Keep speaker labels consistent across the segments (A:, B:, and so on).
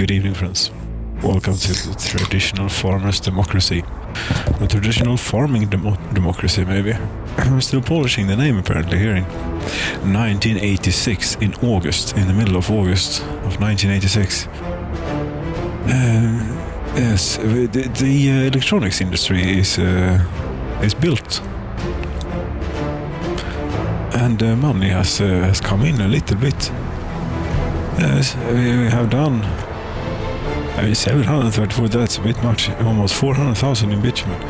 A: Good evening, friends. Welcome to the traditional farmers' democracy. The traditional farming democracy, maybe. I'm still polishing the name, apparently, here in 1986, in August, in the middle of August of 1986. Yes, the electronics industry is built. And money has come in a little bit. Yes, we have done 734, that's a bit much, almost 400,000 in bitumen.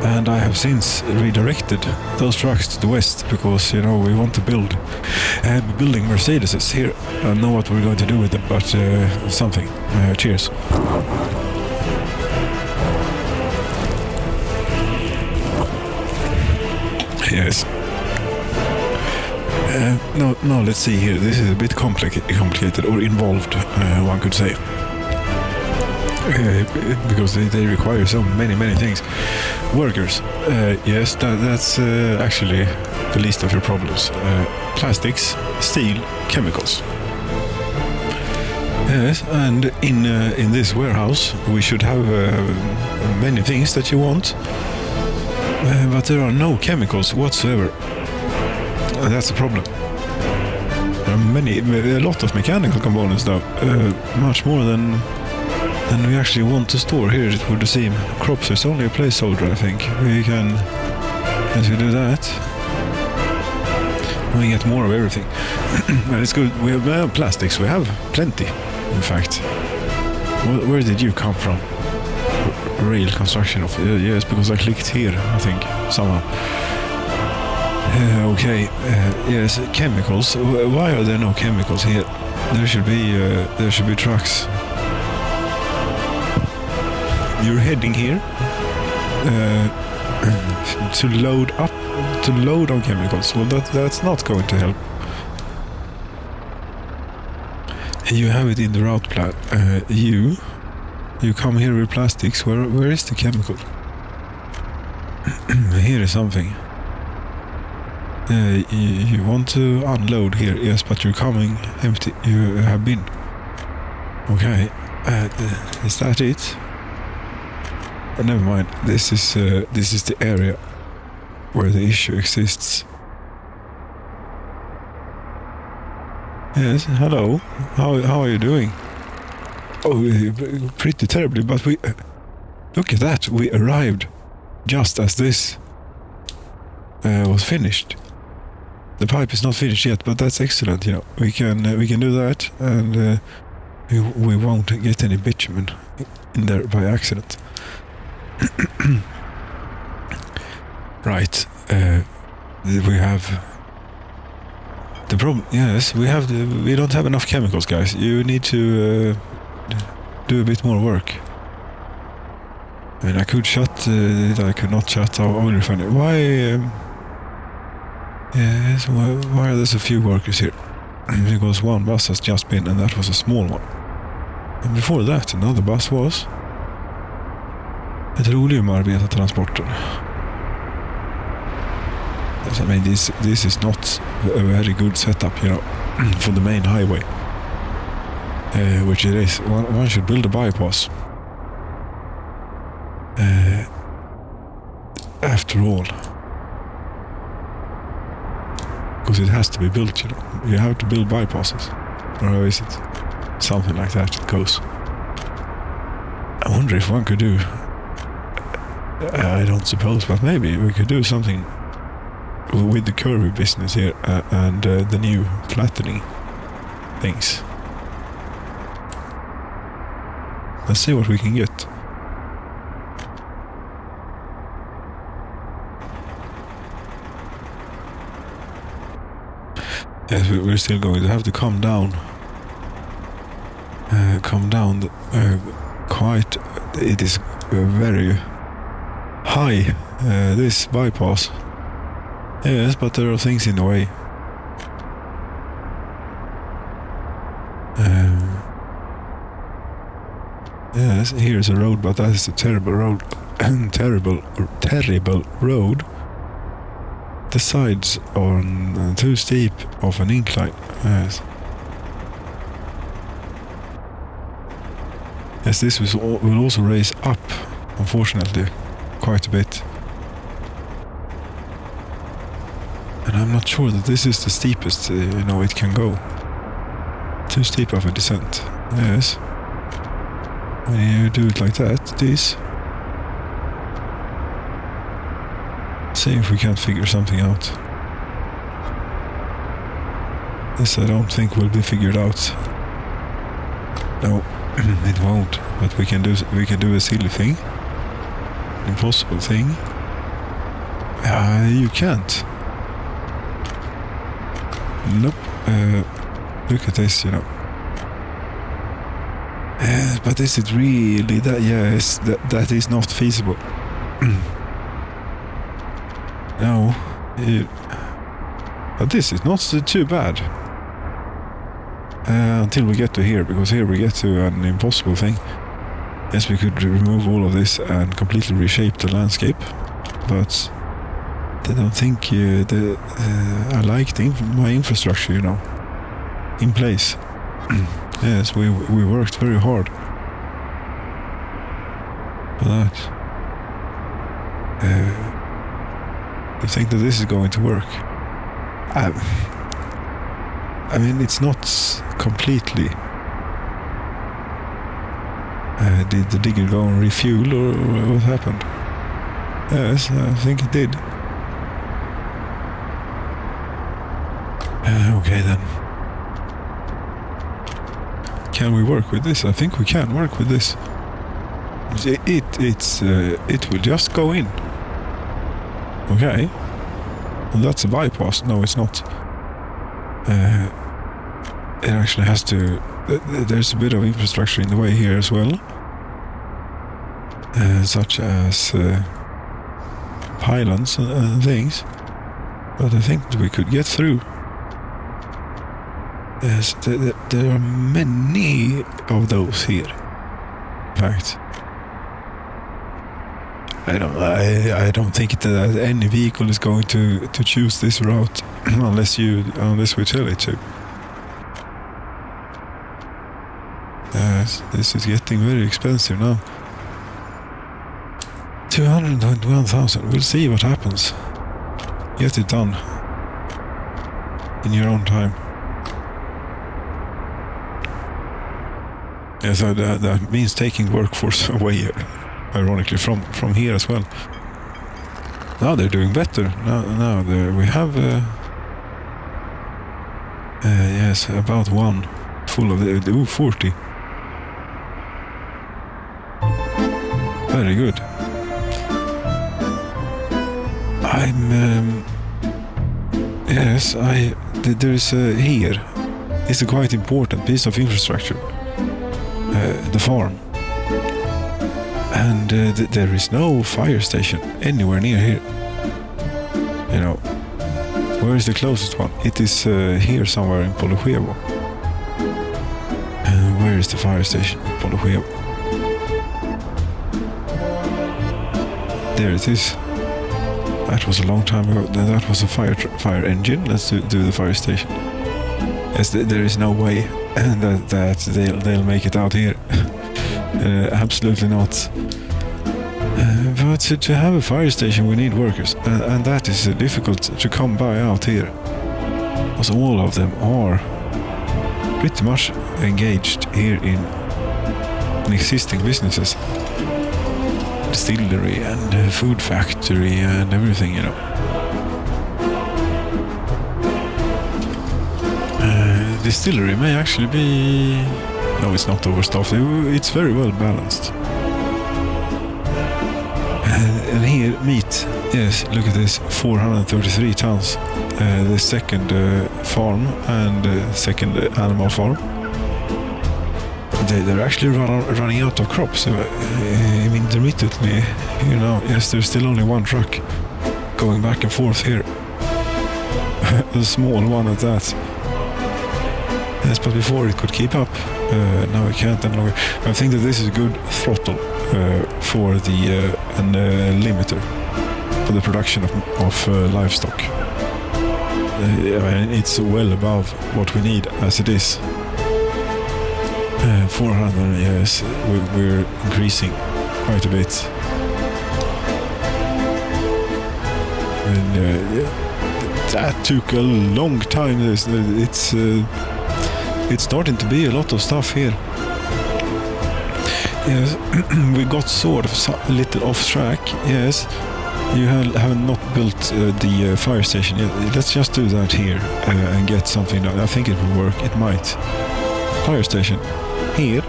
A: And I have since redirected those trucks to the west because, we want to build. Building Mercedeses here. I don't know what we're going to do with them, but something. Cheers. Yes. No, let's see here. This is a bit complicated or involved, one could say. Because they require so many things. Workers, yes, that's actually the least of your problems. Plastics, steel, chemicals. Yes, and in this warehouse we should have many things that you want, but there are no chemicals whatsoever. That's the problem. There are a lot of mechanical components though, much more than we actually want to store here for the same crops. It's only a placeholder, I think. We can, as we do that, we get more of everything. But it's good. We have plastics. We have plenty, in fact. Where did you come from? Real construction of yes, because I clicked here, I think, somehow. Okay. Yes, chemicals. Why are there no chemicals here? There should be trucks. You're heading here to load on chemicals. Well, that's not going to help. You have it in the route plan. You come here with plastics. Where is the chemical? Here is something. You want to unload here, yes, but you're coming empty. You have been. Okay, is that it? But never mind. This is the area where the issue exists. Yes, hello. How are you doing? Oh, pretty terribly. But we look at that. We arrived just as this was finished. The pipe is not finished yet, but that's excellent. We can do that, and we won't get any bitumen in there by accident. Right. We have the problem. Yes, we don't have enough chemicals, guys. You need to do a bit more work. I mean, I could not shut our oil refinery. Why? Yes. Why are there so few workers here? Because one bus has just been, and that was a small one. And before that, another bus was. Ett roliumarbetartransporter. I mean, this is not a very good setup, for the main highway, which it is. One should build a bypass. After all, because it has to be built, You have to build bypasses, or how is it? Something like that it goes. I wonder if one could do. I don't suppose, but maybe we could do something with the curvy business here and the new flattening things. Let's see what we can get. Yes, we're still going to have to come down. Quite. It is very high, this bypass. Yes, but there are things in the way. Yes, here's a road, but that is a terrible road. terrible road. The sides are too steep of an incline. Yes. Yes, this will also raise up, unfortunately, quite a bit. And I'm not sure that this is the steepest, it can go. Too steep of a descent. Yes. When you do it like that, this. See if we can't figure something out. This I don't think will be figured out. No, it won't. But we can do a silly thing. Impossible thing. You can't. Nope. Look at this, But is it really that? Yes, that is not feasible. No. But this is not too bad. Until we get to here, because here we get to an impossible thing. Yes, we could remove all of this and completely reshape the landscape, but I don't think I like my infrastructure, in place. Yes, we worked very hard for that. I think that this is going to work. I mean, it's not completely. Did the digger go and refuel, or what happened? Yes, I think it did. Okay then. Can we work with this? I think we can work with this. It will just go in. Okay. Well, that's a bypass. No, it's not. It actually has to. There's a bit of infrastructure in the way here as well, such as pylons and things. But I think that we could get through. Yes, there are many of those here. In fact, I don't think that any vehicle is going to choose this route unless we tell it to. Yes, this is getting very expensive now. 221,000. We'll see what happens. Get it done in your own time. Yeah, so that means taking workforce away, ironically, from here as well. Now they're doing better. Now we have yes, about one full of the 40. Very good. There's here is a quite important piece of infrastructure. The farm, and there is no fire station anywhere near here. Where is the closest one? It is here somewhere in Polochevo. Where is the fire station in Polochevo? There it is. That was a long time ago. That was a fire engine. Let's do the fire station. Yes, there is no way that they'll make it out here. Absolutely not. But to have a fire station, we need workers, and that is difficult to come by out here, because all of them are pretty much engaged here in existing businesses, distillery and food factory and everything, Distillery may actually be... No, it's not overstuffed. It's very well balanced. And here, meat. Yes, look at this. 433 tons. The second farm and second animal farm. They're actually running out of crops. Intermittently, Yes, there's still only one truck going back and forth here. A small one at that. Yes, but before it could keep up. Now it can't any longer. I think that this is a good throttle for the limiter for the production of livestock. It's well above what we need as it is. 400, yes, we're increasing quite a bit. And that took a long time. It's starting to be a lot of stuff here. Yes, we got sort of a little off track. Yes, you have not built the fire station yet. Let's just do that here and get something done. I think it will work. It might. Fire station here.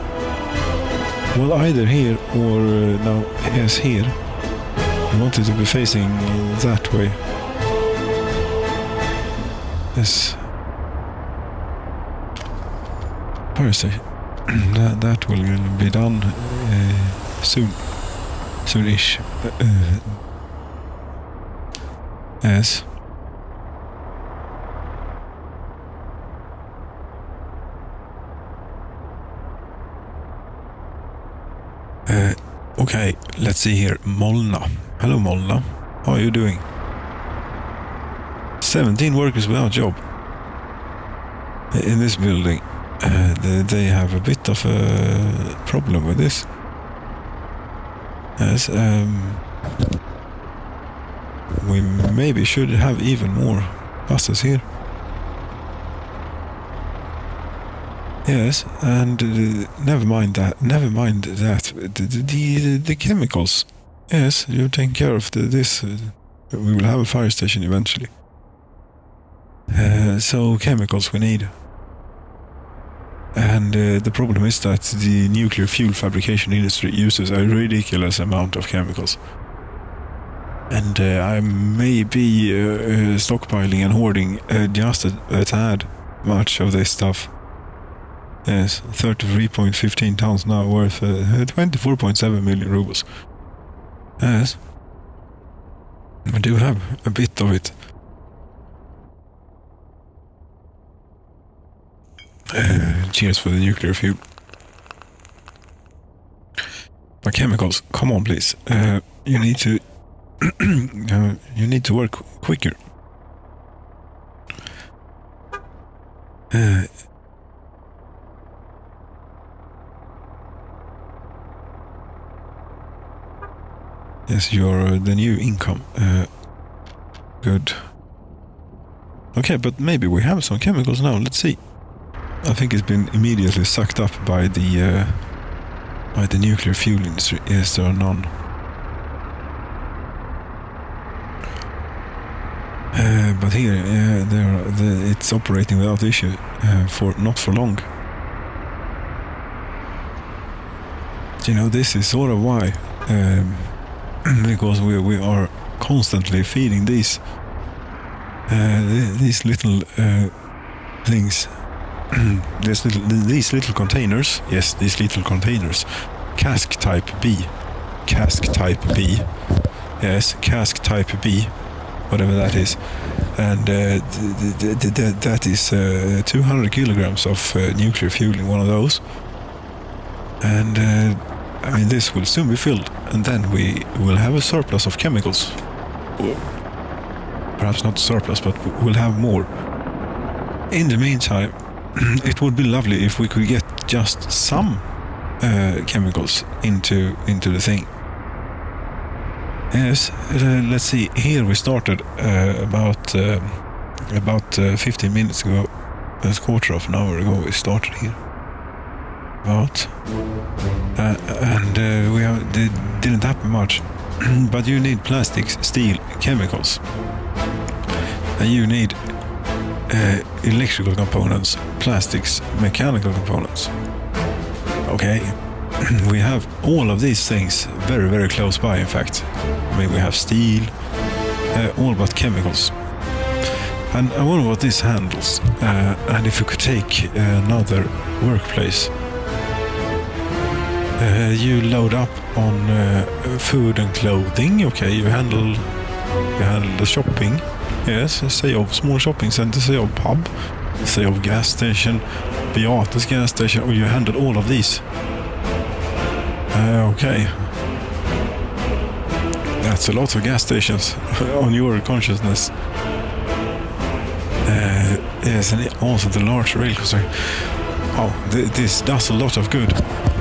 A: Well, either here or now. Yes, here. I want it to be facing that way. Yes. Fire station. that will be done soonish. Yes. Okay, let's see here. Molna. Hello, Molna. How are you doing? 17 workers without job in this building. They have a bit of a problem with this. Yes, we maybe should have even more buses here. Yes, and never mind that. The chemicals. Yes, you take care of this. We will have a fire station eventually. So chemicals we need. And the problem is that the nuclear fuel fabrication industry uses a ridiculous amount of chemicals. And I may be stockpiling and hoarding just a tad much of this stuff. Yes, 33.15 tons now worth 24.7 million rubles. Yes, I do have a bit of it. Cheers for the nuclear fuel. But chemicals, come on, please. You need to you need to work quicker. Yes, you're the new income. Good. Okay, but maybe we have some chemicals now. Let's see. I think it's been immediately sucked up by the nuclear fuel industry. Yes, there are none. But here, it's operating without issue not for long. You know, this is sort of why, because we are constantly feeding these little things. These little containers, yes, these little containers, cask type B, yes, cask type B, whatever that is, and that is 200 kilograms of nuclear fuel in one of those, and I mean, this will soon be filled, and then we will have a surplus of chemicals, or perhaps not surplus, but we'll have more. In the meantime, it would be lovely if we could get just some chemicals into the thing. Yes, let's see. Here we started about 15 minutes ago. A quarter of an hour ago we started here. Didn't happen much. But you need plastics, steel, chemicals, and you need electrical components, plastics, mechanical components. Okay, we have all of these things very, very close by, in fact. I mean, we have steel, all but chemicals. And I wonder what this handles. And if you could take another workplace. You load up on food and clothing. Okay, you handle the shopping. Yes, say of small shopping center, say of pub, say of gas station, Beates gas station, or you handle all of these. Okay. That's a lot of gas stations on your consciousness. Yes, and also the large rail construction. Oh, this does a lot of good,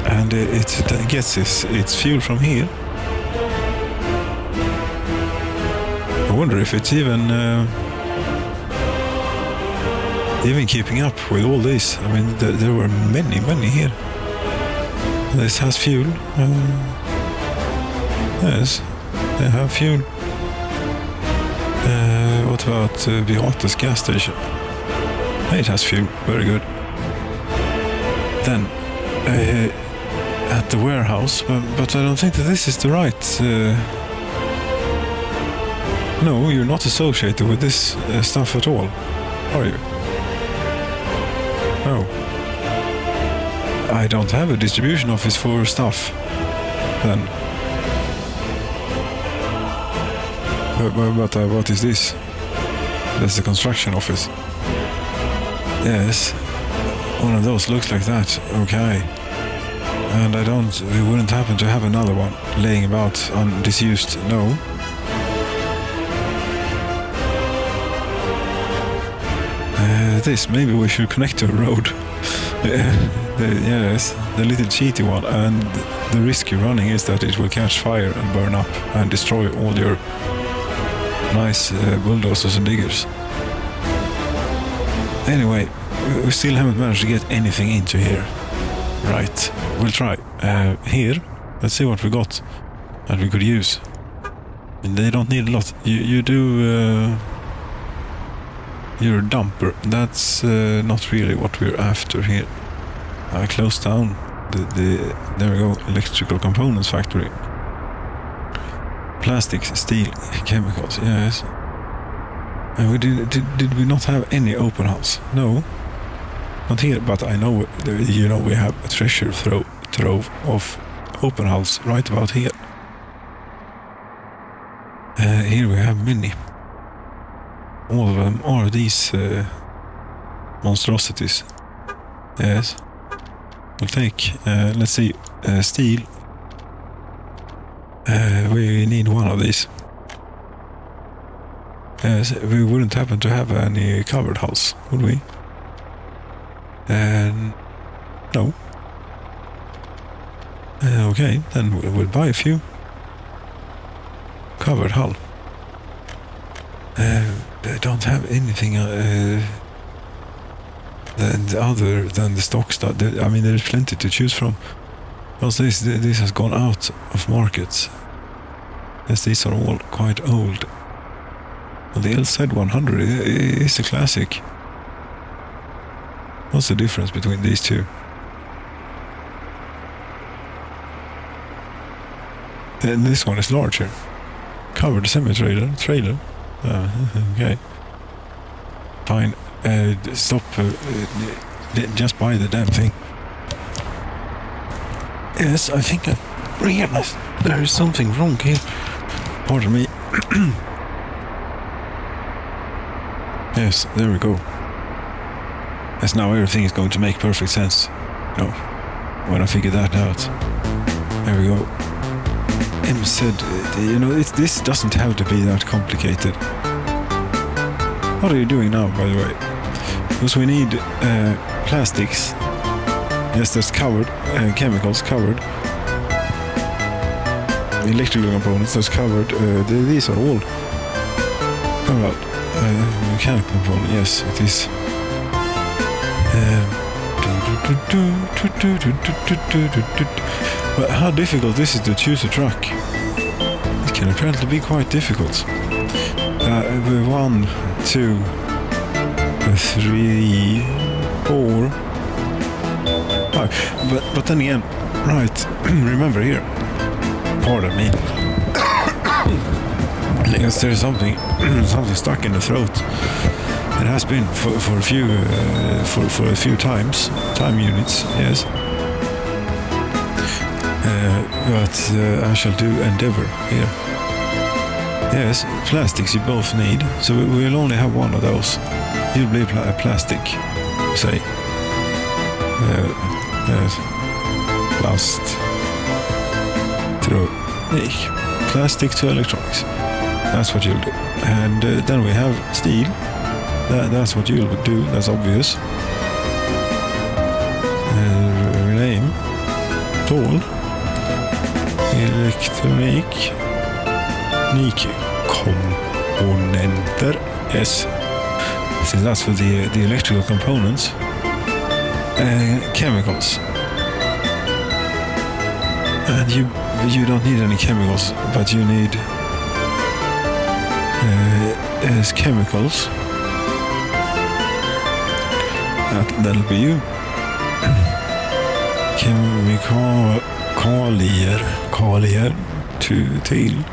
A: and it gets its fuel from here. I wonder if it's even keeping up with all this. I mean, there were many here. This has fuel. Yes, they have fuel. What about Beatas gas station? It has fuel. Very good. Then at the warehouse, but I don't think that this is the right. No, you're not associated with this stuff at all, are you? Oh. I don't have a distribution office for stuff, then. But what is this? That's the construction office. Yes, one of those looks like that. Okay. And we wouldn't happen to have another one laying about disused, no. This, maybe we should connect to a road. Yes, the little cheaty one, and the risk you're running is that it will catch fire and burn up and destroy all your nice bulldozers and diggers. Anyway, we still haven't managed to get anything into here. Right, we'll try. Here, let's see what we got that we could use. And they don't need a lot. You do... You're a dumper. That's not really what we're after here. I closed down there we go, electrical components factory. Plastics, steel, chemicals, yes. And did we not have any open house? No, not here. But I know, we have a treasure trove of open house right about here. Here we have many. All of them are these monstrosities. Yes. We'll take, let's see, steel. We need one of these. Yes, we wouldn't happen to have any covered house, would we? No. Okay, then we'll buy a few. Covered hull. I don't have anything other than the stock stuff. I mean, there's plenty to choose from. Also, this has gone out of markets. Yes, these are all quite old. Well, the LZ100 is a classic. What's the difference between these two? And this one is larger. Covered semi-trailer. Okay. Fine. Stop. Just buy the damn thing. Yes, I think I realized there is something wrong here. Pardon me. Yes, there we go. Yes, now everything is going to make perfect sense. No, when I figured that out. There we go. M said, this doesn't have to be that complicated. What are you doing now, by the way? Because we need plastics. Yes, that's covered. Chemicals covered. Electrical components, that's covered. These are all. How about mechanical component? Yes, it is. But how difficult is it to choose a truck? It can apparently be quite difficult. 1, 2, 3, 4, 5. But then again, right? Remember here. Pardon me. I guess there's something stuck in the throat. It has been for a few time units, yes. But I shall do endeavor here. Yes, plastics you both need, so we'll only have one of those. You'll be a plastic, say. Yes. Plastic to electronics. That's what you'll do. And then we have steel. That's what you'll do, that's obvious. at all. Elektronik. Komponenter. Yes. Since that's for the electrical components. Chemicals. And you don't need any chemicals, but you need as chemicals. That'll be you. Kalier till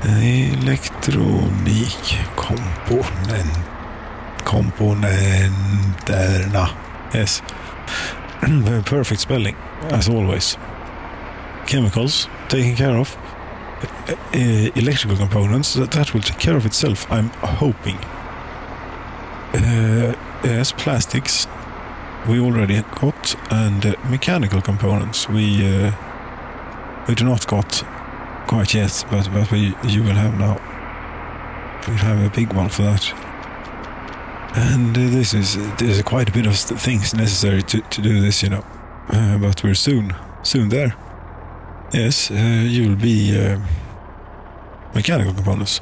A: elektronikkomponenterna. Yes. Perfect spelling, as always. Chemicals taken care of. Electrical components, that will take care of itself, I'm hoping. Yes, plastics we already got, and mechanical components we do not got quite yet, but you will have now. We'll have a big one for that. And there's quite a bit of things necessary to do this, you know. But we're soon there. Yes, you'll be mechanical components.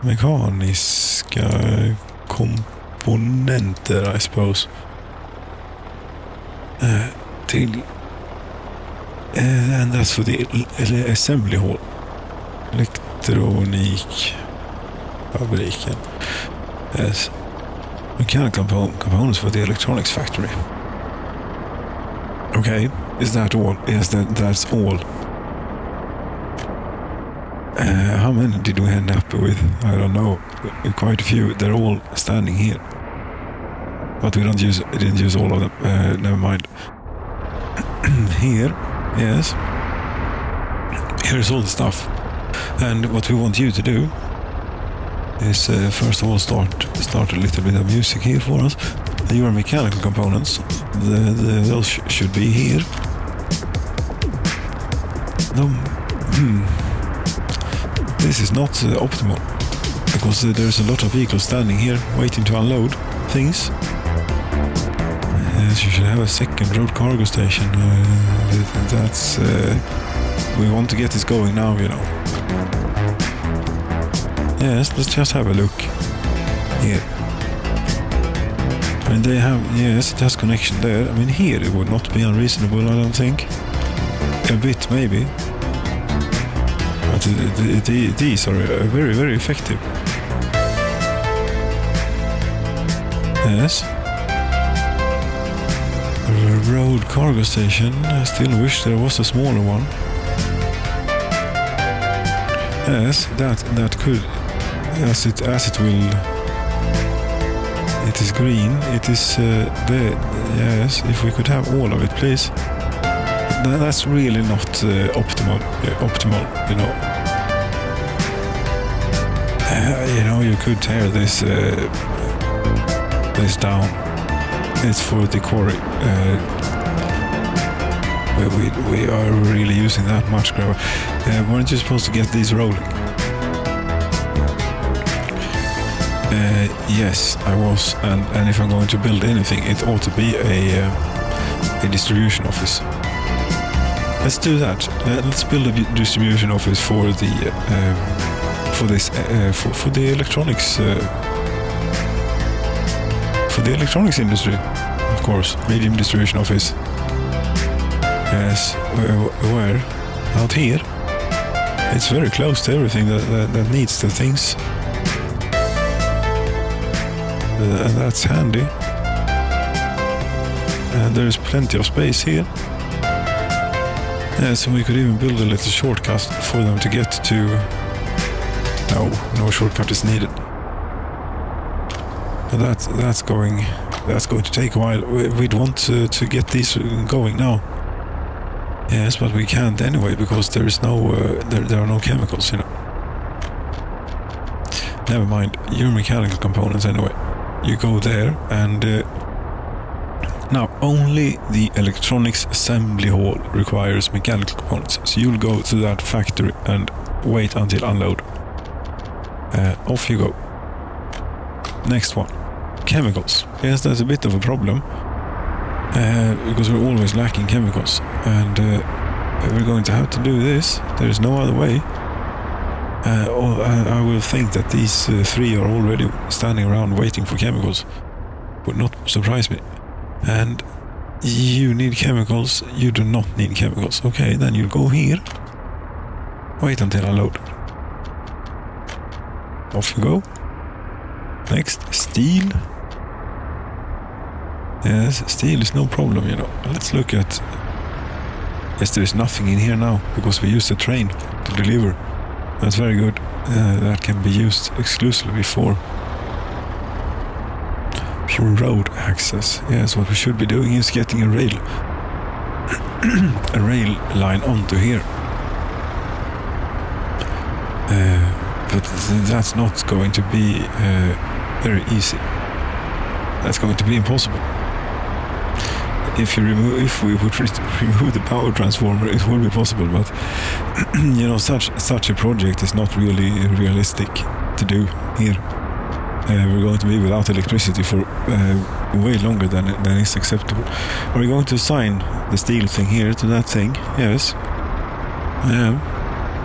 A: Mekaniska komponenter, I suppose. And that's for the assembly hall. Elektronikfabriken. Yes. Mechanical components for the electronics factory. Okay, is that all? Yes, that's all. How many did we end up with? I don't know. Quite a few. They're all standing here. But we didn't use all of them. Never mind. Here, yes. Here's all the stuff. And what we want you to do is first of all start a little bit of music here for us. Your mechanical components, those should be here. No, this is not optimal because there's a lot of vehicles standing here waiting to unload things. Yes, you should have a second road cargo station. That's we want to get this going now, you know. Yes, let's just have a look here. I mean, they have, yes, it has connection there. I mean, here it would not be unreasonable, I don't think. A bit, maybe. But these are very, very effective. Yes. Road cargo station. I still wish there was a smaller one. Yes, that could, as it will. It is green. It is there. Yes, if we could have all of it, please. That's really not optimal. You know. You know, you could tear this down. It's for the quarry. We are really using that much gravel. Weren't you supposed to get these rolling? Yes, I was. And if I'm going to build anything, it ought to be a distribution office. Let's do that. Let's build a distribution office for the for the electronics. For the electronics industry, of course, medium distribution office. Yes, where? Out here. It's very close to everything that needs the things. And that's handy. And there's plenty of space here. So we could even build a little shortcut for them to get to. No shortcut is needed. That's going to take a while. We'd want to get these going now. Yes, but we can't anyway because there is no there are no chemicals, you know. Never mind. Your mechanical components anyway. You go there and now only the electronics assembly hall requires mechanical components. So you'll go to that factory and wait until unload. Off you go. Next one. Chemicals. Yes, that's a bit of a problem. because we're always lacking chemicals, and we're going to have to do this. There is no other way. I will think that these three are already standing around waiting for chemicals. Would not surprise me. And you need chemicals, you do not need chemicals. Okay, then you'll go here. Wait until I load. Off you go. Next, steel. Yes, steel is no problem, you know. Let's look at... Yes, there is nothing in here now, because we used the train to deliver. That's very good. That can be used exclusively for pure road access. Yes, what we should be doing is getting a rail line onto here. But that's not going to be very easy. That's going to be impossible. If we would remove the power transformer, it would be possible. But you know, such a project is not really realistic to do here. We're going to be without electricity for way longer than is acceptable. Are we going to assign the steel thing here to that thing? Yes.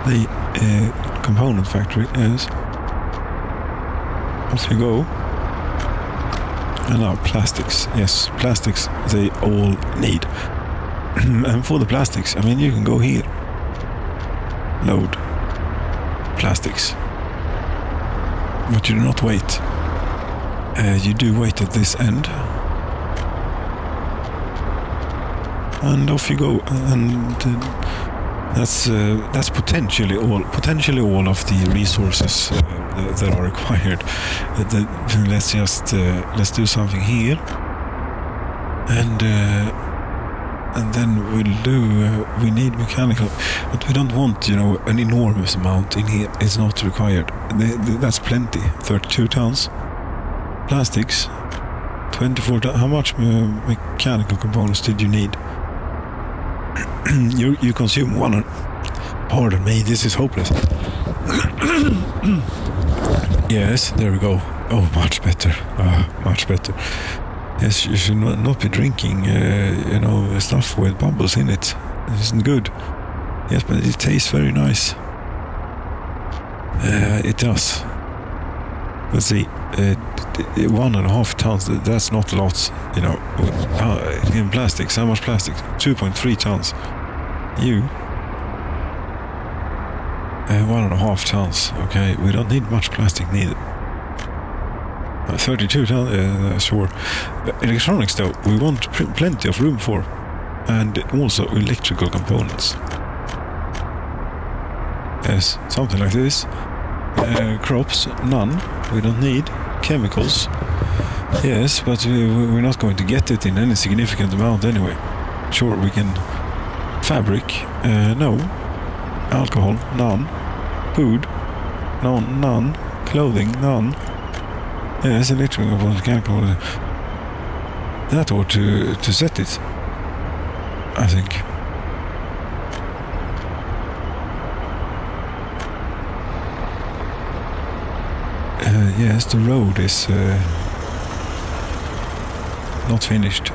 A: The component factory, yes. Off you go. And now plastics. Yes, plastics they all need. And for the plastics, I mean, you can go here. Load. Plastics. But you do not wait. You do wait at this end. And off you go. And that's potentially all of the resources that are required. Let's do something here, and then we need mechanical, but we don't want, you know, an enormous amount in here. It's not required. That's plenty. 32 tons. Plastics, 24 tons. How much mechanical components did you need? You consume 100. Pardon me, this is hopeless. Yes, there we go. Oh, much better. Much better. Yes, you should not be drinking, stuff with bubbles in it. It isn't good. Yes, but it tastes very nice. It does. Let's see. 1.5 tons. That's not lots. You know. In plastics, how much plastic? 2.3 tons. 1.5 tons. Okay, we don't need much plastic neither. 32 tons, sure. Electronics though, we want plenty of room for. And also electrical components. Yes, something like this. Crops, none. We don't need. Chemicals. Yes, but we're not going to get it in any significant amount anyway. Sure, we can... Fabric, no. Alcohol, none. Food, none. Clothing, none. Yes, electrical components, chemical. That ought to set it, I think. Yes, the road is not finished.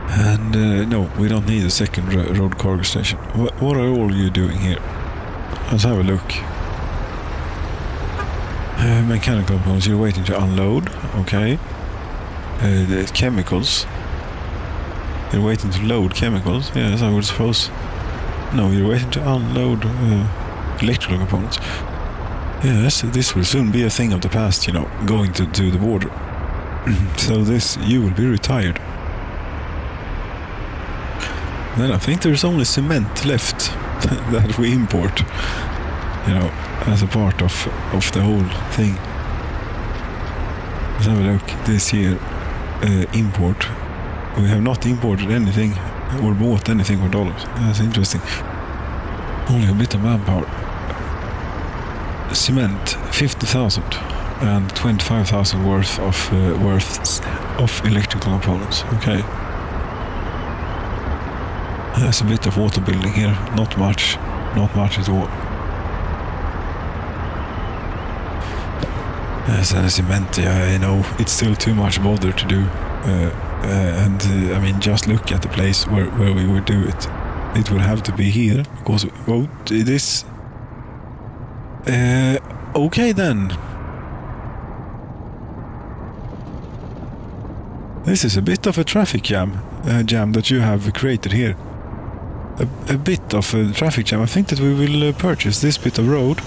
A: And no, we don't need a second road cargo station. What are all you doing here? Let's have a look. Mechanical components, you're waiting to unload. Okay. The chemicals. You're waiting to load chemicals. Yes, I would suppose. No, you're waiting to unload electrical components. Yes, this will soon be a thing of the past, you know, going to the border. So you will be retired. Then I think there's only cement left that we import, you know, as a part of the whole thing. Let's have a look. This year, import. We have not imported anything or bought anything for dollars. That's interesting. Only a bit of manpower. Cement, 50,000 and 25,000 worth of electrical components. Okay. There's a bit of water building here. Not much at all. As you meant, I know it's still too much bother to do. I mean, just look at the place where we would do it. It will have to be here, because, well, it is... okay then. This is a bit of a traffic jam that you have created here. A bit of a traffic jam. I think that we will purchase this bit of road.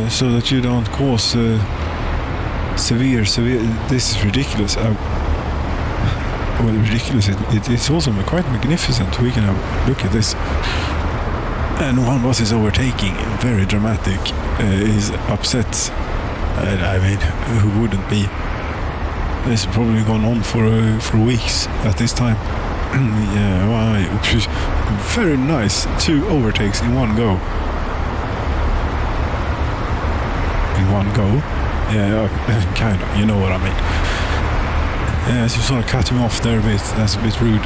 A: So that you don't cause severe... This is ridiculous. Well, ridiculous. It's also quite magnificent. We can have a look at this. And one bus is overtaking. Very dramatic. Is upset. I mean, who wouldn't be? This has probably gone on for weeks at this time. Yeah, well, very nice. 2 overtakes in one go. In one go? Yeah, kind of. You know what I mean. Yeah, so you sort of cut him off there a bit. That's a bit rude.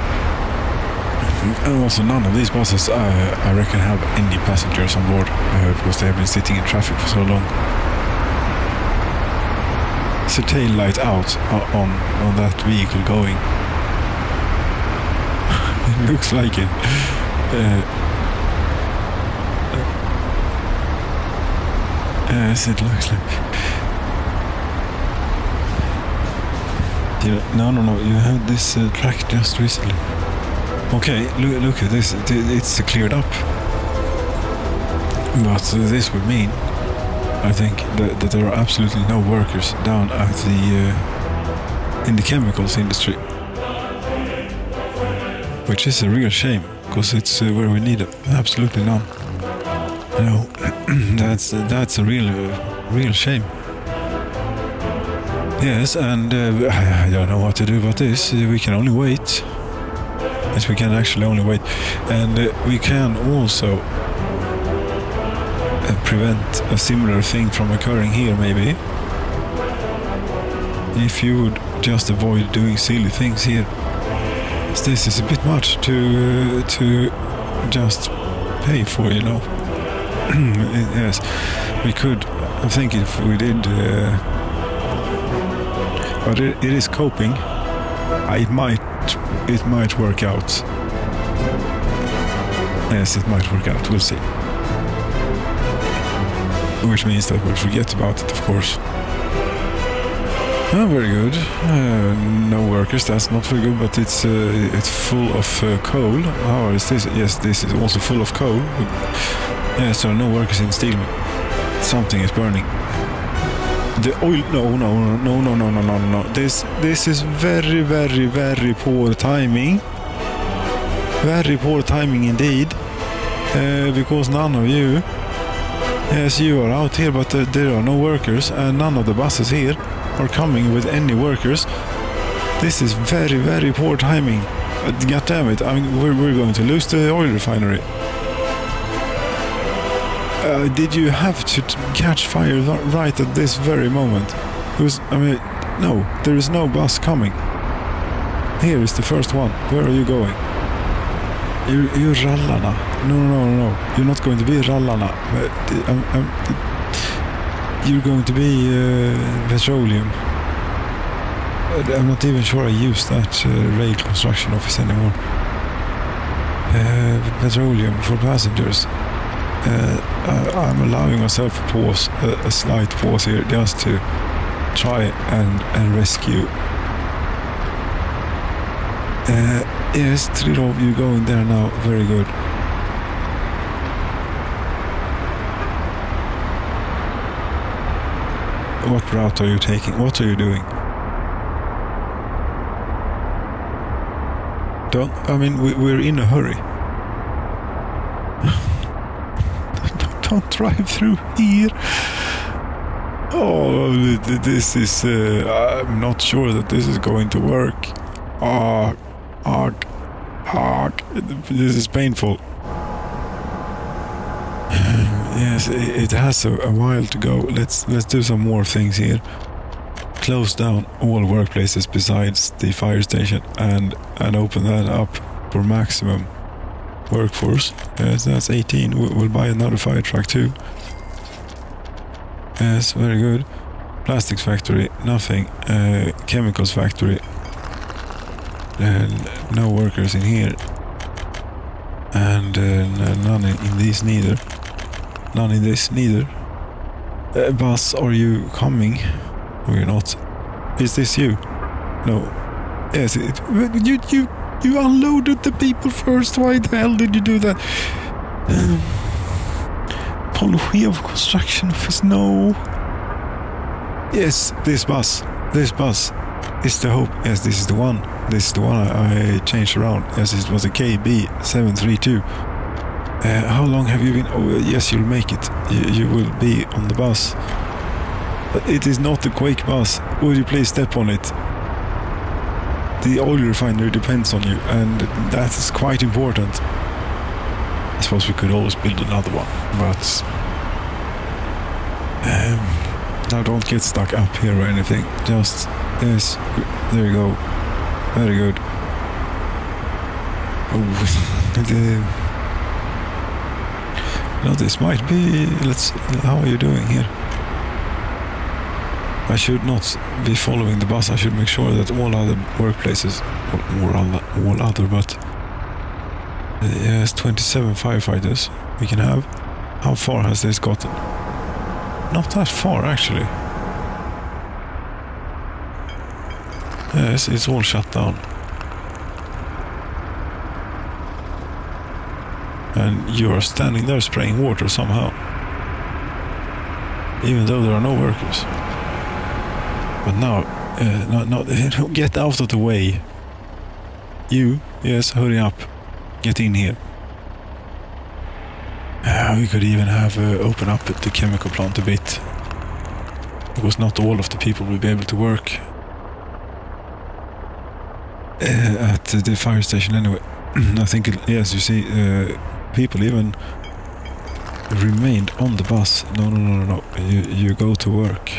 A: And also, none of these buses, I reckon, have any passengers on board because they have been sitting in traffic for so long. It's a tail light out on that vehicle going. It looks like it. Yes, it looks like. No, you had this track just recently. Okay, look at this. It's cleared up. But this would mean, I think, that there are absolutely no workers down at in the chemicals industry. Which is a real shame, because it's where we need absolutely none. No, that's a real shame. Yes, and I don't know what to do about this. We can only wait. Yes, we can actually only wait. And we can also prevent a similar thing from occurring here, maybe. If you would just avoid doing silly things here. This is a bit much to just pay for, you know. Yes, we could. I think if we did... but it is coping. It might work out. Yes, it might work out. We'll see. Which means that we'll forget about it, of course. Oh, very good. No workers. That's not very good. But it's full of coal. How is this? Yes, this is also full of coal. Yes, so no workers in steel. Something is burning. The oil, no. This is very, very, very poor timing. Very poor timing indeed. Because none of you, yes, you are out here, but there are no workers, and none of the buses here are coming with any workers. This is very, very poor timing. God damn it! I mean, we're going to lose the oil refinery. Did you have to catch fire right at this very moment? Because, I mean, no, there is no bus coming. Here is the first one. Where are you going? You're rallarna. No. You're not going to be rallarna. You're going to be petroleum. I'm not even sure I use that rail construction office anymore. Petroleum for passengers. I'm allowing myself a pause, a slight pause here, just to try and rescue. Yes, 3 of you going there now. Very good. What route are you taking? What are you doing? We're in a hurry. Don't drive through here. Oh, this is... I'm not sure that this is going to work. This is painful. Yes, it has a while to go. Let's do some more things here. Close down all workplaces besides the fire station and open that up for maximum workforce. Yes, that's 18. We'll buy another fire truck too. Yes, very good. Plastics factory, nothing. Chemicals factory. No workers in here. And none in these neither. None in this neither. Bus, are you coming? Or you're not? Is this you? No. Yes, you unloaded the people first. Why the hell did you do that? Polochev construction office, no. Yes, this bus is the hope. Yes, this is the one. This is the one I changed around. Yes, it was a KB732. How long have you been? Oh, yes, you'll make it. You will be on the bus. But it is not the Quake bus. Would you please step on it? The oil refinery depends on you, and that is quite important. I suppose we could always build another one, but now don't get stuck up here or anything. Just, yes, there you go. Very good. Oh, no, this might be, how are you doing here? I should not be following the bus. I should make sure that all other workplaces, all other, but yes, 27 firefighters we can have. How far has this gotten? Not that far, actually. Yes, it's all shut down. And you are standing there spraying water somehow. Even though there are no workers. But now, get out of the way. You, yes, hurry up. Get in here. We could even have open up the chemical plant a bit. Because not all of the people will be able to work at the fire station anyway. I think, yes, you see, people even remained on the bus. No. You go to work.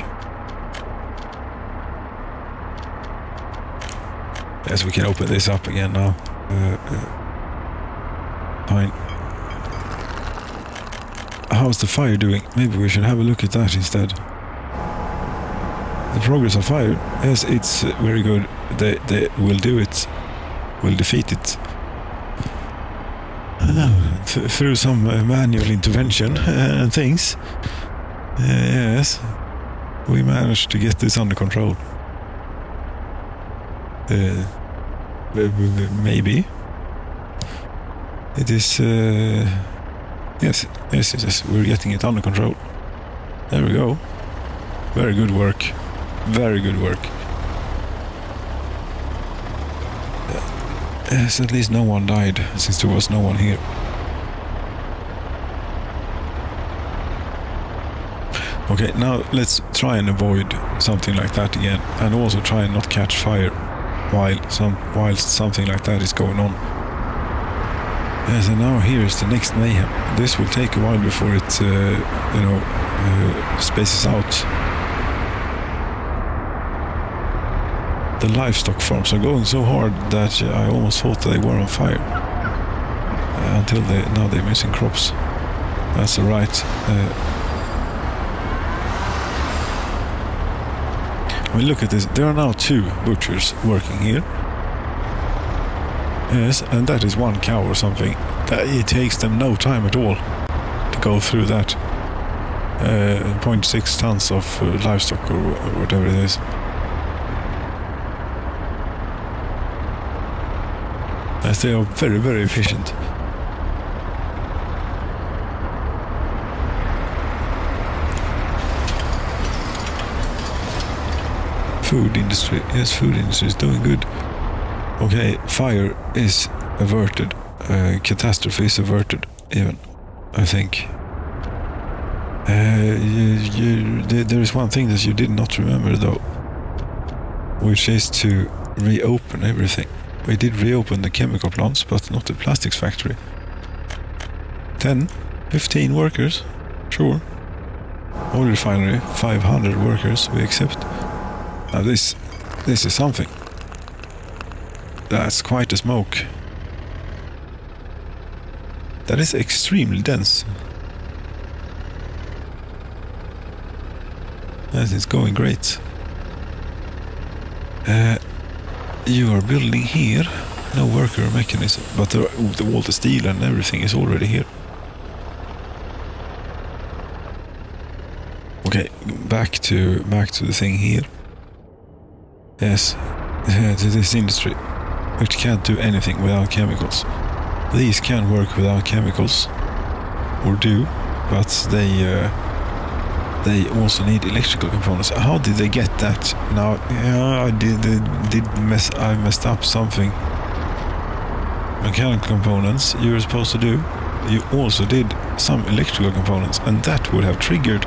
A: Yes, we can open this up again now. Fine. How's the fire doing? Maybe we should have a look at that instead. The progress of fire, yes, it's very good. They will do it. Will defeat it. Through some manual intervention and things. Yes, we managed to get this under control. Maybe. It is, yes, we're getting it under control. There we go. Very good work. Very good work. Yes, at least no one died, since there was no one here. Okay, now let's try and avoid something like that again, and also try and not catch fire whilst something like that is going on. Yes, and now here is the next mayhem. This will take a while before it, spaces out. The livestock farms are going so hard that I almost thought they were on fire. Until now they're missing crops. That's alright. I mean, look at this. There are now 2 butchers working here. Yes, and that is 1 cow or something. It takes them no time at all to go through that. 0.6 tons of livestock or whatever it is. As they are very, very efficient. Food industry. Yes, food industry is doing good. Okay, fire is averted. Catastrophe is averted, even, I think. There is one thing that you did not remember, though, which is to reopen everything. We did reopen the chemical plants, but not the plastics factory. 10, 15 workers, sure. Oil refinery, 500 workers, we accept. Now this is something. That's quite a smoke. That is extremely dense. That is going great. You are building here. No worker mechanism, but all the steel and everything is already here. Okay, back to the thing here. Yes, to this industry, which can't do anything without chemicals. These can work without chemicals, or do, but they also need electrical components. How did they get that? Now, yeah, I messed up something. Mechanical components you were supposed to do. You also did some electrical components, and that would have triggered.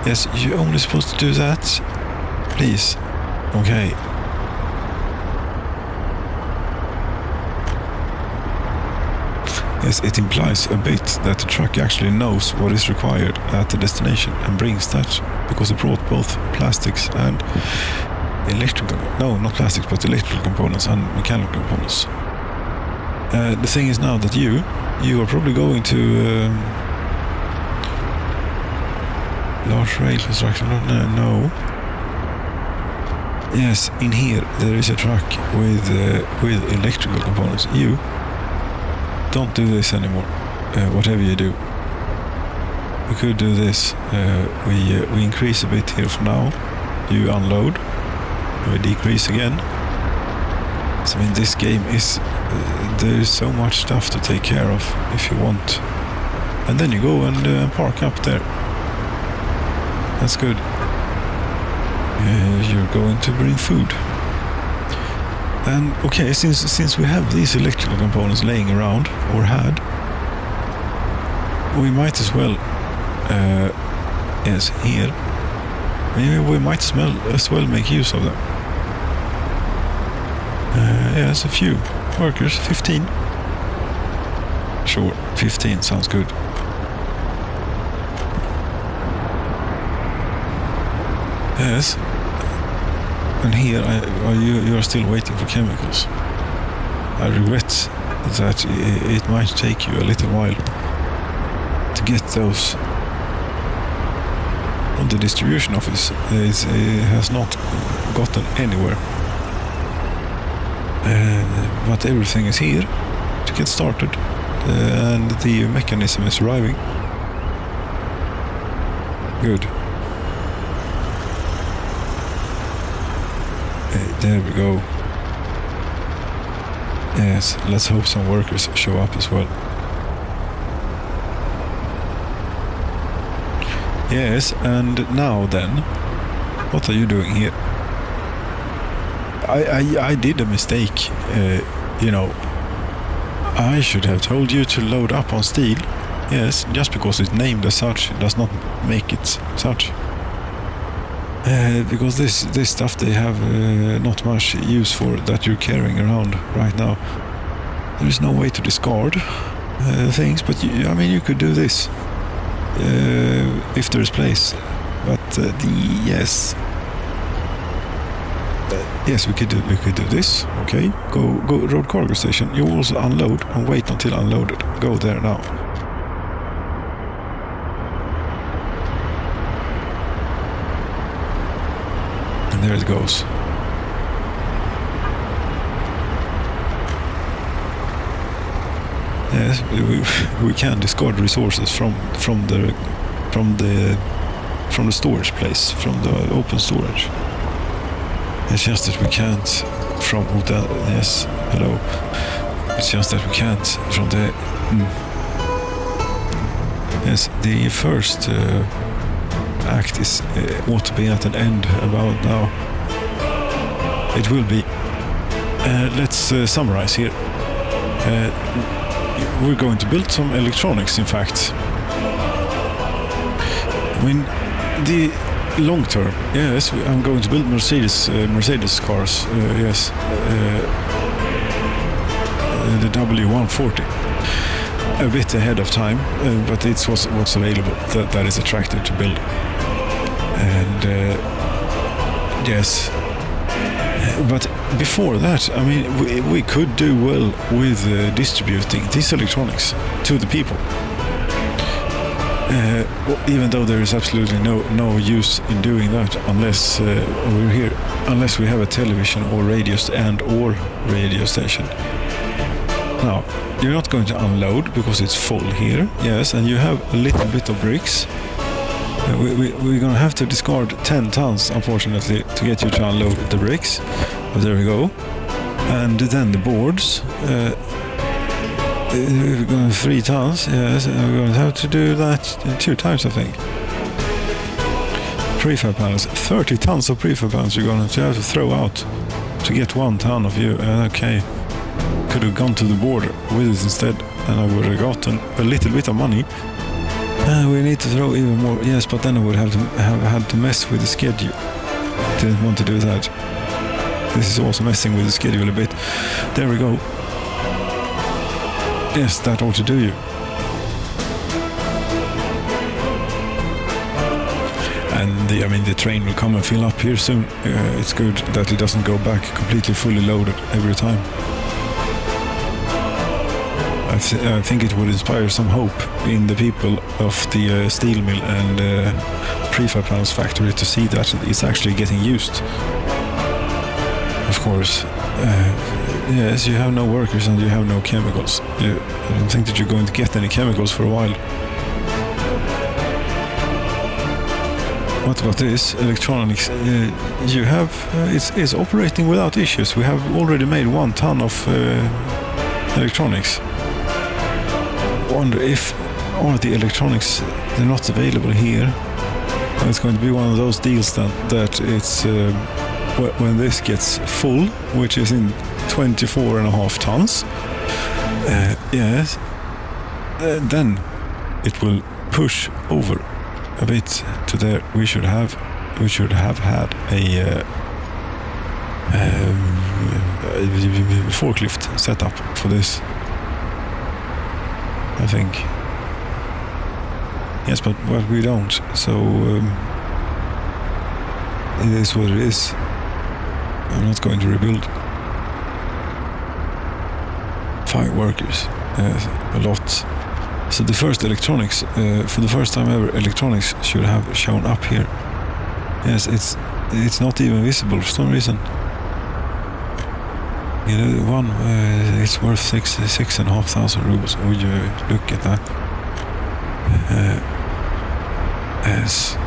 A: Yes, you're only supposed to do that. Please. Okay. Yes, it implies a bit that the truck actually knows what is required at the destination and brings that, because it brought both plastics and electrical. No, not plastics, but electrical components and mechanical components. The thing is now that you are probably going to large rail construction. No. Yes, in here there is a truck with electrical components. You don't do this anymore. Whatever you do, we could do this. We increase a bit here for now. You unload. We decrease again. So, I mean, this game is there is so much stuff to take care of if you want, and then you go and park up there. That's good. You're going to bring food. And okay, since we have these electrical components laying around, or had, we might as well, yes, here, maybe we might as well make use of them. Yes, a few workers, 15. Sure, 15 sounds good. Yes. And here you are still waiting for chemicals. I regret that it might take you a little while to get those. The distribution office has not gotten anywhere. But everything is here to get started, and the mechanism is arriving. Good. There we go. Yes, let's hope some workers show up as well. Yes, and now then, what are you doing here? I did a mistake, I should have told you to load up on steel. Yes, just because it's named as such does not make it such. Because this stuff they have not much use for that you're carrying around right now. There is no way to discard things, but you could do this if there is place. But yes, we could do this. Okay, go road cargo station. You also unload and wait until unloaded. Go there now. And there it goes. Yes, we can discard resources from the storage place, from the open storage. It's just that we can't from hotel. Yes, hello. It's just that we can't from the. Yes, the first act is ought to be at an end about now. It will be. Let's summarize here. We're going to build some electronics, in fact. I mean, the long term, yes, I'm going to build Mercedes cars, yes, the W140, a bit ahead of time, but it's what's available that is attractive to build. And yes, But before that, I mean, we could do well with distributing these electronics to the people. Even though there is absolutely no use in doing that unless unless we have a television or radio station. Now, you're not going to unload because it's full here, yes, and you have a little bit of bricks. We're going to have to discard 10 tons, unfortunately, to get you to unload the bricks. But there we go. And then the boards. We're going to 3 tons, yes, and we're going to have to do that 2 times, I think. Prefab panels. 30 tons of prefab panels you're going to have to throw out to get 1 ton of you. Okay. Could have gone to the border with it instead, and I would have gotten a little bit of money. We need to throw even more, yes, but then I would have had to mess with the schedule. Didn't want to do that. This is also messing with the schedule a bit. There we go. Yes, that ought to do you. And the train will come and fill up here soon. It's good that it doesn't go back completely fully loaded every time. I think it would inspire some hope in the people of the steel mill and prefab panels factory to see that it's actually getting used. Of course, yes, you have no workers and you have no chemicals. I don't think that you're going to get any chemicals for a while. What about this? Electronics. You have it's operating without issues. We have already made 1 ton of electronics. Wonder if all the electronics, they're not available here. It's going to be one of those deals then that it's when this gets full, which is in 24.5 tons, yes, then it will push over a bit to there. We should have had a forklift set up for this, I think. Yes, but we don't. So it is what it is. I'm not going to rebuild. 5 workers, a lot. So the first electronics, for the first time ever, electronics should have shown up here. Yes, it's not even visible for some reason. You know, one it's worth 6,500 rubles. Would you look at that? Yes.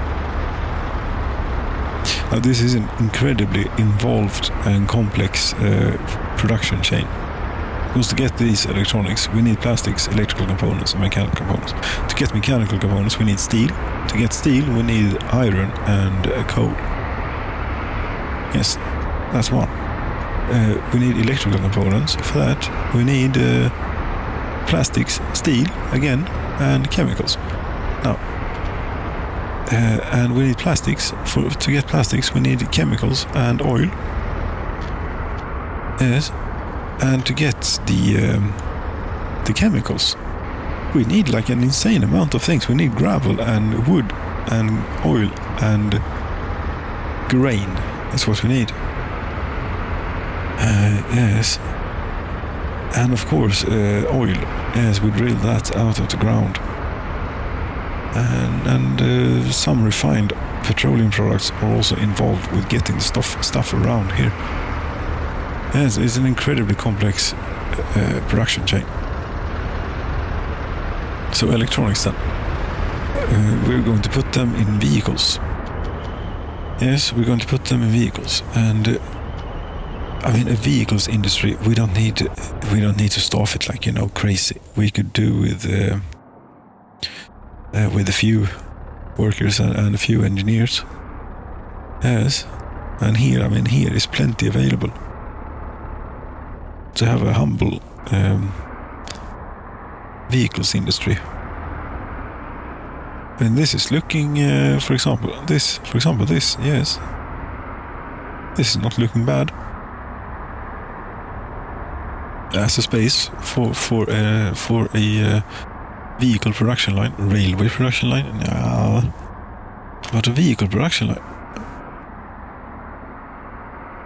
A: Now this is an incredibly involved and complex production chain. Because to get these electronics, we need plastics, electrical components, and mechanical components. To get mechanical components, we need steel. To get steel, we need iron and coal. Yes, that's one. We need electrical components. For that, we need plastics, steel, again, and chemicals. Now, and we need plastics. To get plastics, we need chemicals and oil. Yes. And to get the chemicals, we need like an insane amount of things. We need gravel and wood and oil and grain. That's what we need. Yes. And of course, oil. Yes, we drill that out of the ground. And some refined petroleum products are also involved with getting the stuff around here. Yes, it's an incredibly complex production chain. So electronics then. We're going to put them in vehicles. Yes, we're going to put them in vehicles. And I mean, a vehicles industry, we don't need to staff it like, crazy. We could do with a few workers and a few engineers. Yes, and here is plenty available. To have a humble vehicles industry. And this is looking, for example, this, yes. This is not looking bad. As a space for a vehicle production line, railway production line, no. But a vehicle production line.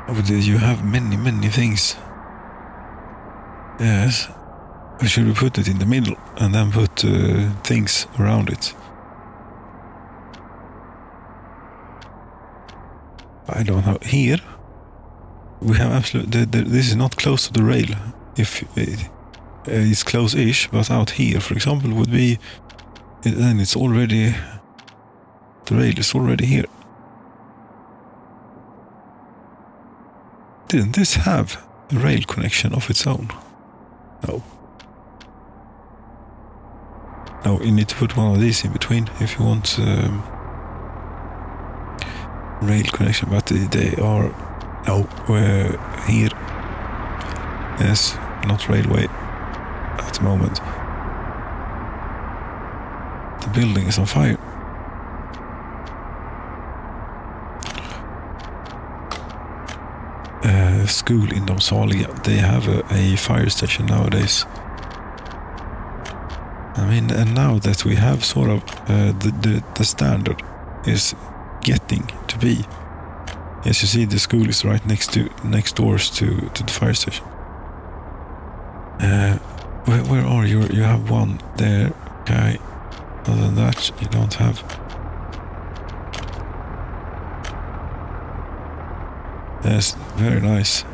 A: But you have many things. Yes. Should we put it in the middle and then put things around it? I don't know. Here we have absolutely. This is not close to the rail. If it's close-ish, but out here, for example, would be. Then it's already. The rail is already here. Didn't this have a rail connection of its own? No. No, you need to put one of these in between if you want rail connection, but they are here. Yes, not railway at the moment. The building is on fire. School in Domsaliga, they have a fire station nowadays. I mean, and now that we have sort of the standard is getting to be. As you see, the school is right next doors to the fire station. Where are you? You have one there. Okay. Other than that, you don't have. Yes, very nice.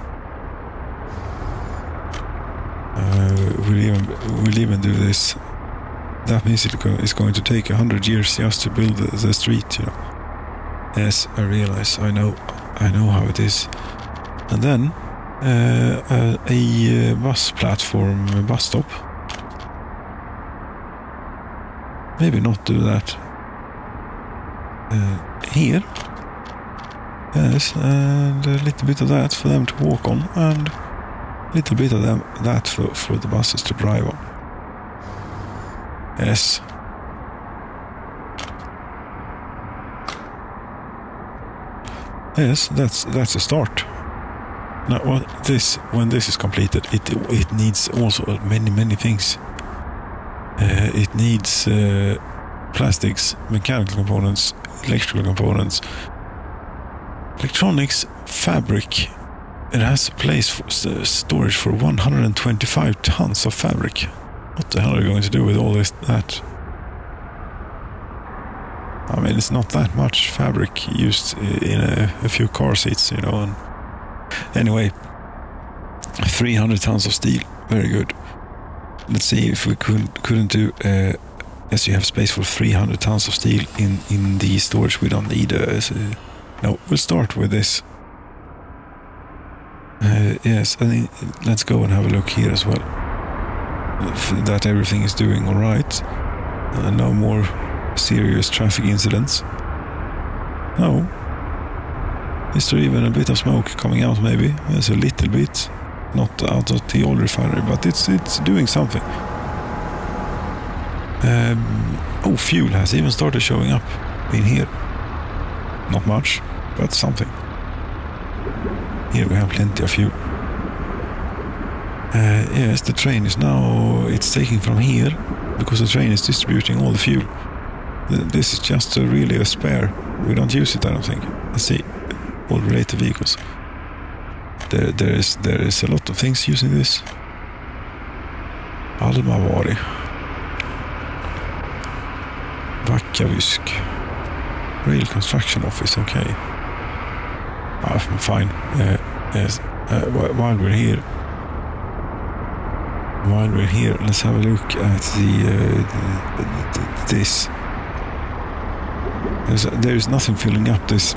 A: We'll even do this. That means it's going to take 100 years just to build the street, you know. Yes, I realize. I know how it is. And then a bus platform, a bus stop. Maybe not do that. Here. Yes, and a little bit of that for them to walk on, and a little bit of that for the buses to drive on. Yes. Yes, that's a start. Now, when this is completed, it needs also many things. It needs plastics, mechanical components, electrical components, electronics, fabric. It has a place for storage for 125 tons of fabric. What the hell are you going to do with all that? I mean, it's not that much fabric used in a few car seats, you know. And anyway, 300 tons of steel. Very good. Let's see if we couldn't do. Yes, you have space for 300 tons of steel in the storage. We don't need no, we'll start with this. Yes, I think let's go and have a look here as well. That everything is doing all right. No more serious traffic incidents. No. Is there even a bit of smoke coming out? Maybe there's a little bit, not out of the old refinery, but it's doing something. Fuel has even started showing up in here. Not much, but something. Here we have plenty of fuel. Yes, the train is now, it's taking from here, because the train is distributing all the fuel. This is just really a spare. We don't use it, I don't think. Let's see, all related vehicles. There is a lot of things using this. Almavari. Vakavysk. Rail construction office, okay. Fine. Yes. While we're here, let's have a look at this. There is nothing filling up this.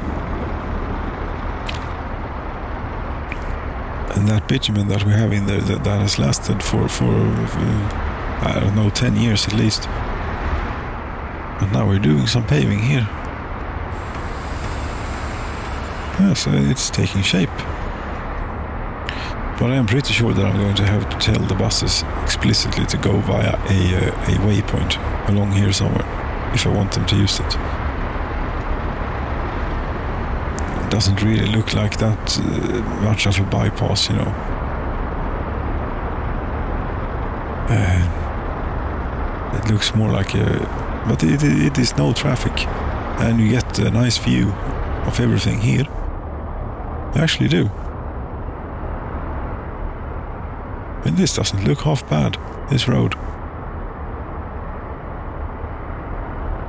A: And that bitumen that we have in there, that has lasted for I don't know, 10 years at least. And now we're doing some paving here. Yes, it's taking shape. But I am pretty sure that I'm going to have to tell the buses explicitly to go via a waypoint along here somewhere, if I want them to use it. It doesn't really look like that much of a bypass, you know. It looks more like but it is no traffic, and you get a nice view of everything here. You actually do. And this doesn't look half bad, this road.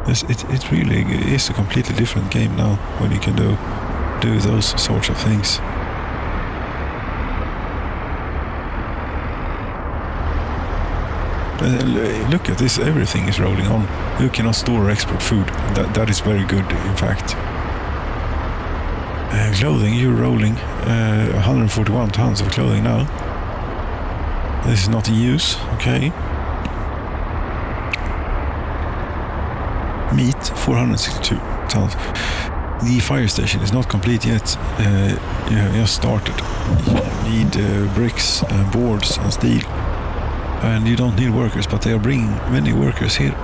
A: It really is a completely different game now when you can do those sorts of things. Look at this, everything is rolling on. You cannot store or export food. That is very good, in fact. Clothing, you're rolling 141 tons of clothing now. This is not in use, okay. Meat, 462 tons. The fire station is not complete yet. You have just started. You need bricks and boards and steel. And you don't need workers, but they are bringing many workers here.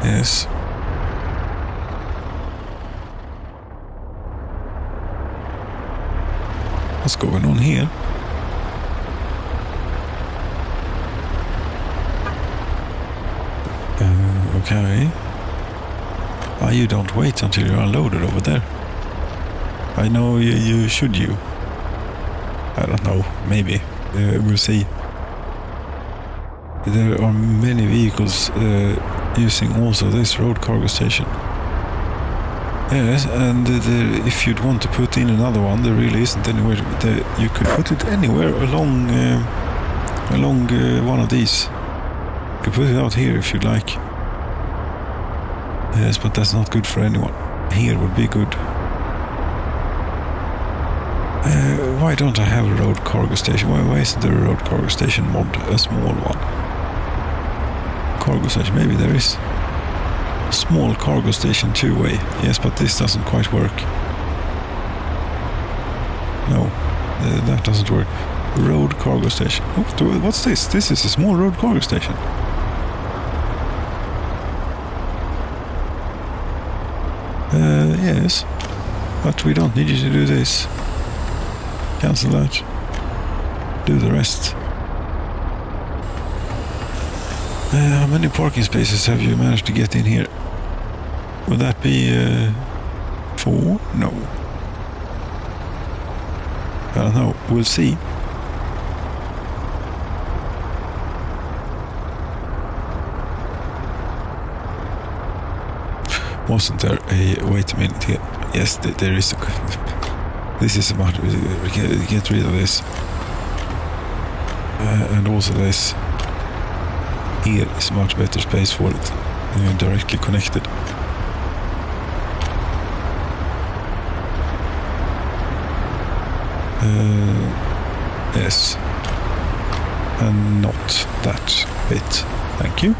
A: Yes. What's going on here? Okay. You don't wait until you're unloaded over there. I know you should. I don't know, maybe. We'll see. There are many vehicles using also this road cargo station. Yes, and if you'd want to put in another one, there really isn't anywhere. You could put it anywhere along one of these. You could put it out here if you'd like. Yes, but that's not good for anyone. Here would be good. Why don't I have a road cargo station? Why isn't there a road cargo station mod? A small one. Cargo station, maybe there is. Small cargo station two-way. Yes, but this doesn't quite work. No, that doesn't work. Road cargo station. Oh, what's this? This is a small road cargo station. Yes, but we don't need you to do this. Cancel that. Do the rest. How many parking spaces have you managed to get in here? Would that be 4? No. I don't know. We'll see. Wasn't there a... Wait a minute here. Yes, there is a... This is about... Get rid of this. And also this. Here is much better space for it. Directly connected. Yes. And not that bit. Thank you.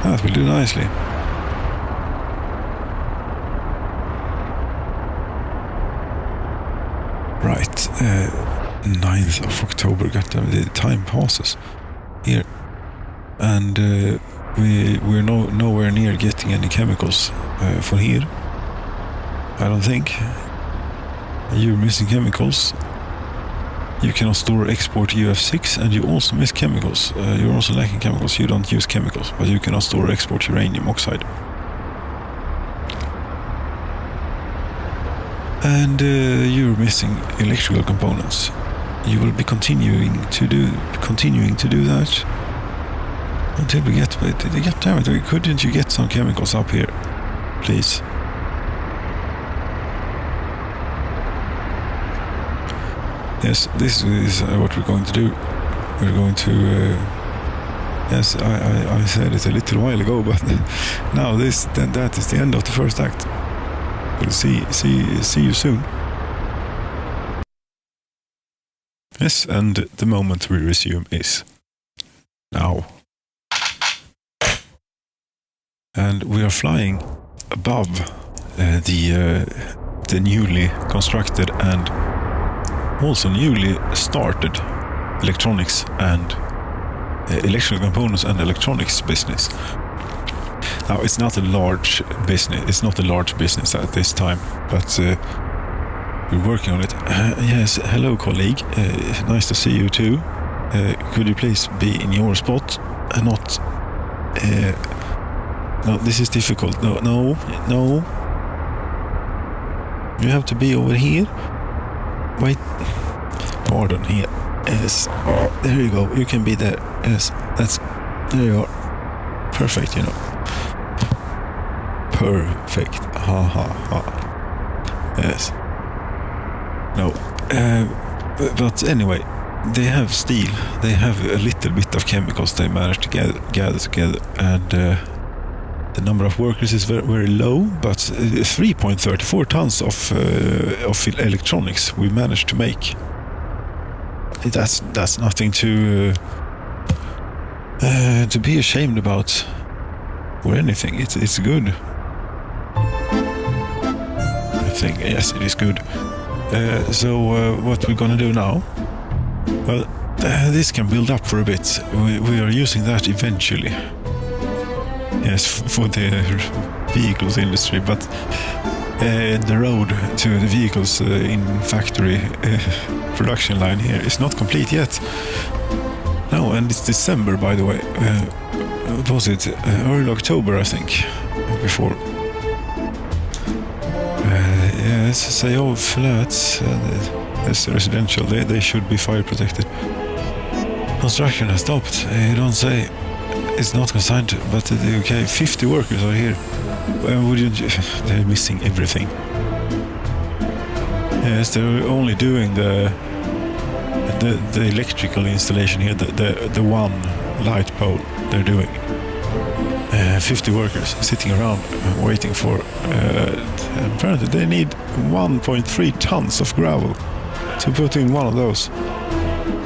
A: That will do nicely. Right, 9th of October, goddamn, the time passes here. And we're nowhere near getting any chemicals for here. I don't think. You're missing chemicals. You cannot store or export UF6, and you also miss chemicals. You're also lacking chemicals. You don't use chemicals, but you cannot store or export uranium oxide. And you're missing electrical components. You will be continuing to do that until we get. Damn it! Couldn't you get some chemicals up here, please? Yes, this is what we're going to do. We're going to. Yes, I said it a little while ago, but now that is the end of the first act. We'll see you soon. Yes, and the moment we resume is now. And we are flying above the newly constructed and also newly started electronics and electrical components and electronics business. Now, it's not a large business. It's not a large business at this time, but we're working on it. Yes, hello, colleague. Nice to see you too. Could you please be in your spot and not? No, this is difficult. No. You have to be over here. Wait. Pardon, here. Yes. There you go. You can be there. Yes. There you are. Perfect, you know. Perfect. Ha ha ha. Yes. No. But anyway, they have steel. They have a little bit of chemicals they managed to gather together, and the number of workers is very, very low. But 3.34 tons of electronics we managed to make. That's nothing to be ashamed about or anything. It's good. I think yes, it is good. So what we're gonna do now? Well, this can build up for a bit. We are using that eventually. Yes, for the vehicles industry, but the road to the vehicles in factory production line here is not complete yet. No, and it's December, by the way. What was it? Early October, I think, before. Yes, say old flats. As residential, they should be fire protected. Construction has stopped. You don't say it's not consigned, but okay, 50 workers are here. They're missing everything. Yes, they're only doing the electrical installation here, the one light pole they're doing. 50 workers sitting around waiting for. Apparently, they need 1.3 tons of gravel to put in one of those.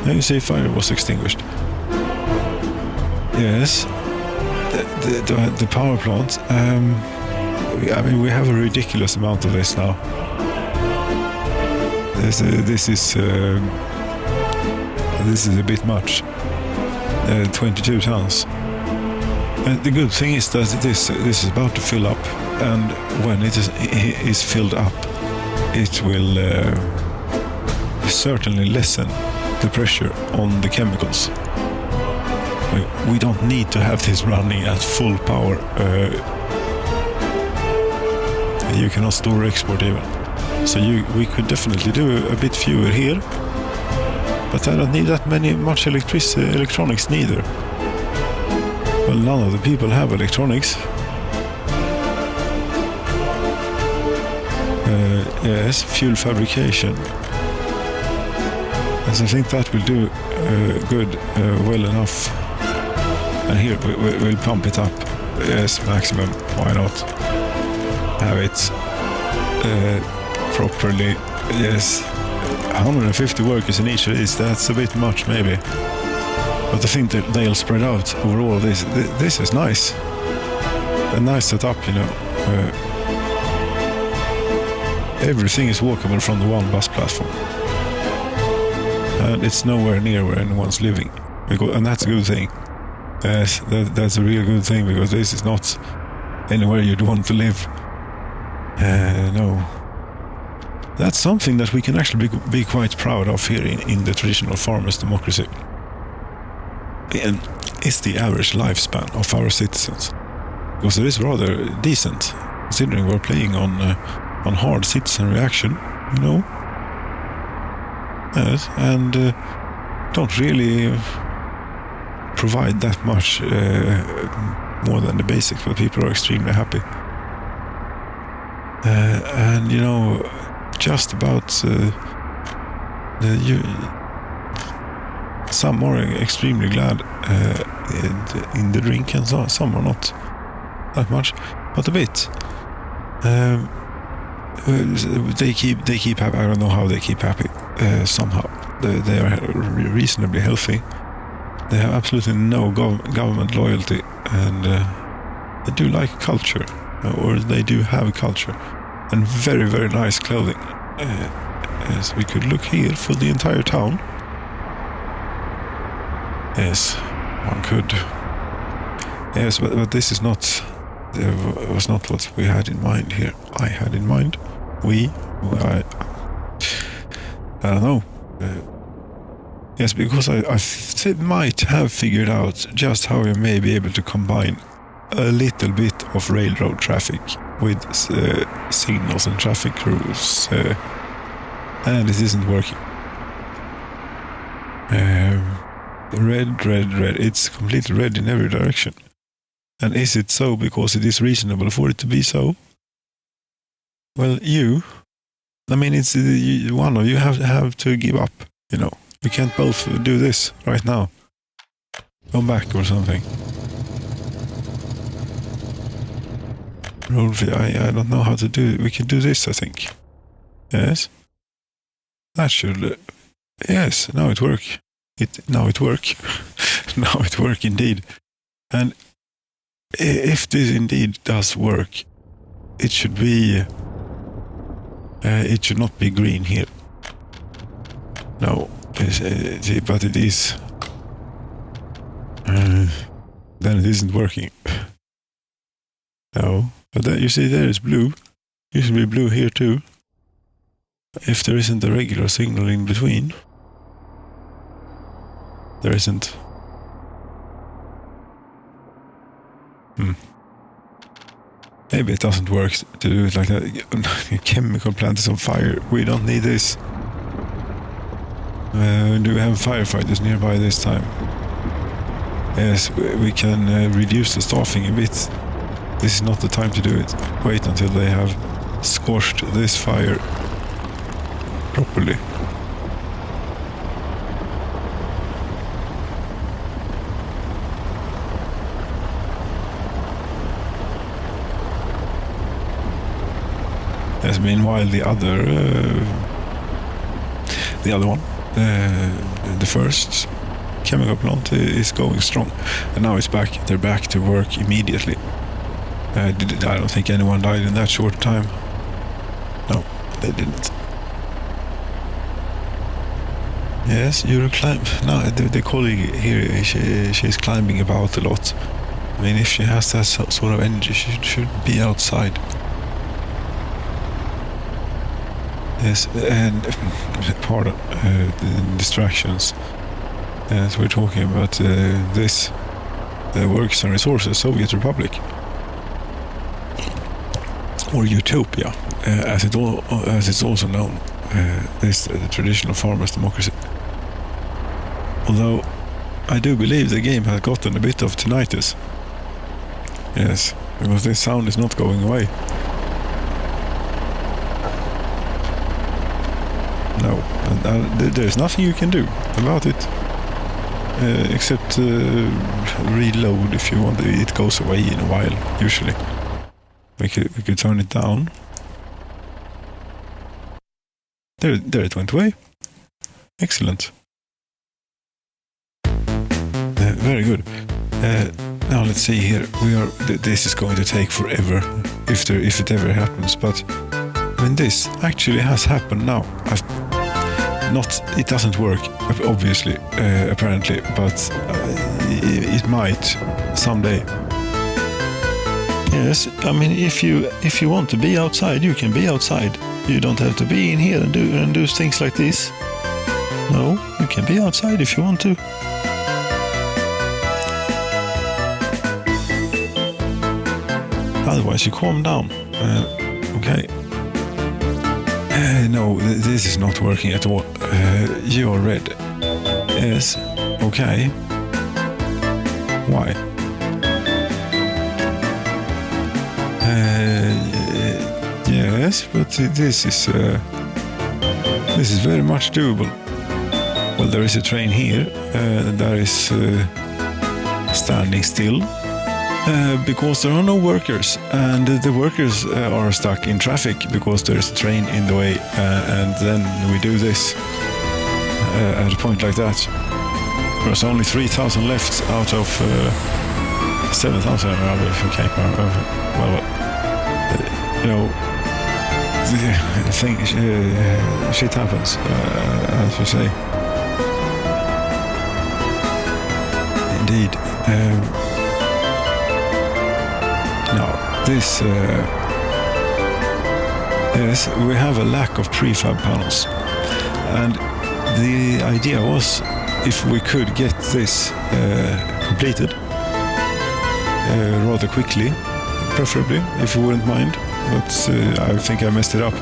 A: Now you see, fire was extinguished. Yes, the power plant. I mean, we have a ridiculous amount of this now. This is a bit much. 22 tons. And the good thing is that this is about to fill up, and when it is filled up, it will certainly lessen the pressure on the chemicals. We don't need to have this running at full power. You cannot store or export even. So we could definitely do a bit fewer here, but I don't need that much electronics neither. Well, none of the people have electronics. Yes, fuel fabrication. As I think that will do good, well enough. And here we'll pump it up. Yes, maximum. Why not? Have it properly. Yes, 150 workers in each of these. That's a bit much, maybe. But I think that they'll spread out over all of this. This is nice. A nice setup, you know. Everything is walkable from the one bus platform. And it's nowhere near where anyone's living. And that's a good thing. Yes, that's a real good thing, because this is not anywhere you'd want to live. No. That's something that we can actually be quite proud of here in the traditional farmers' democracy. And it's the average lifespan of our citizens. Because it is rather decent, considering we're playing on hard citizen reaction, you know. Yes, and don't really provide that much more than the basics, but people are extremely happy. And you know, just about some are extremely glad in the drink, and some are not that much, but a bit. They keep happy. I don't know how they keep happy. Somehow they are reasonably healthy. They have absolutely no government loyalty, and they do like culture, or they do have culture, and very, very nice clothing. As we could look here for the entire town. Yes, one could. Yes, but this is not. Was not what we had in mind here. I had in mind. I don't know. Yes, because I might have figured out just how we may be able to combine a little bit of railroad traffic with signals and traffic rules, and it isn't working. Red. It's completely red in every direction. And is it so because it is reasonable for it to be so? Well, it's one of you have to give up. We can't both do this right now. Go back or something. I don't know how to do it. We can do this, I think. Yes. That should. Yes. Now it works. Now it works. Now it works indeed. And if this indeed does work, it should be. It should not be green here. No, but it is. Then it isn't working. No, but you see there is blue. It should be blue here too. If there isn't a regular signal in between. There isn't. Maybe it doesn't work to do it like that. Chemical plant is on fire. We don't need this. Do we have firefighters nearby this time? Yes, we can reduce the staffing a bit. This is not the time to do it. Wait until they have squashed this fire properly. Yes, meanwhile the other one, the first chemical plant is going strong, and now it's back. They're back to work immediately. I don't think anyone died in that short time. No, they didn't. Yes, you're No, the colleague here, she's climbing about a lot. I mean, if she has that sort of energy, she should be outside. Yes, and pardon, distractions. As we're talking about this Works and Resources Soviet Republic, or Utopia, as it's also known, this traditional farmers' democracy. Although I do believe the game has gotten a bit of tinnitus. Yes, because this sound is not going away. No, and there's nothing you can do about it, except reload if you want. It goes away in a while, usually. We could turn it down. There it went away. Excellent. Very good. Now let's see here. This is going to take forever, if it ever happens. But when this actually has happened now, it doesn't work, obviously, apparently, but it might someday. Yes, I mean, if you want to be outside, you can be outside. You don't have to be in here and do things like this. No, you can be outside if you want to. Otherwise, you calm down. Okay. No, this is not working at all. You are red. Yes. Okay. Why? Yes, but this is very much doable. Well, there is a train here that is standing still. Because there are no workers, and the workers are stuck in traffic because there's a train in the way, and then we do this at a point like that. There's only 3,000 left out of 7,000. Okay, well, shit happens, as you say. Indeed. Now, this yes, we have a lack of prefab panels, and the idea was if we could get this completed rather quickly, preferably, if you wouldn't mind. but I think I messed it up.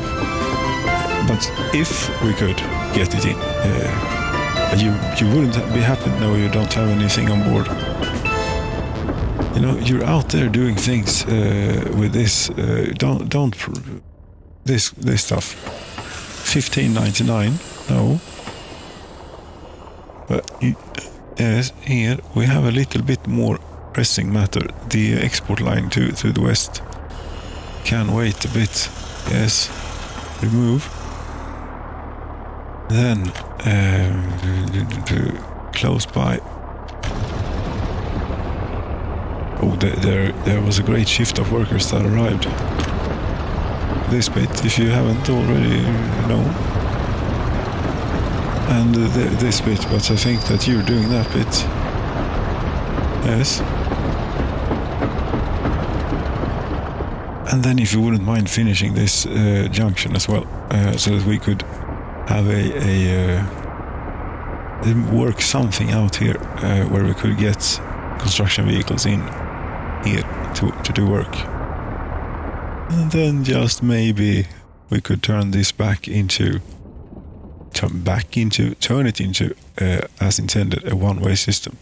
A: But if we could get it in, you wouldn't be happy. No, you don't have anything on board. You know, you're out there doing things with this. Don't this stuff. 15.99. No. But yes, here we have a little bit more pressing matter. The export line to the west can wait a bit. Yes, remove. Then close by. Oh, there was a great shift of workers that arrived. This bit, if you haven't already known. And this bit, but I think that you're doing that bit. Yes. And then if you wouldn't mind finishing this junction as well, so that we could have work something out here where we could get construction vehicles in here to do work. And then just maybe we could turn this turn it into as intended, a one-way system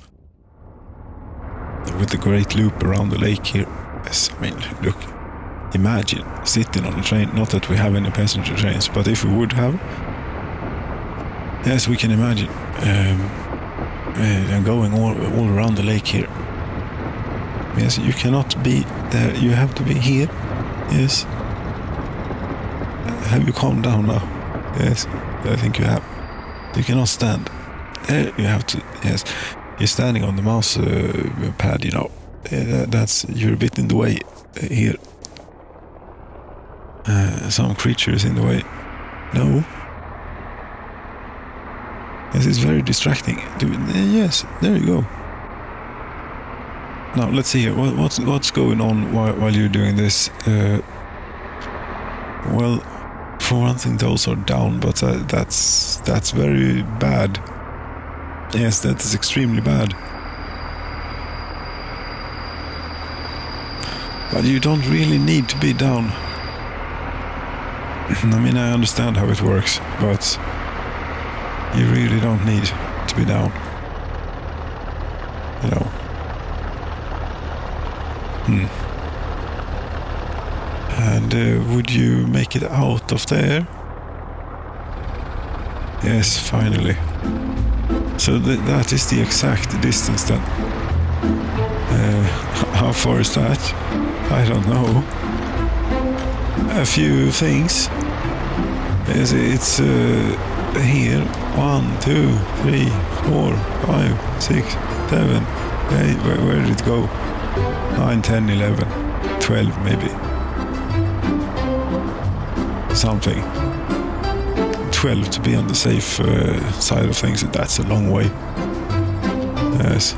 A: with the great loop around the lake here. Yes, I mean, look, imagine sitting on a train, not that we have any passenger trains, but if we would have, yes, we can imagine going all around the lake here. Yes, you cannot be there, you have to be here. Yes. Have you calmed down now? Yes, I think you have. You cannot stand. There you have to, yes. You're standing on the mouse pad, you know. You're a bit in the way here. Some creature is in the way. No. Yes, it's very distracting. Yes, there you go. Now let's see here. What's going on while you're doing this? Well, for one thing, those are down, but that's very bad. Yes, that is extremely bad. But you don't really need to be down. I mean, I understand how it works, but you really don't need to be down. You know. And would you make it out of there? Yes, finally. So that is the exact distance then. How far is that? I don't know. A few things. Yes, it's here. 1, 2, 3, 4, 5, 6, 7, 8. Where did it go? 9, 10, 11, 12 maybe. Something. 12 to be on the safe side of things. That's a long way. Yes.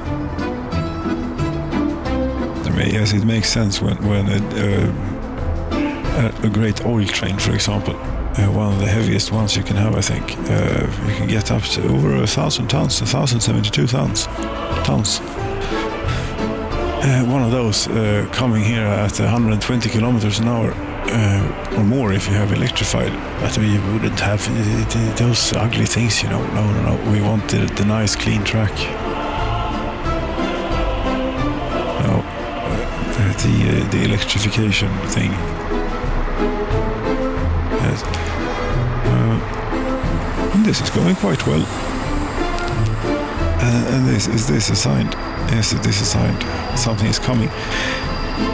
A: I mean, yes, it makes sense when a great oil train, for example, one of the heaviest ones you can have, I think, you can get up to over 1,000 tons, 1,072 tons. One of those coming here at 120 kilometers an hour or more if you have electrified. But we wouldn't have those ugly things, you know. No. We want the nice, clean track. No, the electrification thing. Yes. This is going quite well. And is this a sign? Yes, this is a sign. Something is coming.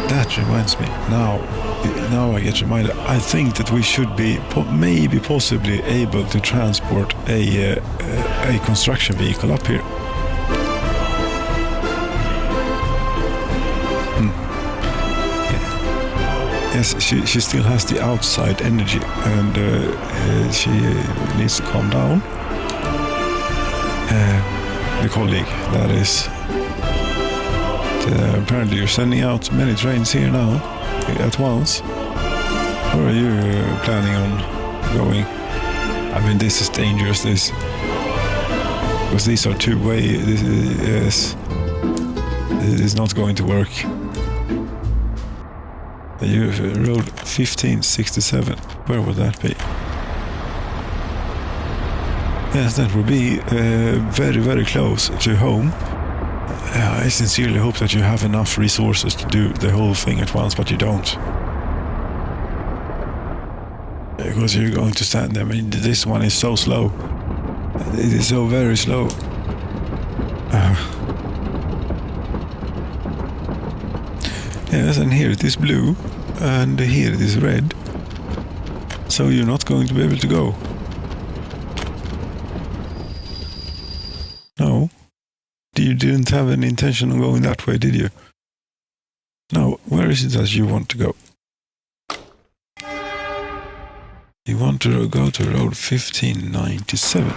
A: That reminds me. Now I get reminded. I think that we should be possibly able to transport a construction vehicle up here. Yes, she still has the outside energy, and she needs to calm down. The colleague, that is. Apparently you're sending out many trains here now, at once. Where are you planning on going? I mean, this is dangerous, this. Because these are two-way, this is not going to work. Road 1567. Where would that be? Yes, that would be very, very close to home. I sincerely hope that you have enough resources to do the whole thing at once, but you don't. Because you're going to stand there. I mean, this one is so slow. It is so very slow. Yes, and here it is blue, and here it is red. So you're not going to be able to go. No. You didn't have any intention of going that way, did you? No, where is it that you want to go? You want to go to road 1597.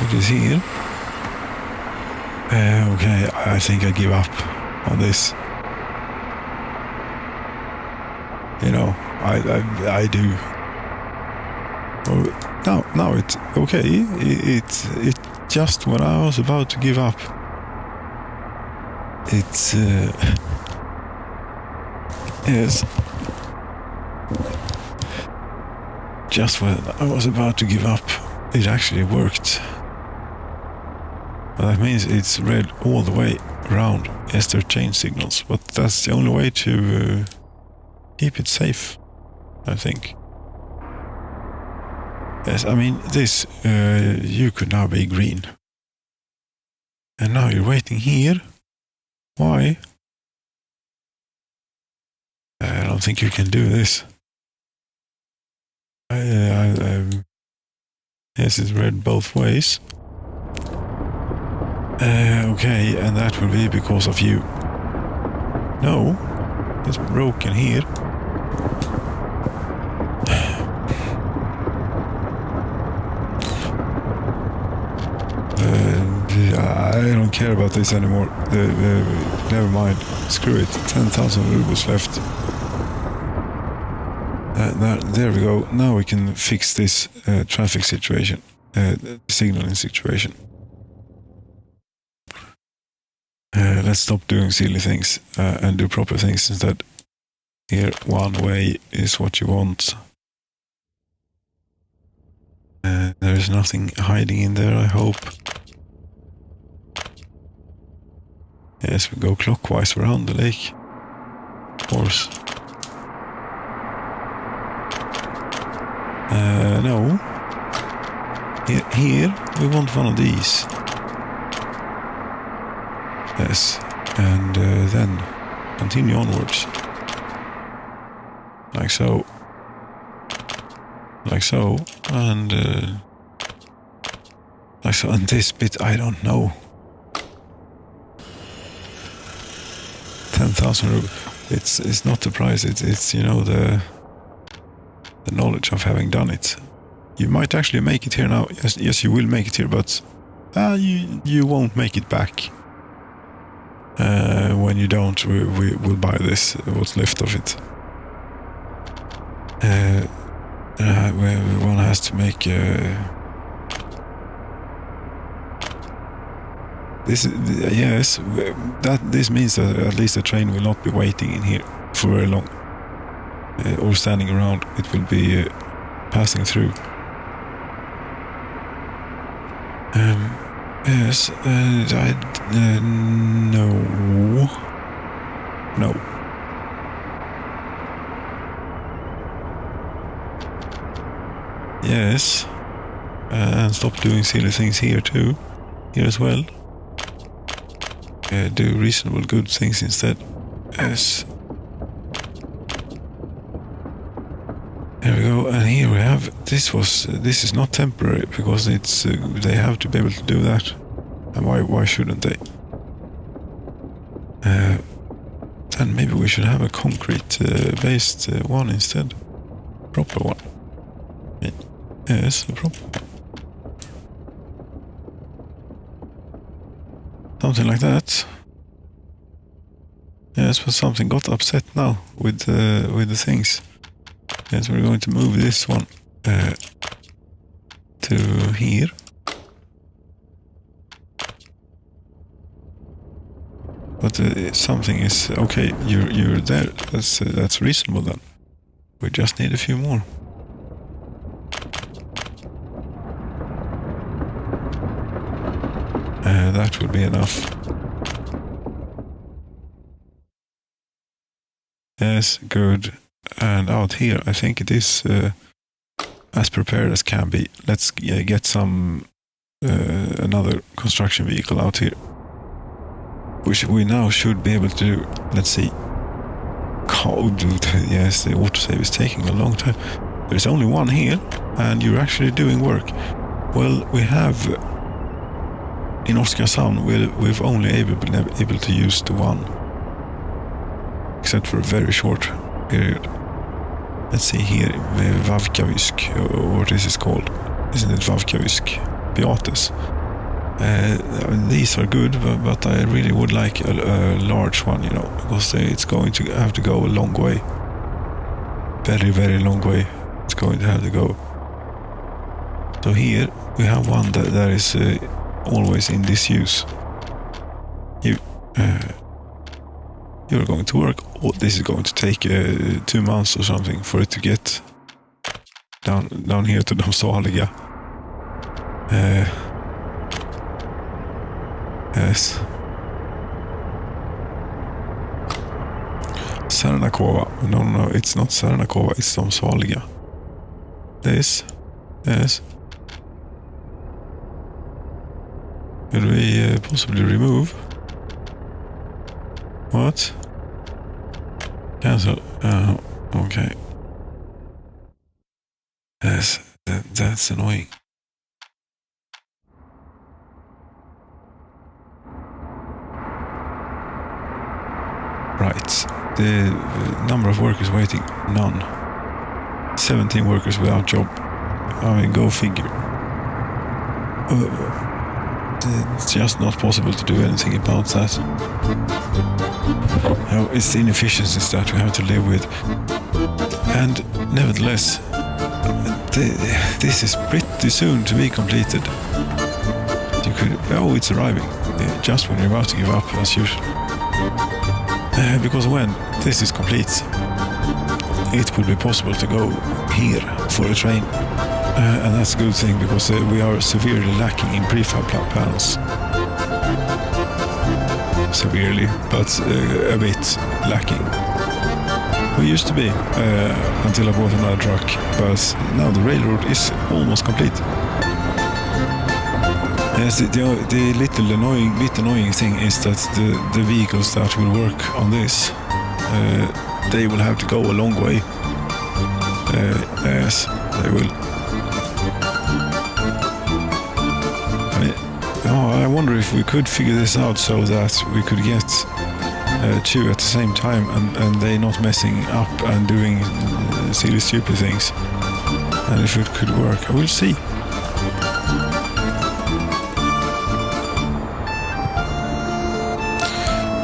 A: It is here. Okay, I think I give up on this. You know, I do. Oh, now it's okay. It just when I was about to give up. It's yes. Just when I was about to give up, it actually worked. That means it's red all the way around. Yes, there are change signals, but that's the only way to keep it safe, I think. Yes, I mean, this, you could now be green. And now you're waiting here. Why? I don't think you can do this. Yes, it's red both ways. Okay, and that will be because of you. No, it's broken here. I don't care about this anymore. Never mind. Screw it. 10,000 rubles left. There we go. Now we can fix this traffic situation, signaling situation. Let's stop doing silly things and do proper things instead. Here, one way is what you want. There is nothing hiding in there, I hope. Yes, we go clockwise around the lake. Of course. No. Here, we want one of these. Yes, and then continue onwards. Like so. Like so, and like so, and this bit I don't know. 10,000 rubles. It's not the price. It's you know the knowledge of having done it. You might actually make it here now. Yes, you will make it here, but you won't make it back. When you don't, we will buy this. What's left of it. One has to make this. Yes, this means that at least the train will not be waiting in here for very long, or standing around. It will be passing through. Yes, no. Yes, and stop doing silly things here too. Here as well. Do reasonable good things instead. Yes. There we go, and here we have, this is not temporary, because it's, they have to be able to do that. And why shouldn't they? Then maybe we should have a concrete based one instead. Proper one. Yes, a proper one. Something like that. Yes, but something got upset now with the things. Yes, we're going to move this one to here. But something is okay. You're there. That's reasonable then. We just need a few more. That would be enough. Yes, good. And out here, I think it is as prepared as can be. Let's get some another construction vehicle out here, which we now should be able to do. Let's see. Yes, the autosave is taking a long time. There's only one here, and you're actually doing work. Well, we have in Oskarshamn, we've only been able to use the one, except for a very short period. Let's see here, Vavkavysk, or what is it called? Isn't it Vavkavysk? Beatus. These are good, but I really would like a large one, you know, because it's going to have to go a long way. Very, very long way. It's going to have to go. So here we have one that is always in disuse. You're going to work. Oh, this is going to take 2 months or something for it to get down here to de saliga. Yes. Sernakova. No, it's not Sernakova, it's de saliga. This. Yes. Could we possibly remove? What? Cancel. Okay. Yes, that's annoying. Right. The number of workers waiting, none. 17 workers without job. I mean, go figure. It's just not possible to do anything about that. It's the inefficiencies that we have to live with. And nevertheless, this is pretty soon to be completed. You could, it's arriving, just when you're about to give up, as usual. Because when this is complete, it will be possible to go here for a train. And that's a good thing, because we are severely lacking in prefab panels. Severely, but a bit lacking. We used to be, until I bought another truck, but now the railroad is almost complete. Yes, the little annoying thing is that the vehicles that will work on this, they will have to go a long way. Yes, they will. I wonder if we could figure this out so that we could get two at the same time, and they not messing up and doing silly stupid things. And if it could work, we'll see.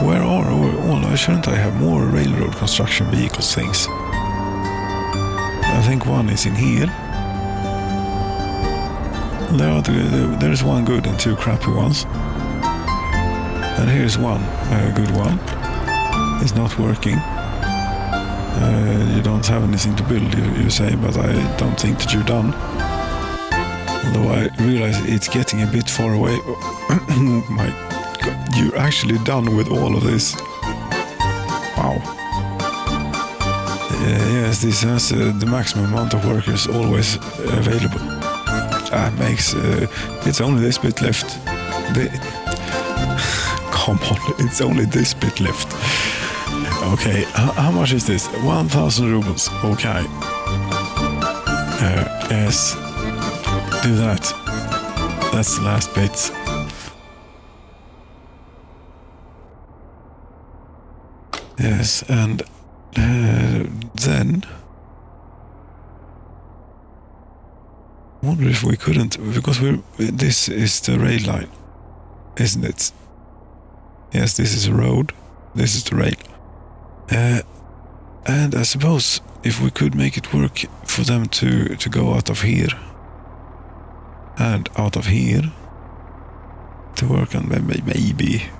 A: Where are all? Shouldn't I have more railroad construction vehicles things? I think one is in here. There's one good and 2 crappy ones. And here's one, a good one. It's not working. You don't have anything to build, you say, but I don't think that you're done. Although I realize it's getting a bit far away. Oh my God, you're actually done with all of this. Wow. Yes, this has the maximum amount of workers always available. That makes it's only this bit left. Come on, it's only this bit left. Okay, how much is this? 1,000 rubles. Okay. Yes. Do that. That's the last bit. Yes, and then I wonder if we couldn't, because this is the rail line, isn't it? Yes, this is a road, this is the rail. And I suppose if we could make it work for them to go out of here and out of here to work on maybe.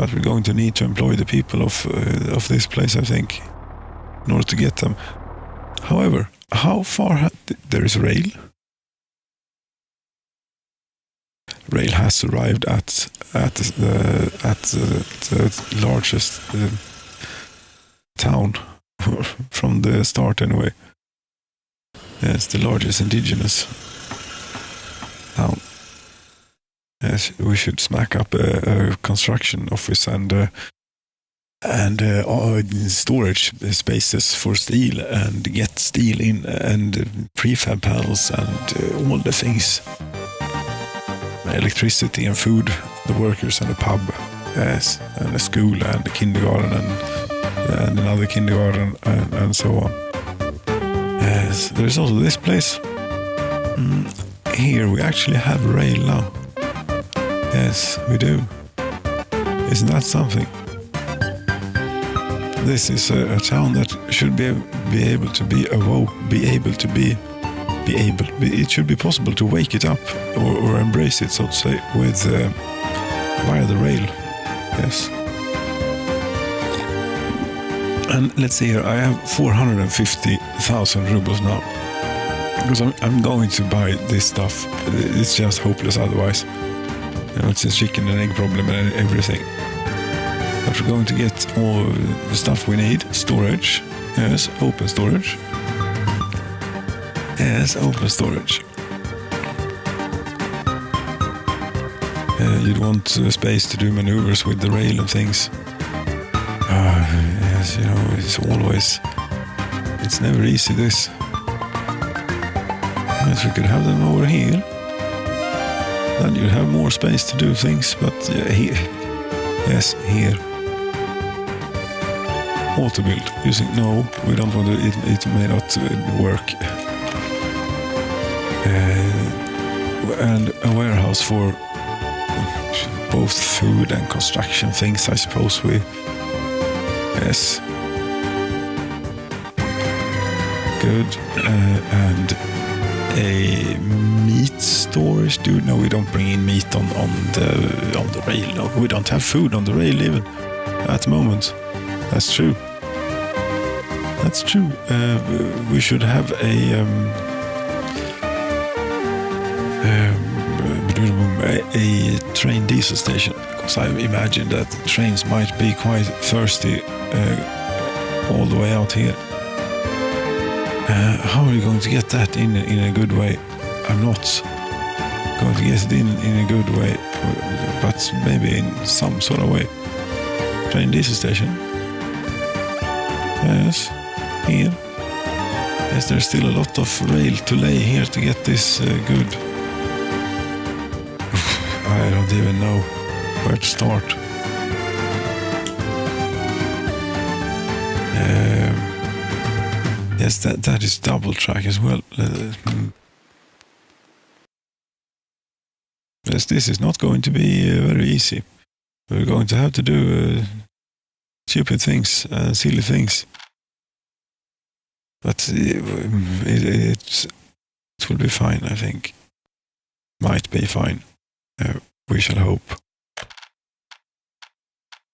A: But we're going to need to employ the people of this place, I think, in order to get them. However, how far there is rail? Rail has arrived at the largest town from the start, anyway. Yes, the largest indigenous town. Yes, we should smack up a construction office and storage spaces for steel, and get steel in, and prefab panels, and all the things. Electricity and food, the workers and the pub, yes, and the school and the kindergarten and another kindergarten and so on. Yes, there's also this place. Here we actually have rail now. Yes, we do. Isn't that something? This is a town that should be able to be awoke, it should be possible to wake it up or embrace it, so to say, with via the rail. Yes. And let's see here, I have 450,000 rubles now, because I'm going to buy this stuff. It's just hopeless otherwise. You know, it's a chicken and egg problem and everything. But we're going to get all the stuff we need. Storage. Yes, open storage. Yes, open storage. You'd want space to do maneuvers with the rail and things. Yes, you know, it's never easy, this. Yes, we could have them over here. Then you'd have more space to do things, but here. Yes, here. Auto build. No, we don't want to, it may not work. And a warehouse for both food and construction things, I suppose we... Yes. Good. And a meat storage, dude. No, we don't bring in meat on the rail. No, we don't have food on the rail even at the moment. That's true. That's true. We should have a train diesel station, because I imagine that trains might be quite thirsty all the way out here. How are you going to get that in a good way? I'm not going to get it in a good way, but maybe in some sort of way. Train diesel station. Yes, here. Yes, there's still a lot of rail to lay here to get this good. I don't even know where to start. Yes, that is double track as well. Yes, this is not going to be very easy. We're going to have to do stupid things, silly things. But it will be fine, I think. Might be fine. We shall hope.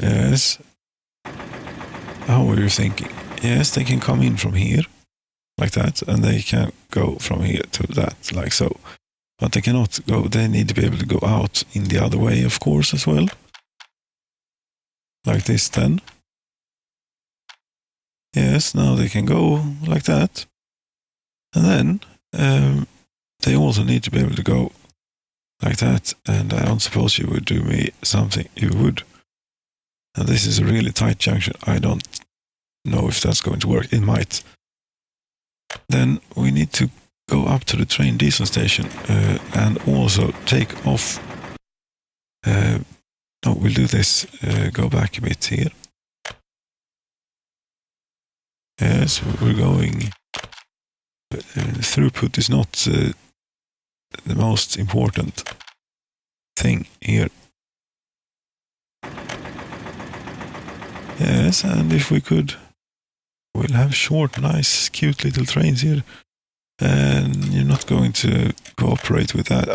A: Yes. How are you thinking? Yes, they can come in from here, like that, and they can go from here to that, like so. But they cannot go, they need to be able to go out in the other way, of course, as well. Like this then. Yes, now they can go like that. And then they also need to be able to go like that, and I don't suppose you would do me something. You would. And this is a really tight junction. I don't know if that's going to work. It might. Then we need to go up to the train diesel station and also take off. No, we'll do this. Go back a bit here. Yes, we're going. Throughput is not the most important thing here. Yes, and if we could, we'll have short, nice, cute little trains here. And you're not going to cooperate with that.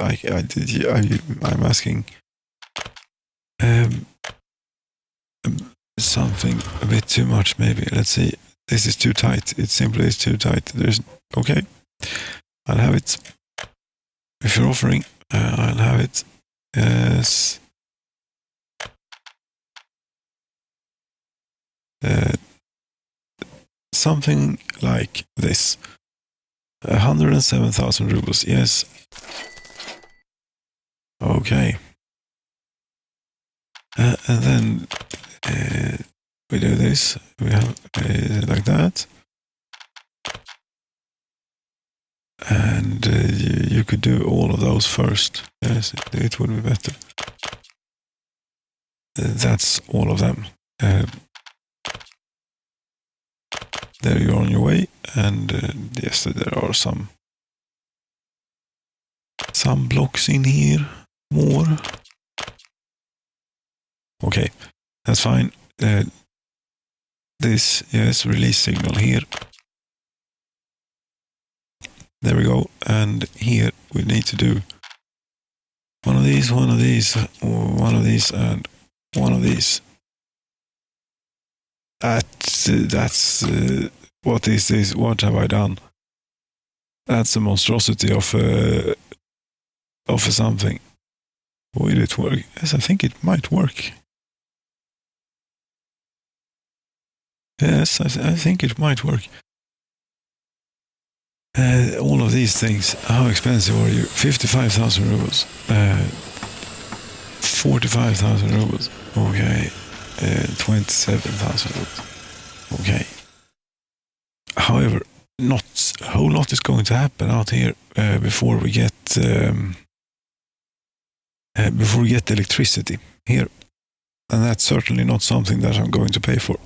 A: I'm asking. something a bit too much maybe. Let's see. This is too tight. It simply is too tight. There's okay. I'll have it. If you're offering, I'll have it. Yes. Something like this. 107,000 rubles. Yes. Okay. And then we do this. We have like that. And you could do all of those first. Yes, it would be better. That's all of them. There you're on your way. And yes, there are some blocks in here. More. Okay, that's fine. This, yes, release signal here. There we go. And here we need to do one of these, one of these, one of these, and one of these. That's what is this? What have I done? That's a monstrosity of something. Will it work? Yes, I think it might work. Yes, I think it might work. All of these things, how expensive are you? 55,000 rubles. 45,000 rubles. Okay. 27,000 rubles. Okay. However, not a whole lot is going to happen out here before we get electricity here. And that's certainly not something that I'm going to pay for.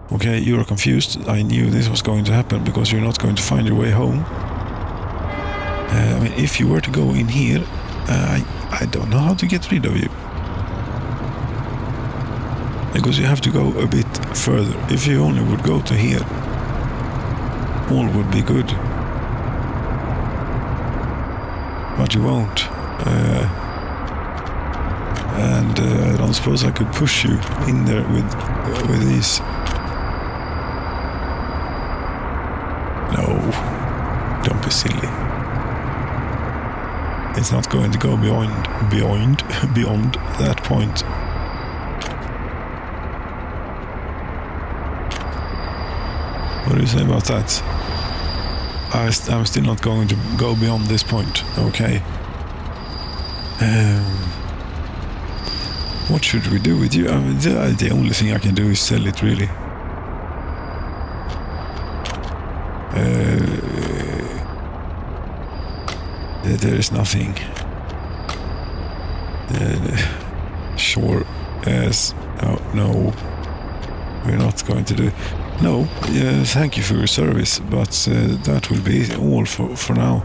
A: Okay, you're confused. I knew this was going to happen because you're not going to find your way home. I mean, if you were to go in here, I don't know how to get rid of you. Because you have to go a bit further. If you only would go to here, all would be good. But you won't. And I don't suppose I could push you in there with these. No, don't be silly. It's not going to go beyond that point. What do you say about that? I'm still not going to go beyond this point. Okay. What should we do with you? I mean, the only thing I can do is sell it, really. There is nothing. Sure. Yes. No. We're not going to do. No. Thank you for your service, but that will be all for now.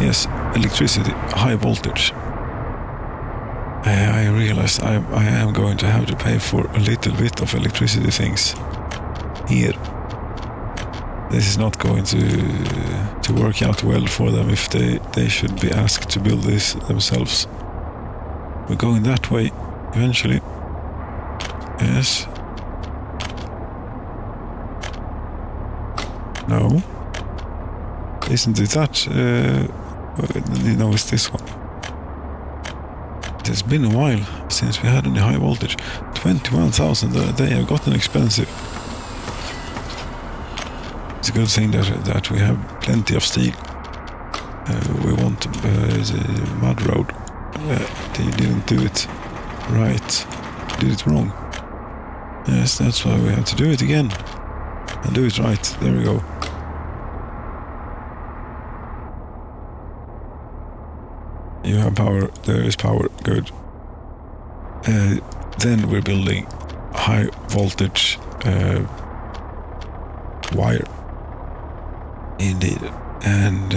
A: Yes, electricity, high voltage. I realized I am going to have to pay for a little bit of electricity things here. This is not going to work out well for them if they should be asked to build this themselves. We're going that way eventually. Yes. No. Isn't it that? No, it's this one. It's been a while since we had any high voltage. 21,000 they have gotten expensive. It's a good thing that we have plenty of steel. We want the mud road. They didn't do it right. Did it wrong. Yes, that's why we have to do it again. And do it right. There we go. You have power, there is power, good. Then we're building high voltage wire. Indeed. And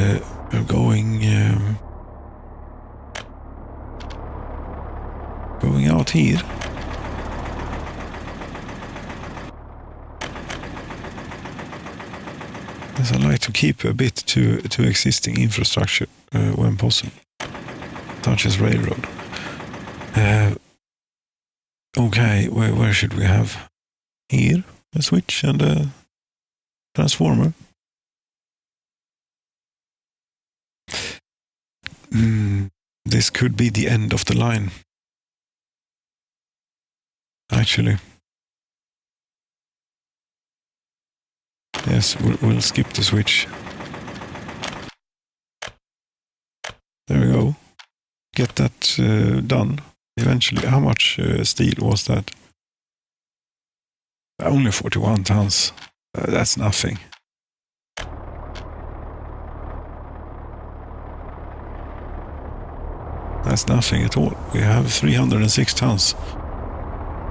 A: we're going out here. As I like to keep a bit to existing infrastructure when possible, such as railroad. Okay, where should we have? Here, a switch and a transformer. This could be the end of the line. Actually. Yes, we'll skip the switch. There we go. Get that done eventually. How much steel was that? Only 41 tons. That's nothing. That's nothing at all. We have 306 tons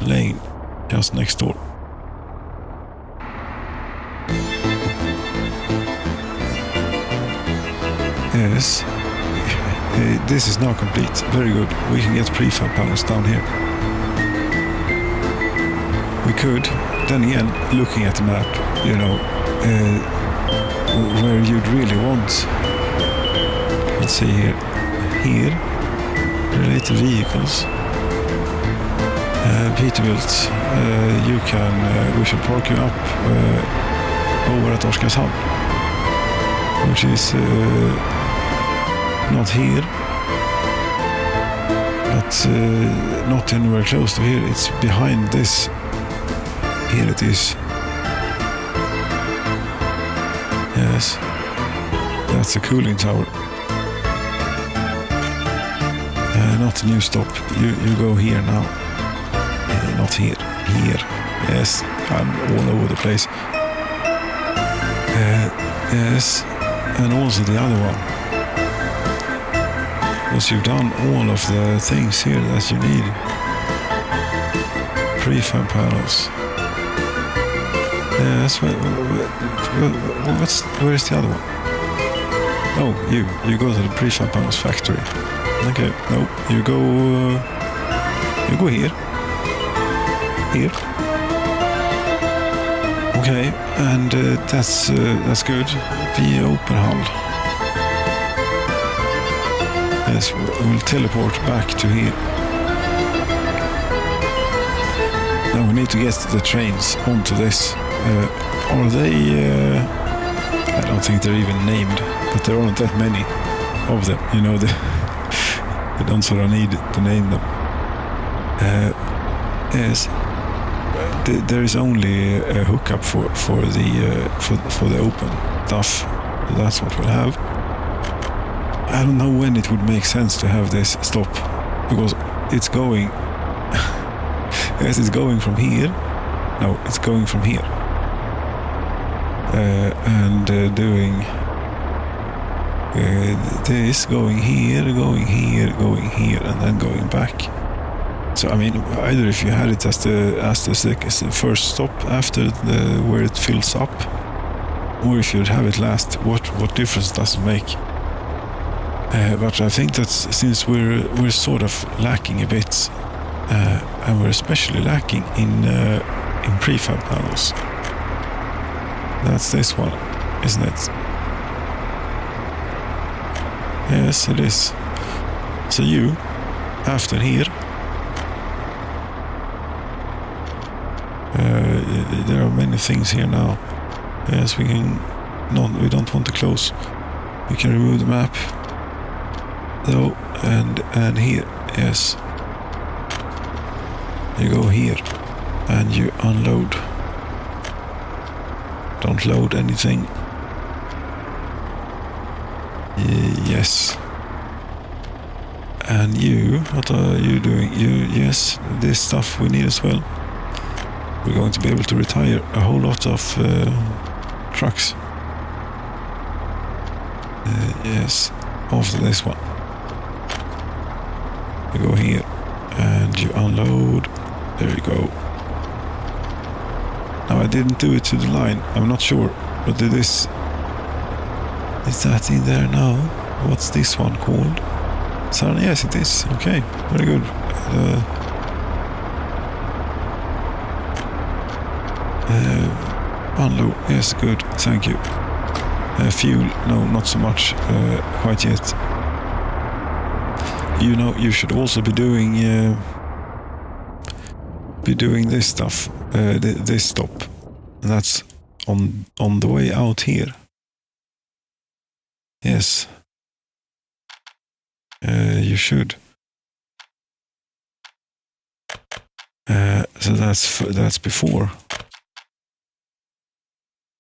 A: laying just next door. Yes. This is now complete. Very good. We can get prefab panels down here. We could, then again, looking at the map, you know, where you'd really want. Let's see here. Here, related vehicles. Peterbilt, we should park you up over at Oskarshamn, which is not here, but not anywhere close to here. It's behind this. Here it is. Yes, that's a cooling tower. Not a new stop. You go here now. Not here. Here. Yes, I'm all over the place. Yes, and also the other one. Because you've done all of the things here that you need. Prefab panels. Yes, where's the other one? Oh, you go to the prefab panels factory. Okay, no, you go here. Here. Okay, and that's good. The open hull. Yes, we'll teleport back to here. Now we need to get the trains onto this. Are they? I don't think they're even named, but there aren't that many of them. You know, they don't sort of need to name them. Yes, there is only a hookup for the open stuff. That's what we'll have. I don't know when it would make sense to have this stop, because it's going. Yes, it's going from here. No, it's going from here. And doing this, going here, going here, going here, and then going back. So I mean, either if you had it as the first stop after where it fills up, or if you'd have it last, what difference does it make? But I think that since we're sort of lacking a bit, and we're especially lacking in prefab panels. That's this one, isn't it? Yes, it is. So you, after here, there are many things here now. Yes, we don't want to close. We can remove the map, though, and here, yes. You go here, and you unload. Don't load anything. Yes. And you, what are you doing? Yes, this stuff we need as well. We're going to be able to retire a whole lot of trucks. Yes, after this one. You go here, and you unload. There you go. Now I didn't do it to the line. I'm not sure, but did this? Is that in there now? What's this one called? Yes, it is. Okay, very good. Unload. Yes, good. Thank you. Fuel, no, not so much quite yet. You know, you should also be doing this stuff, this stop. That's on the way out here. Yes. You should. So that's before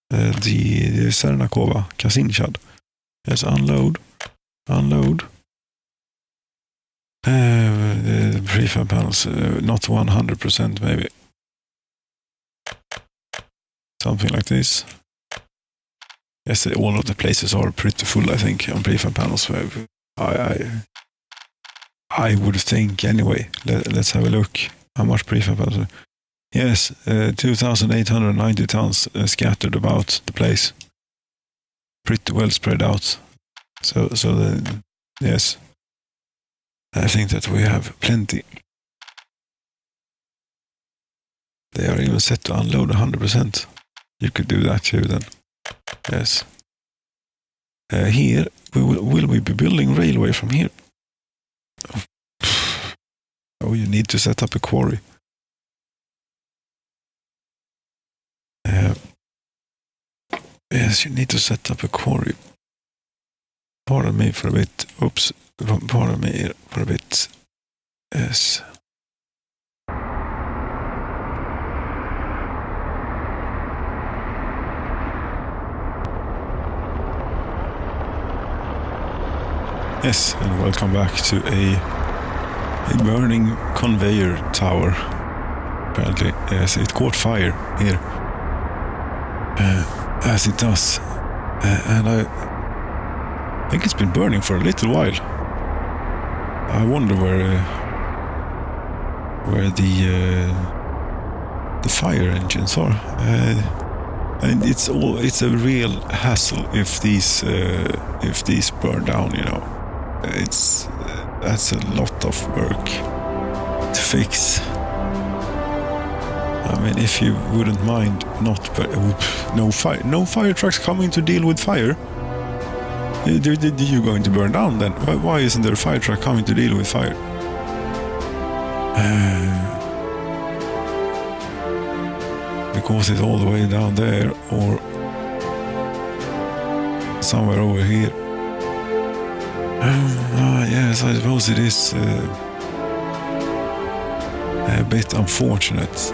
A: the Sernakova Kasinchad. Yes, unload. The prefab panels, not 100% maybe. Something like this. Yes, all of the places are pretty full, I think, on prefab panels. I would think anyway. Let's have a look. How much prefab panels? Yes, 2,890 tons scattered about the place. Pretty well spread out. Yes. I think that we have plenty. They are even set to unload 100%. You could do that too then. Yes. Here, will we be building railway from here? Oh, you need to set up a quarry. Yes, you need to set up a quarry. Pardon me for a bit. Oops. Pardon me for a bit. Yes. Yes, and welcome back to a burning conveyor tower. Apparently, yes, it caught fire here. As it does. And I think it's been burning for a little while. I wonder where the fire engines are. And it's a real hassle if these burn down, you know. That's a lot of work to fix. I mean, if you wouldn't mind no fire trucks coming to deal with fire. Did you going to burn down then? Why isn't there a fire truck coming to deal with fire? Because it's all the way down there or somewhere over here. Yes, I suppose it is a bit unfortunate.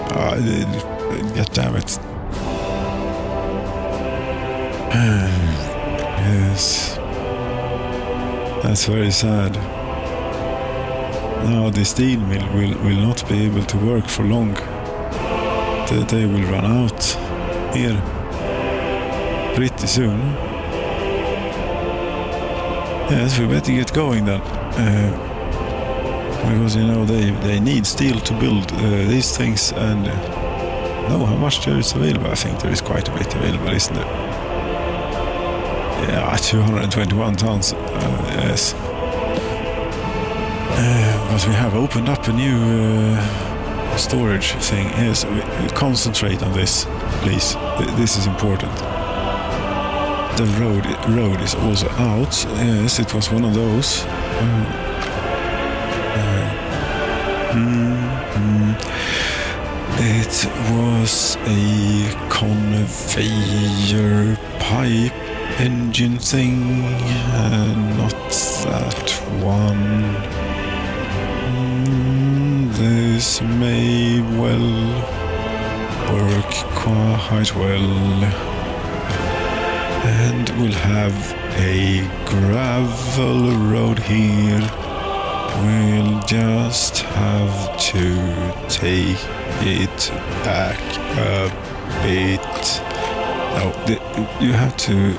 A: God damn it. Yes. That's very sad. Now the steel mill will not be able to work for long. They will run out here pretty soon. Yes, we better get going then. Because, you know, they need steel to build these things, and know how much there is available. I think there is quite a bit available, isn't there? Yeah, 221 tons, yes. But we have opened up a new storage thing. Yes, concentrate on this, please. This is important. The road is also out. Yes, it was one of those. It was a conveyor pipe engine thing, not that one. This may well work quite well. And we'll have a gravel road here. We'll just have to take it back a bit. No, you have to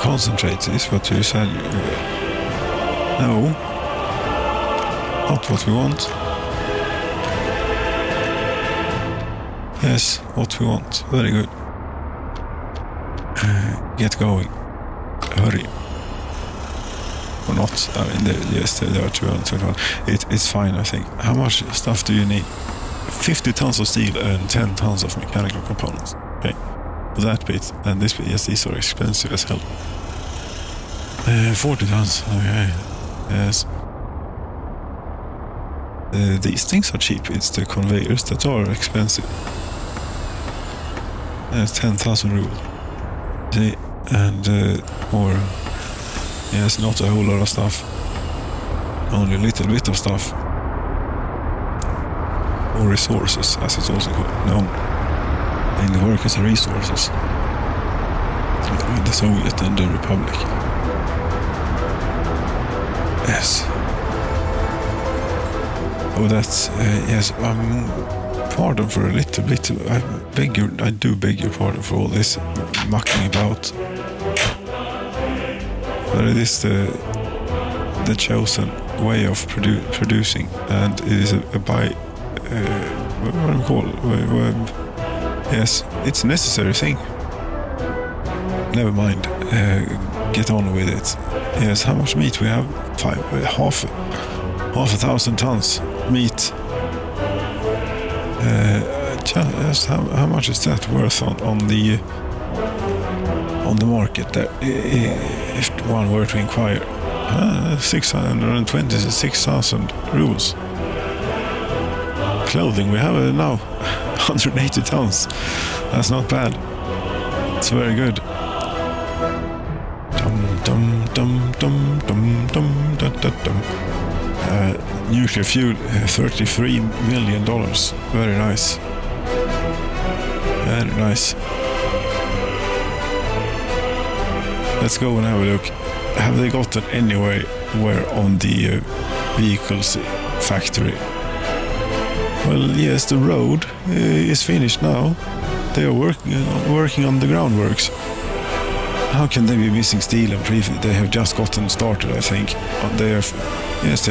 A: concentrate, is what you said. No, not what we want. Yes, what we want. Very good. Get going. Hurry. Or not. I mean, yes, there are 221. It's fine, I think. How much stuff do you need? 50 tons of steel and 10 tons of mechanical components. Okay. that bit. And this bit, yes, these are expensive as hell. 40 tons, okay. Yes. These things are cheap. It's the conveyors that are expensive. That's 10,000 rubles. See, and or yes, not a whole lot of stuff. Only a little bit of stuff. Or resources, as it's also called. No, in the work as resources. The Soviet and the Republic. Yes. Oh, that's yes. Pardon for a little bit. I do beg your pardon for all this mucking about. But it is the chosen way of producing, and it is a by what do you call it? Yes, it's a necessary thing. Never mind. Get on with it. Yes, how much meat we have? Half 1,000 tons meat. Just how much is that worth on the market there, if one were to inquire? 626,000 rubles. Clothing we have now 180 tons. That's not bad. It's very good. Nuclear fuel, $33 million. Very nice. Very nice. Let's go and have a look. Have they gotten anywhere on the vehicles factory? Well, yes, the road is finished now. They are working on the groundworks. How can they be missing steel and they have just gotten started, I think. They have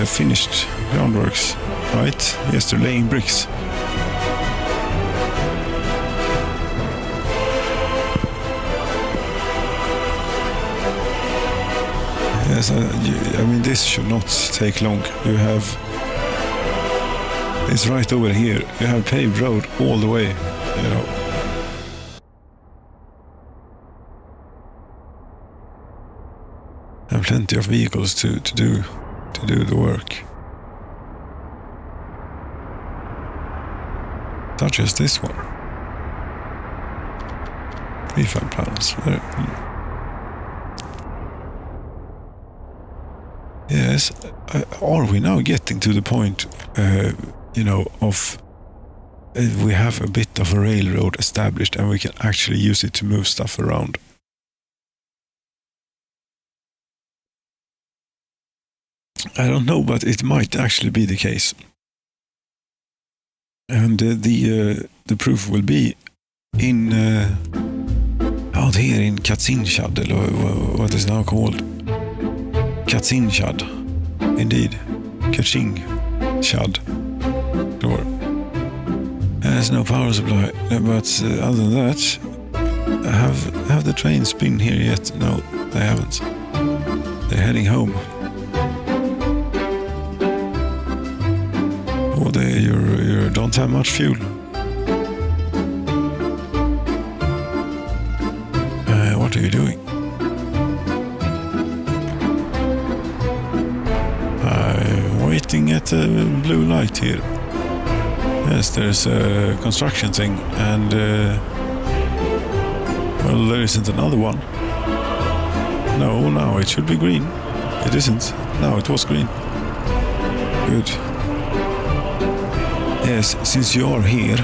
A: finished groundworks, right? Yes, they're laying bricks. Yes, I mean, this should not take long. You have... It's right over here. You have paved road all the way, you know. And plenty of vehicles to do the work. Such as this one. Prefab plans. Yes, are we now getting to the point, of we have a bit of a railroad established and we can actually use it to move stuff around? I don't know, but it might actually be the case. And the proof will be in out here in Katzinshad, or what is now called Katzinshad. Indeed, Katzinshad. Sure. There's no power supply, but other than that, have the trains been here yet? No, they haven't. They're heading home. Oh, you don't have much fuel. What are you doing? I'm waiting at a blue light here. Yes, there's a construction thing, and well, there isn't another one. No, it should be green. It isn't. No, it was green. Good. Yes, since you are here,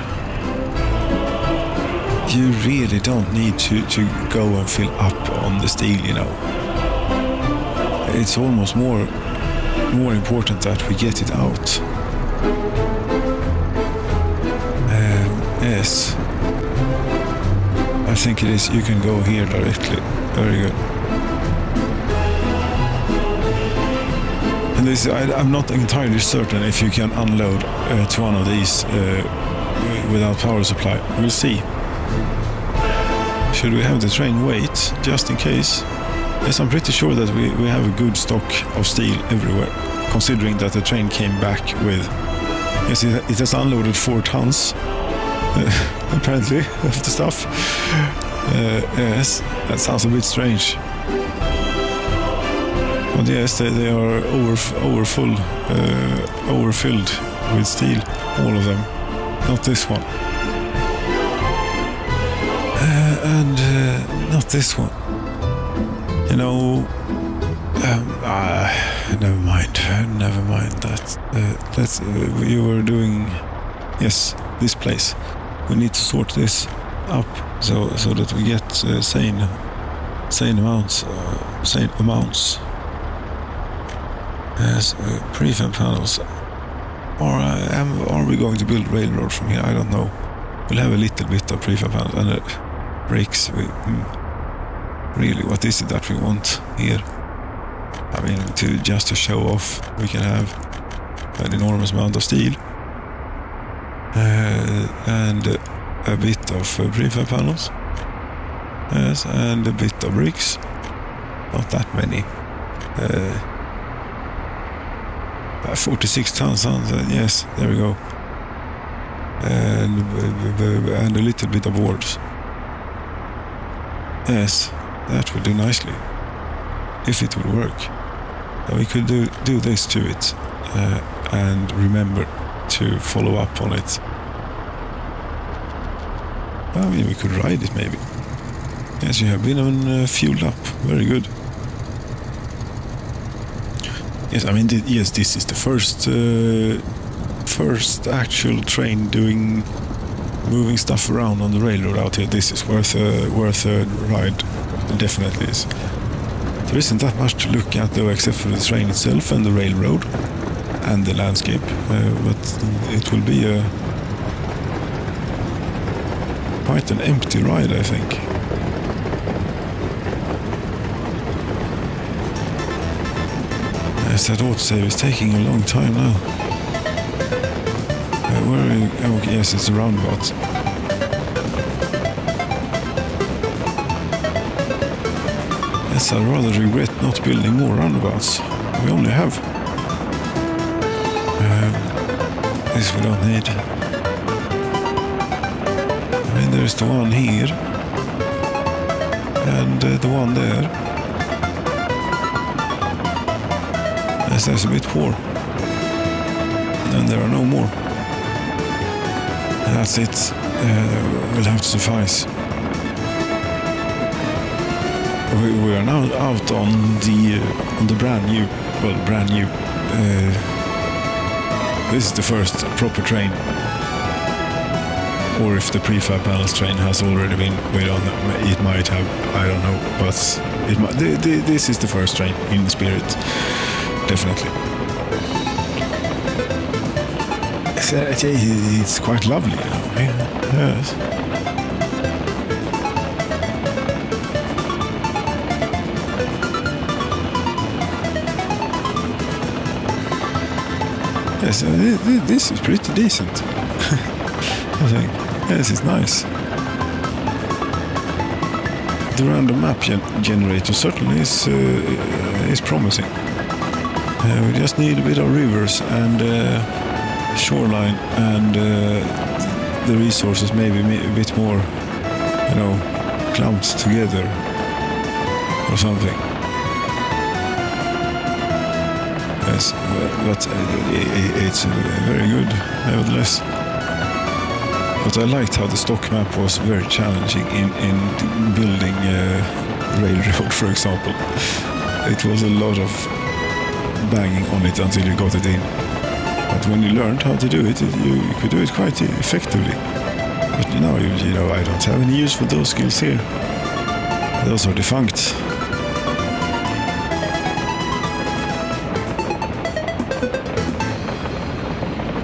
A: you really don't need to go and fill up on the steel, you know. It's almost more important that we get it out. Yes. I think it is. You can go here directly. Very good. And this, I'm not entirely certain if you can unload to one of these without power supply. We'll see. Should we have the train wait, just in case? Yes, I'm pretty sure that we have a good stock of steel everywhere, considering that the train came back with... Yes, it has unloaded 4 tons, apparently, of the stuff. Yes, that sounds a bit strange. But yes, they are overfilled with steel, all of them. Not this one. And not this one. You know, never mind that. You were doing, yes, this place. We need to sort this up so that we get sane amounts. Yes, prefab panels. Or are we going to build railroad from here? I don't know. We'll have a little bit of prefab panels and bricks. Really, what is it that we want here? I mean, just to show off, we can have an enormous amount of steel and a bit of prefab panels. Yes, and a bit of bricks. Not that many. 46 tons, yes, there we go. And a little bit of boards. Yes, that would do nicely, if it would work. We could do this to it, and remember to follow up on it. I mean, we could ride it maybe. Yes, you have been fueled up. Very good. Yes, I mean, yes, this is the first actual train moving stuff around on the railroad out here. This is worth a ride. It definitely is. There isn't that much to look at though, except for the train itself and the railroad and the landscape. But it will be quite an empty ride, I think. Yes, that autosave is taking a long time now. Where are you? Oh, yes, it's a roundabout. Yes, I rather regret not building more roundabouts. We only have. This we don't need. I mean, there's the one here. And the one there. Yes, that's a bit poor. And there are no more. That's it. Will have to suffice. We are now out on the brand new. This is the first proper train. Or if the prefab panels train has already been, it might have. I don't know, but this is the first train in the spirit, definitely. It's quite lovely, you know. Yes. Yes, this is pretty decent. I think. Yes, it's nice. The random map generator certainly is promising. We just need a bit of rivers and shoreline and the resources maybe a bit more, clumped together or something. Yes, but it's very good nevertheless. But I liked how the stock map was very challenging in building railroad, for example. It was a lot of banging on it until you got it in. But when you learned how to do it, you could do it quite effectively. But now, I don't have any use for those skills here. Those are defunct.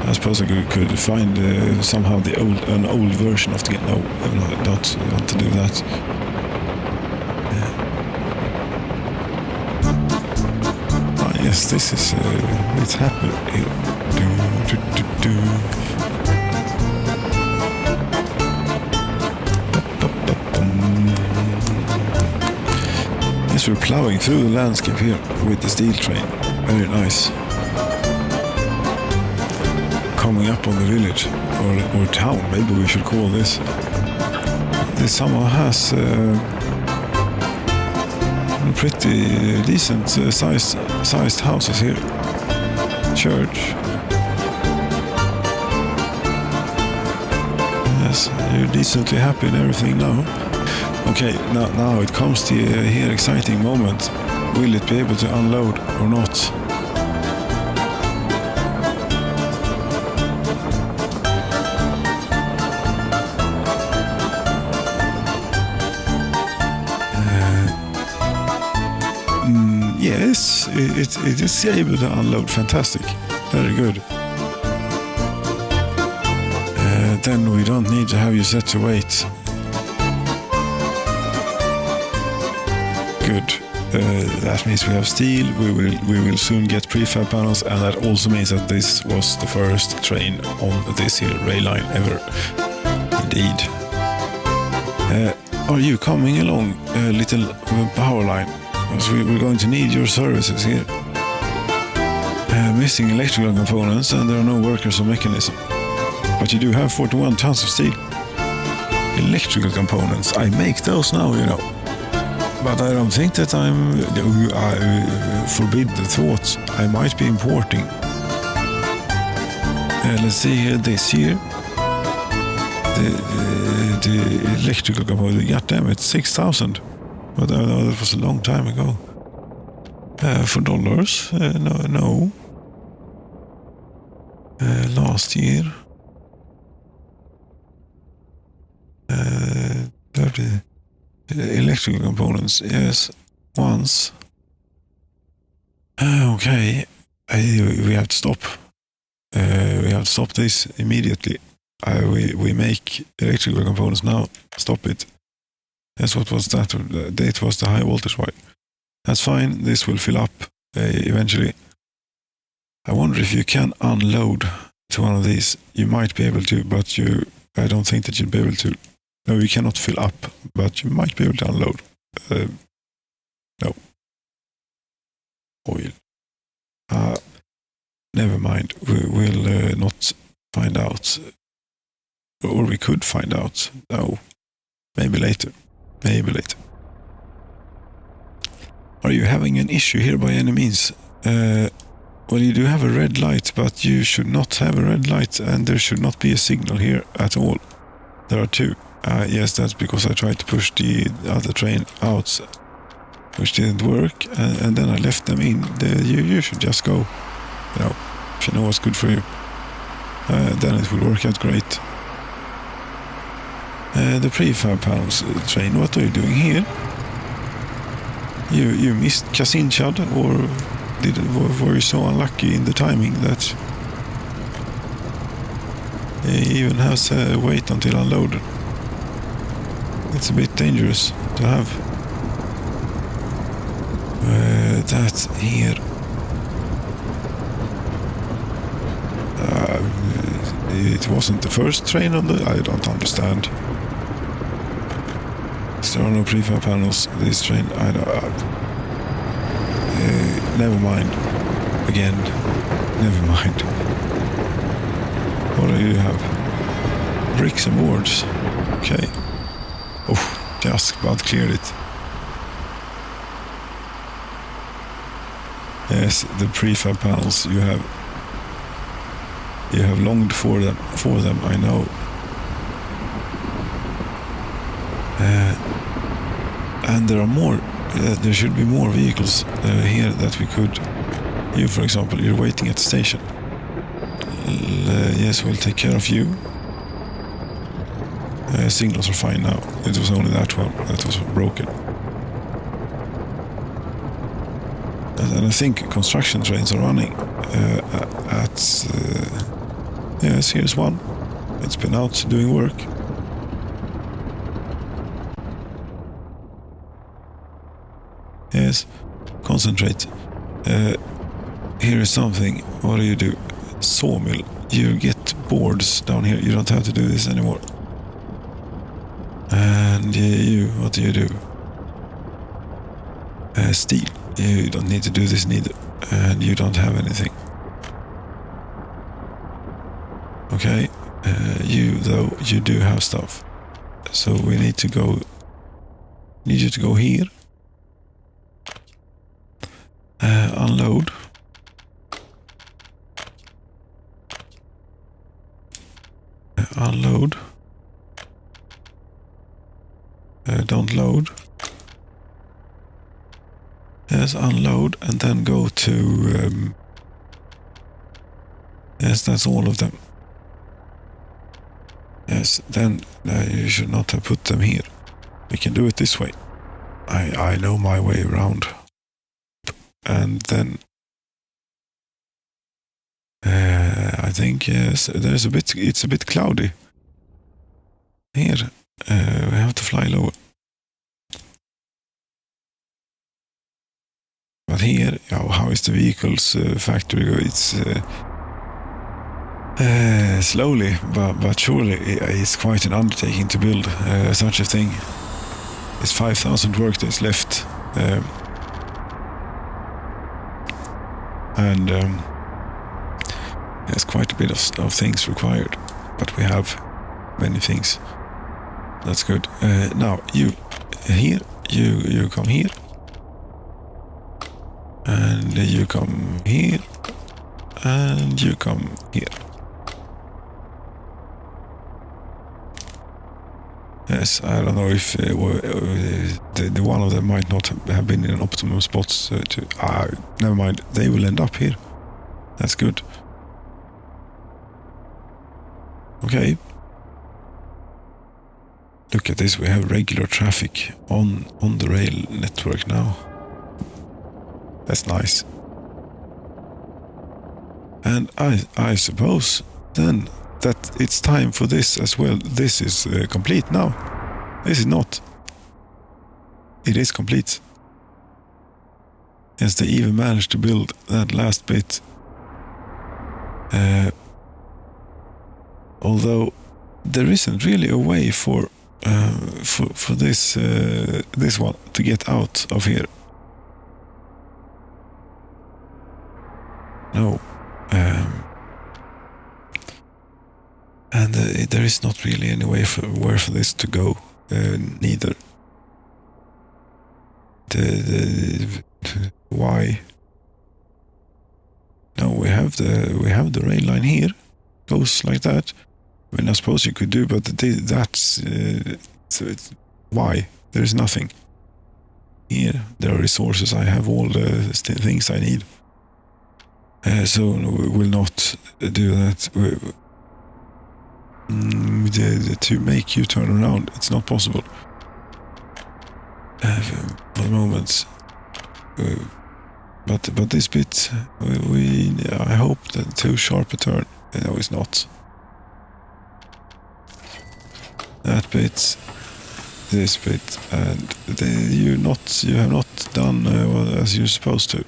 A: I suppose I could find somehow an old version of the game. No, I don't want to do that. Yes, this is it's happening. Yes, we're plowing through the landscape here with the steel train. Very nice. Coming up on the village or town, maybe we should call this. this somehow has pretty decent sized houses here. Church. Yes, you're decently happy and everything now. Okay, now it comes to here exciting moment. Will it be able to unload or not? Yes, it is able to unload. Fantastic. Very good. Then we don't need to have you set to wait. Good. That means we have steel. We will soon get prefab panels, and that also means that this was the first train on this here rail line ever. Indeed. Are you coming along, little power line? Because we're going to need your services here. Missing electrical components, and there are no workers or mechanism. But you do have 41 tons of steel. Electrical components, I make those now, you know. But I don't think that I forbid the thoughts. I might be importing. Let's see here, this year. The electrical component, goddamn it, 6,000. But that was a long time ago. For dollars, no. Last year. 30. Electrical components, yes, once. Okay, we have to stop. We have to stop this immediately. We make electrical components now. Stop it. Yes, what was that? That was the high voltage wire. That's fine. This will fill up eventually. I wonder if you can unload to one of these. You might be able to, but I don't think that you'll be able to. No, you cannot fill up, but you might be able to unload. No. Oil. Never mind. We'll not find out. Or we could find out. No. Maybe later. Maybe later. Are you having an issue here by any means? Well, you do have a red light, but you should not have a red light, and there should not be a signal here at all. There are two. Yes, that's because I tried to push the other train out, which didn't work, and then I left them in. You should just go, you know, if you know what's good for you. Then it will work out great. The prefab panels train, what are you doing here? You missed Kasinchad, or were you so unlucky in the timing that he even has to wait until unloaded? It's a bit dangerous to have that here. It wasn't the first train on the... I don't understand. There are no prefab panels. This train... never mind. Again. Never mind. What do you have? Bricks and boards. Okay. Oh, just about cleared it. Yes, the prefab panels you have longed for them, I know. And there are more. There should be more vehicles here that we could. You, for example, you're waiting at the station. Yes, we'll take care of you. Signals are fine now. It was only that one that was broken. And I think construction trains are running at... yes, here's one. It's been out doing work. Yes, concentrate. Here is something. What do? Sawmill. You get boards down here. You don't have to do this anymore. And you, what do? Steel. You don't need to do this neither. And you don't have anything. Okay. You, though, you do have stuff. So we need to go. Need you to go here. Unload. Unload. Don't load. Yes, unload and then go to. Yes, that's all of them. Yes, then you should not have put them here. We can do it this way. I know my way around. And then I think yes, there's a bit. It's a bit cloudy here. We have to fly lower. But here, how is the vehicles factory? It's slowly, but surely it's quite an undertaking to build such a thing. It's 5,000 workdays left, and there's quite a bit of things required. But we have many things. That's good. Now you here, you come here. And you come here, and you come here. Yes, I don't know if the one of them might not have been in an optimum spot. Never mind, they will end up here. That's good. Okay. Look at this, we have regular traffic on the rail network now. That's nice. And I suppose then that it's time for this as well. This is complete now. This is not. It is complete. Yes, they even managed to build that last bit. Although there isn't really a way for this this one to get out of here. No. And there is not really any way for this to go, neither. Why? No, we have the rail line here, goes like that. I mean, I suppose you could do, but that's why there is nothing here. There are resources. I have all the things I need. So we will not do that. To make you turn around, it's not possible for the moment. But this bit, I hope that too sharp a turn. No, it's not. That bit, this bit, and you have not done as you're supposed to.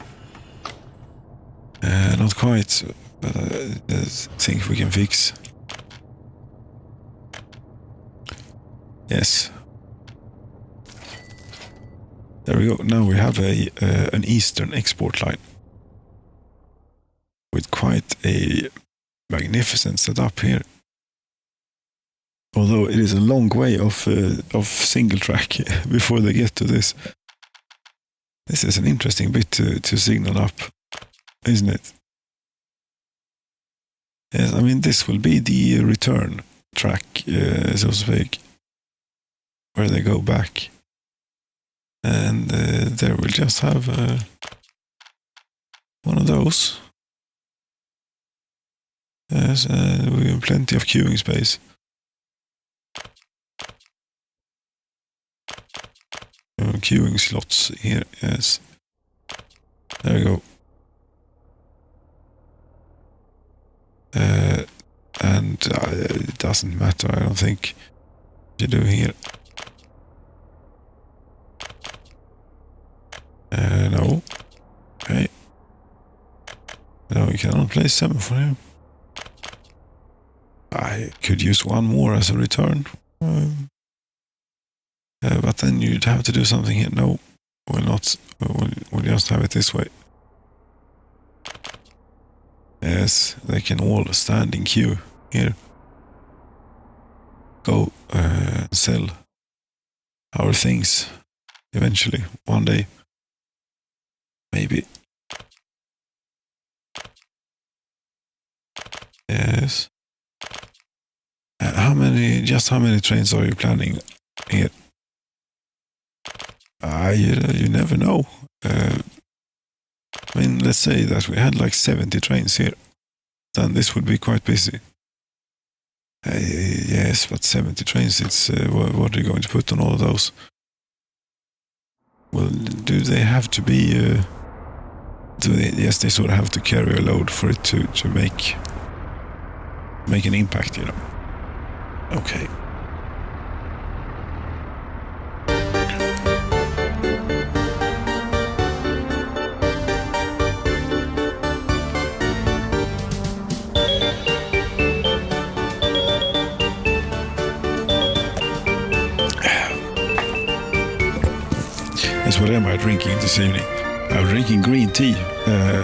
A: Not quite, but I think we can fix. Yes. There we go. Now we have an eastern export line with quite a magnificent setup here. Although it is a long way of single track before they get to this. This is an interesting bit to signal up, isn't it? Yes, I mean this will be the return track, so to speak, where they go back. And there we'll just have one of those. Yes, we have plenty of queuing space. Queuing slots here, yes. There we go. And it doesn't matter, I don't think, what you do here. No. Okay. No, we cannot place 7 for him. I could use one more as a return. But then you'd have to do something here. No, we'll not. We'll just have it this way. Yes, they can all stand in queue here. go sell our things eventually, one day. Maybe. Yes. How many trains are you planning here? You never know. I mean, let's say that we had like 70 trains here. Then this would be quite busy. Yes, but 70 trains, it's what are you going to put on all of those? Well, do they have to be... yes, they sort of have to carry a load for it to make an impact, you know. Okay. Yes, what am I drinking this evening? I'm drinking green tea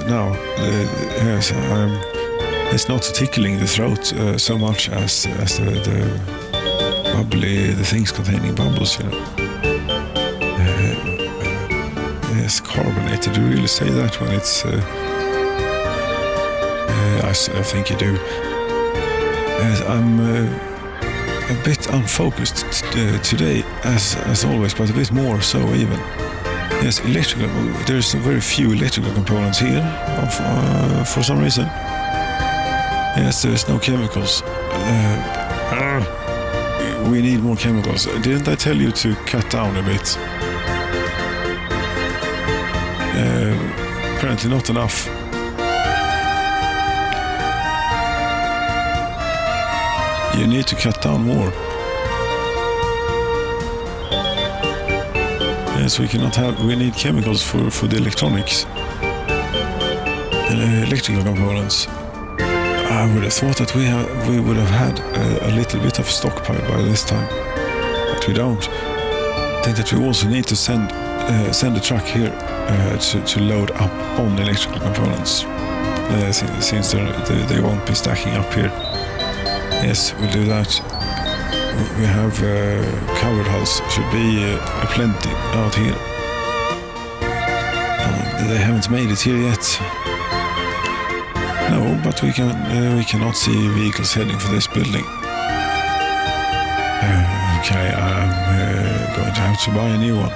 A: now. Yes, it's not tickling the throat so much as the bubbly, the things containing bubbles, you know. Yes, carbonated. Do you really say that when it's... I think you do. Yes, I'm a bit unfocused today, as always, but a bit more so even. Yes, there's very few electrical components here for some reason. Yes, there's no chemicals. We need more chemicals. Didn't I tell you to cut down a bit? Apparently not enough. You need to cut down more. Yes, we need chemicals for the electronics. Electrical components. I would have thought that we would have had a little bit of stockpile by this time, but we don't. I think that we also need to send a truck here to load up on electrical components, since they won't be stacking up here. Yes, we'll do that. We have covered hulls, should be plenty out here. They haven't made it here yet. No, but we cannot see vehicles heading for this building. Okay, I'm going to have to buy a new one.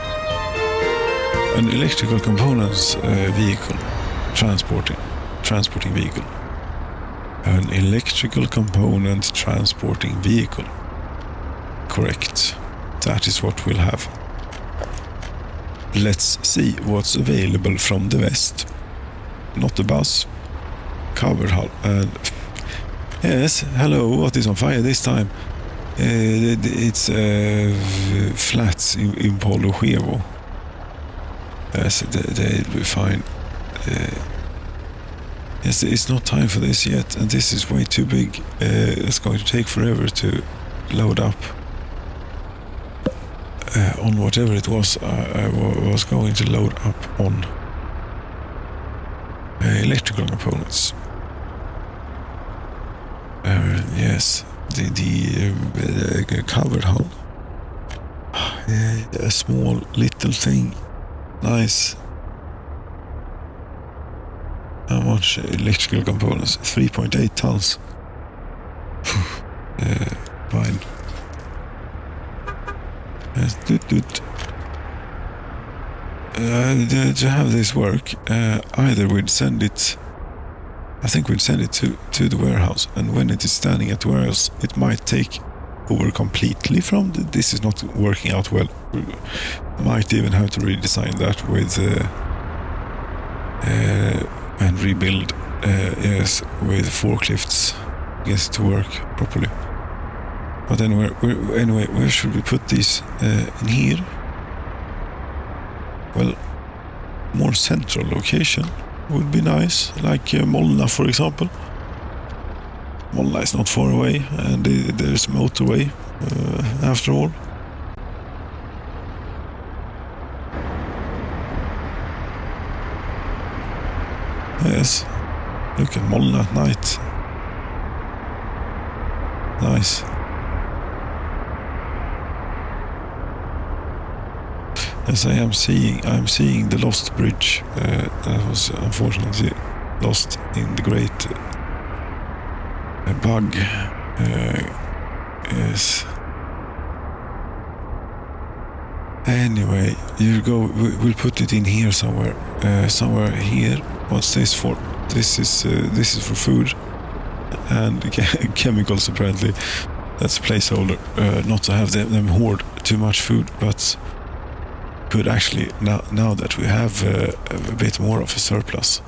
A: An electrical components vehicle, transporting vehicle. An electrical component transporting vehicle. Correct. That is what we'll have. Let's see what's available from the west. Not the bus. Covered hull. Yes, hello, what is on fire this time? It's flats in Polo Chevo. Yes, they'll be fine. Yes, it's not time for this yet, and this is way too big. It's going to take forever to load up on whatever it was I was going to load up on. Electrical components. Yes, the covered hull. A small little thing. Nice. How much electrical components? 3.8 tons. Fine. To have this work, either we'd send it... I think we'd send it to the warehouse, and when it is standing at the warehouse, it might take over completely from this is not working out well. We might even have to redesign that with and rebuild yes, with forklifts, get it to work properly. But anyway, where should we put these? In here? Well, more central location would be nice, like Molna, for example. Molna is not far away, and there's motorway after all. Yes, look at Molna at night. Nice. As I'm seeing the lost bridge that was unfortunately lost in the great bug. Yes. Anyway, we'll put it in here somewhere. Somewhere here. What's this for? This is for food and chemicals apparently. That's a placeholder. Not to have them hoard too much food, but could actually now that we have a bit more of a surplus,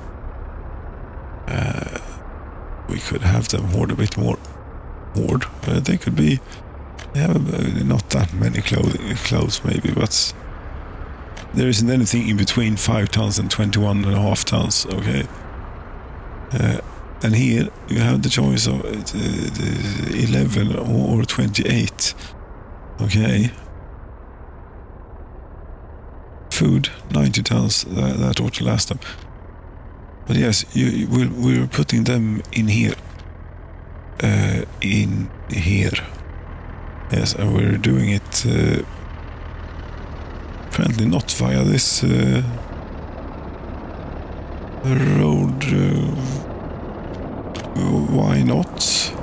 A: we could have them hoard a bit more. They could be not that many clothes maybe, but there isn't anything in between 5 tons and 21.5 tons. Okay. And here you have the choice of 11 or 28. Okay. Food 90 tons. That ought to last them. But yes, we're putting them in here. In here. Yes, and we're doing it apparently not via this road. Why not?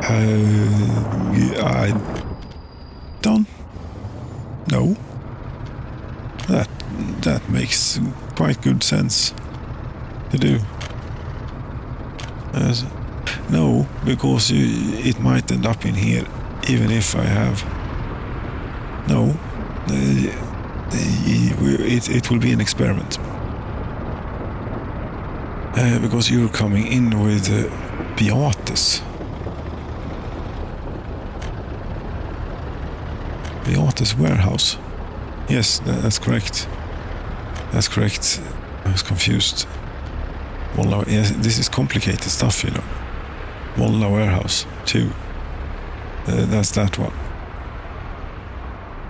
A: I don't know. That makes quite good sense to do. No, because it might end up in here, even if I have. No, it will be an experiment. Because you're coming in with Beates. Beates warehouse. Yes, that's correct. That's correct. I was confused. Yes, this is complicated stuff, you know. Volna warehouse 2. That's that one.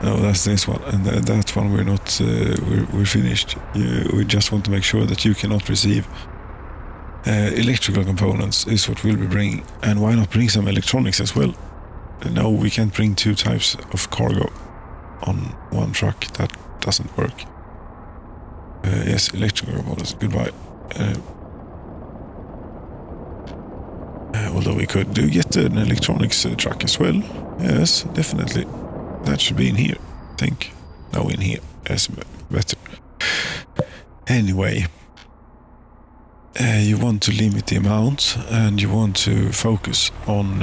A: No, that's this one, and that one we're not. We're finished. We just want to make sure that you cannot receive electrical components. Is what we'll be bringing, and why not bring some electronics as well? No, we can't bring 2 types of cargo on one truck. That doesn't work. Yes, electrical components. Goodbye. Although we could get an electronics truck as well. Yes, definitely. That should be in here, I think. No, in here. Yes, better. Anyway. You want to limit the amount, and you want to focus on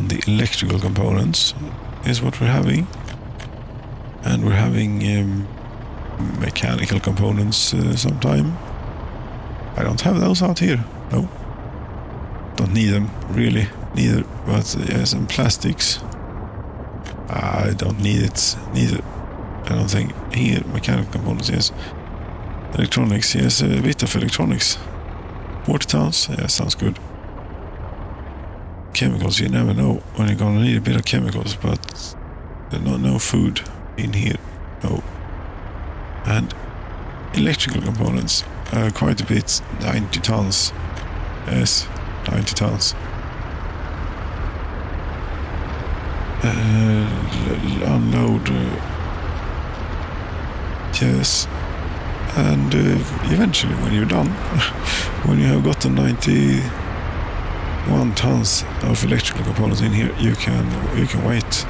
A: the electrical components, is what we're having. And we're having mechanical components sometime. I don't have those out here. No. Don't need them, really, neither. But yes, and plastics. I don't need it, neither. I don't think. Here, mechanical components, yes. Electronics, yes, a bit of electronics. 40 tons, yeah, sounds good. Chemicals, you never know when you're gonna need a bit of chemicals, but no food in here, no. And electrical components, quite a bit, 90 tons. Yes, 90 tons. Unload. Yes. And eventually, when you're done, when you have gotten 91 tons of electrical components in here, you can wait.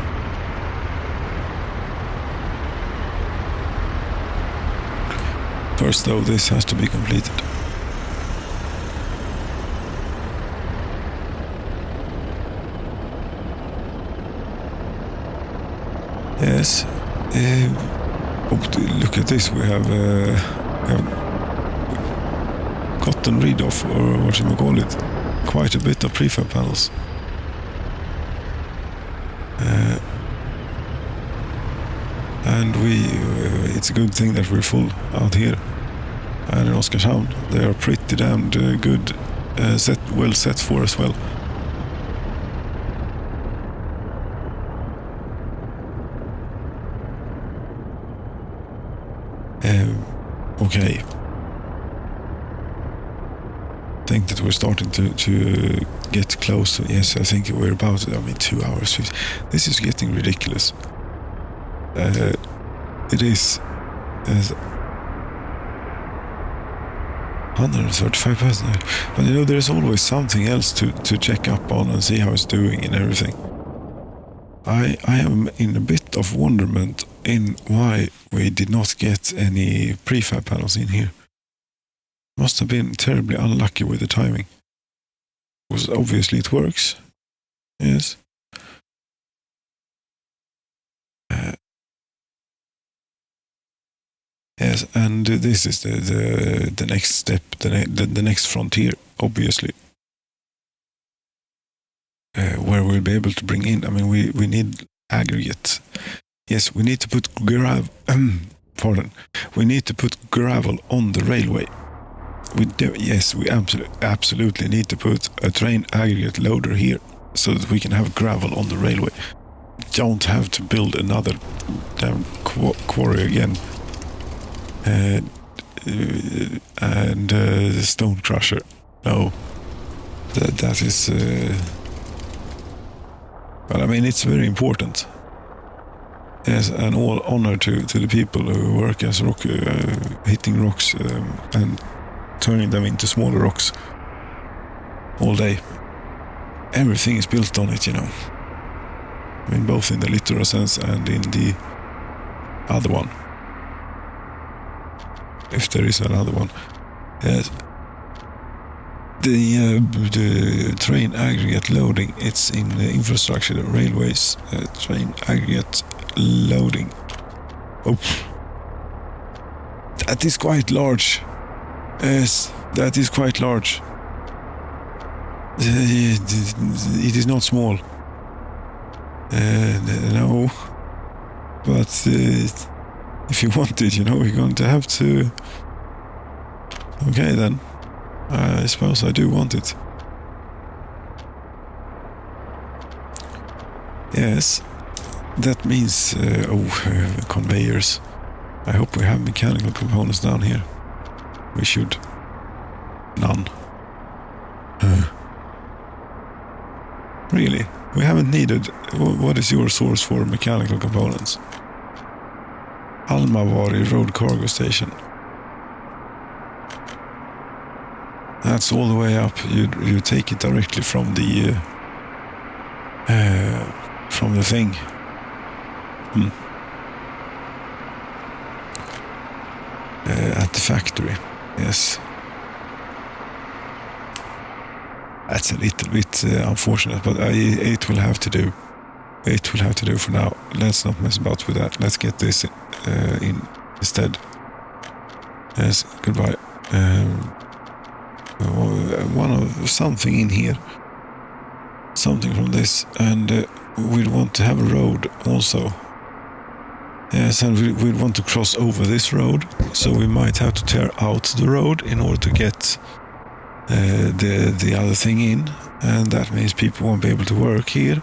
A: First, though, this has to be completed. Yes. Look at this. We have gotten rid of, or what should we call it, quite a bit of prefab panels. And it's a good thing that we're full out here. And in Oskarshamn, they are pretty damned good, well set for as well. Okay. I think that we're starting to get close to, yes, I think we're about, 2 hours. This is getting ridiculous. It is 135%. But there's always something else to check up on and see how it's doing and everything. I am in a bit of wonderment in why we did not get any prefab panels in here. Must have been terribly unlucky with the timing. Because obviously it works. Yes. Yes, and this is the next step, the next frontier, obviously. Where we'll be able to bring in, we need aggregate. Yes, we need to put gravel, we need to put gravel on the railway. We absolutely need to put a train aggregate loader here so that we can have gravel on the railway. Don't have to build another damn quarry again. And the stone crusher. No, that is. But it's very important. Yes, and all honor to the people who work as rock, hitting rocks and turning them into smaller rocks all day. Everything is built on it, both in the literal sense and in the other one. If there is another one. Yes. The train aggregate loading, it's in the infrastructure, the railways, train aggregate loading. Oh. That is quite large. Yes, that is quite large. It is not small. No. But if you want it, we're going to have to... Okay, then. I suppose I do want it. Yes. That means... conveyors. I hope we have mechanical components down here. We should. None. Really? We haven't needed... What is your source for mechanical components? Almavari Road Cargo Station. That's all the way up. You take it directly from the thing. At the factory. Yes. That's a little bit unfortunate, but it will have to do. It will have to do for now. Let's not mess about with that. Let's get this in instead. Yes, goodbye. Something in here. Something from this. And we'd want to have a road also. Yes, and we'd want to cross over this road. So we might have to tear out the road in order to get the other thing in. And that means people won't be able to work here.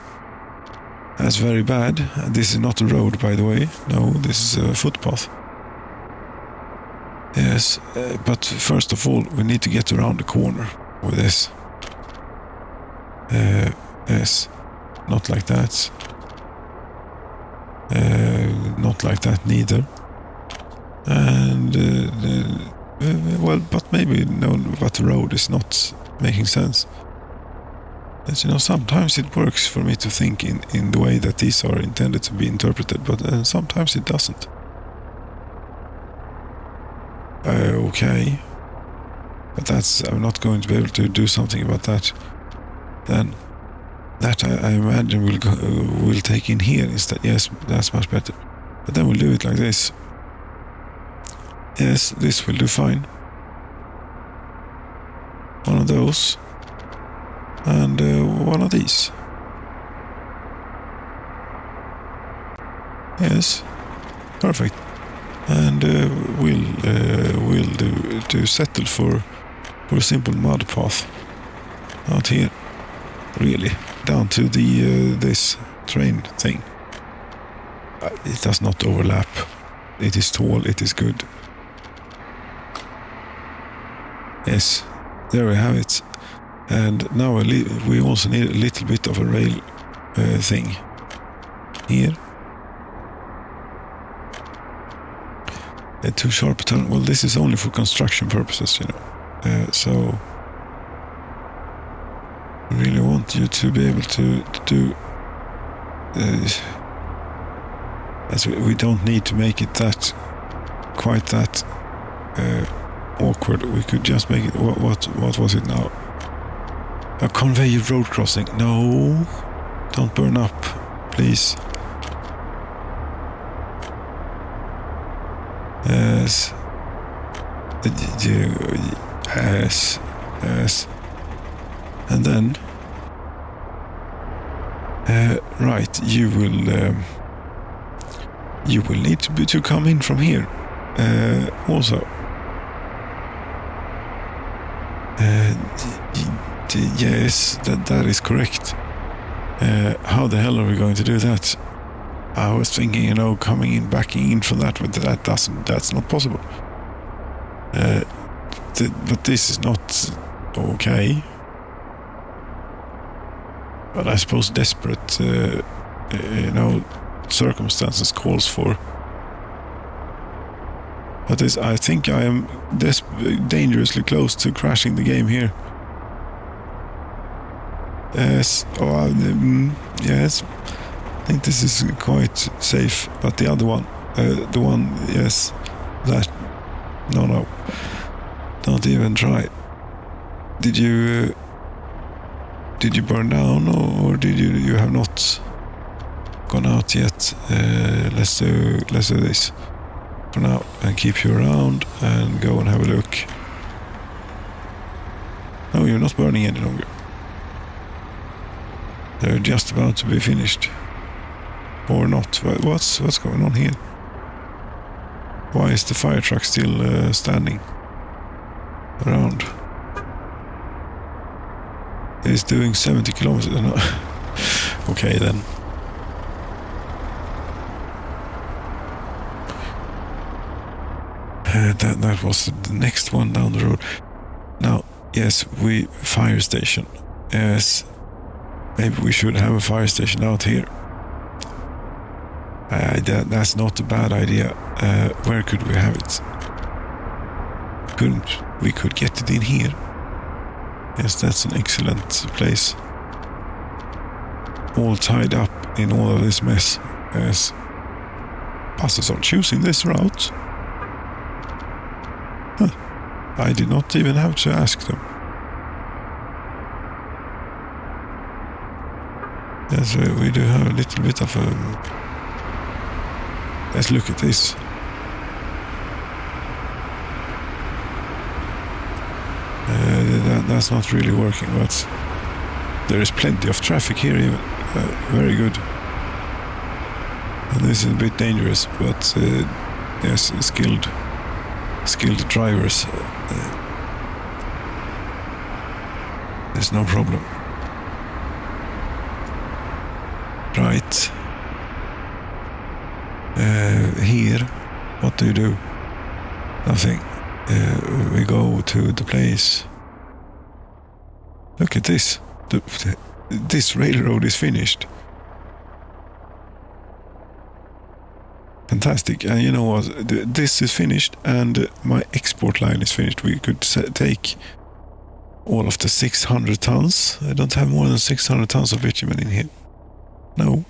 A: That's very bad. This is not a road, by the way. No, this is a footpath. Yes, but first of all, we need to get around the corner with this. Yes, not like that. Not like that neither. And, but maybe, no, but the road is not making sense. As sometimes it works for me to think in the way that these are intended to be interpreted, but sometimes it doesn't. Okay. But I'm not going to be able to do something about that. Then, that I imagine we'll take in here instead. Yes, that's much better. But then we'll do it like this. Yes, this will do fine. One of those. And one of these. Yes, perfect. And we'll do settle for a simple mud path out here. Really, down to this train thing. It does not overlap. It is tall. It is good. Yes, there we have it. And now we also need a little bit of a rail thing here. A too sharp a turn. Well, this is only for construction purposes, you know. So I really want you to be able to do. As we don't need to make it that quite that awkward. We could just make it. What was it now? A conveyor road crossing. No, don't burn up, please. Yes. Yes. And then, right, you will need to come in from here. Also. Yes, that is correct. How the hell are we going to do that? I was thinking, you know, coming in, backing in for that, but that's not possible. But this is not okay. But I suppose desperate, you know, circumstances calls for. But I think I am dangerously close to crashing the game here. Yes. Yes. I think this is quite safe, but the other one, yes, that, no, don't even try. Did you burn down, or did you have not gone out yet? Let's do this for now and keep you around and go and have a look. No, you're not burning any longer. They're just about to be finished. Or not. What's going on here? Why is the fire truck still standing around? It's doing 70 kilometers. No. Okay then. That was the next one down the road. Now, yes, fire station. Yes, maybe we should have a fire station out here. That's not a bad idea. Where could we have it? We could get it in here. Yes, that's an excellent place. All tied up in all of this mess. Yes. Buses are choosing this route. Huh. I did not even have to ask them. Yes, we do have a little bit of a... Let's look at this. That's not really working, but there is plenty of traffic here even. Very good. And this is a bit dangerous, but yes, skilled drivers. There's no problem. Right. Here, what do you do? Nothing. We go to the place. Look at this. This railroad is finished. Fantastic. And you know what? This is finished, and my export line is finished. We could take all of the 600 tons. I don't have more than 600 tons of bitumen in here. No.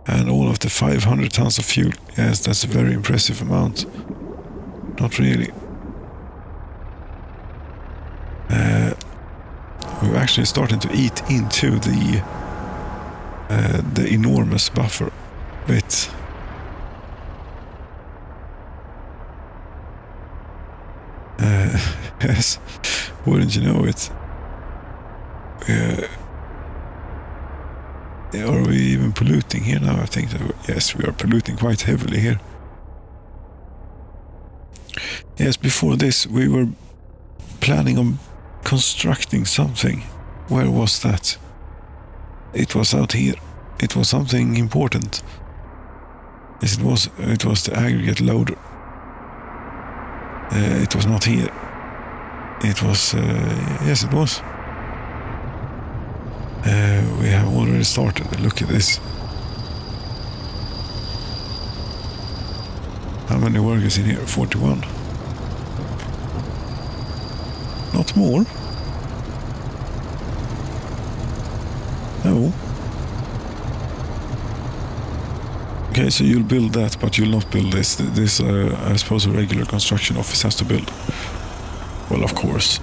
A: And all of the 500 tons of fuel. Yes, that's a very impressive amount. Not really. We're actually starting to eat into the enormous buffer bit. Yes, wouldn't you know it? Are we even polluting here now? I think that yes, we are polluting quite heavily here. Yes, before this we were planning on constructing something. Where was that? It was out here. It was something important. Yes, it was the aggregate loader. It was not here. It was, yes, it was. We have already started. Look at this. How many workers in here? 41. Not more. No. Okay, so you'll build that, but you'll not build this. This, I suppose, a regular construction office has to build. Well, of course.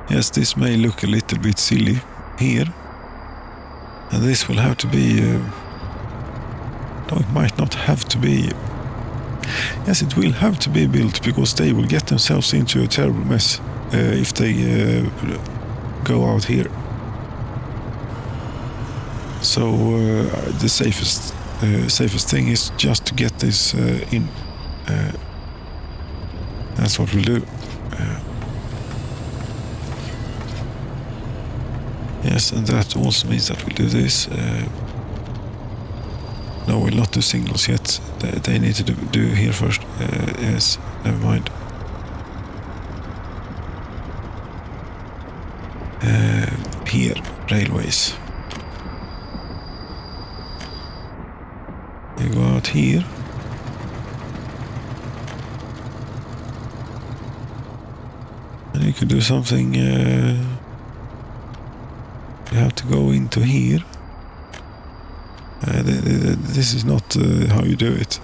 A: Yes, this may look a little bit silly here. And this will have to be... no, it might not have to be... Yes, it will have to be built, because they will get themselves into a terrible mess if they go out here. So the safest thing is just to get this in. That's what we'll do. Yes, and that also means that we'll do this. No, we'll not do singles yet. They need to do here first. Yes, never mind. Here, railways. You go out here. And you can do something. You have to go into here. This is not how you do it.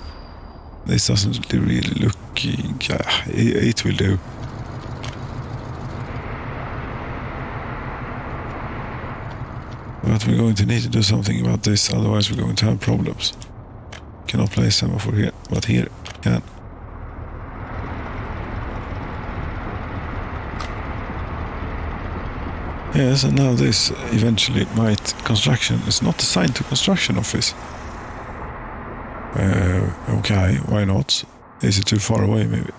A: This doesn't really look... it will do. But we're going to need to do something about this, otherwise we're going to have problems. Cannot place semaphore here, but here can. Yes, and now this eventually might... Construction is not assigned to construction office. Okay, why not? Is it too far away maybe?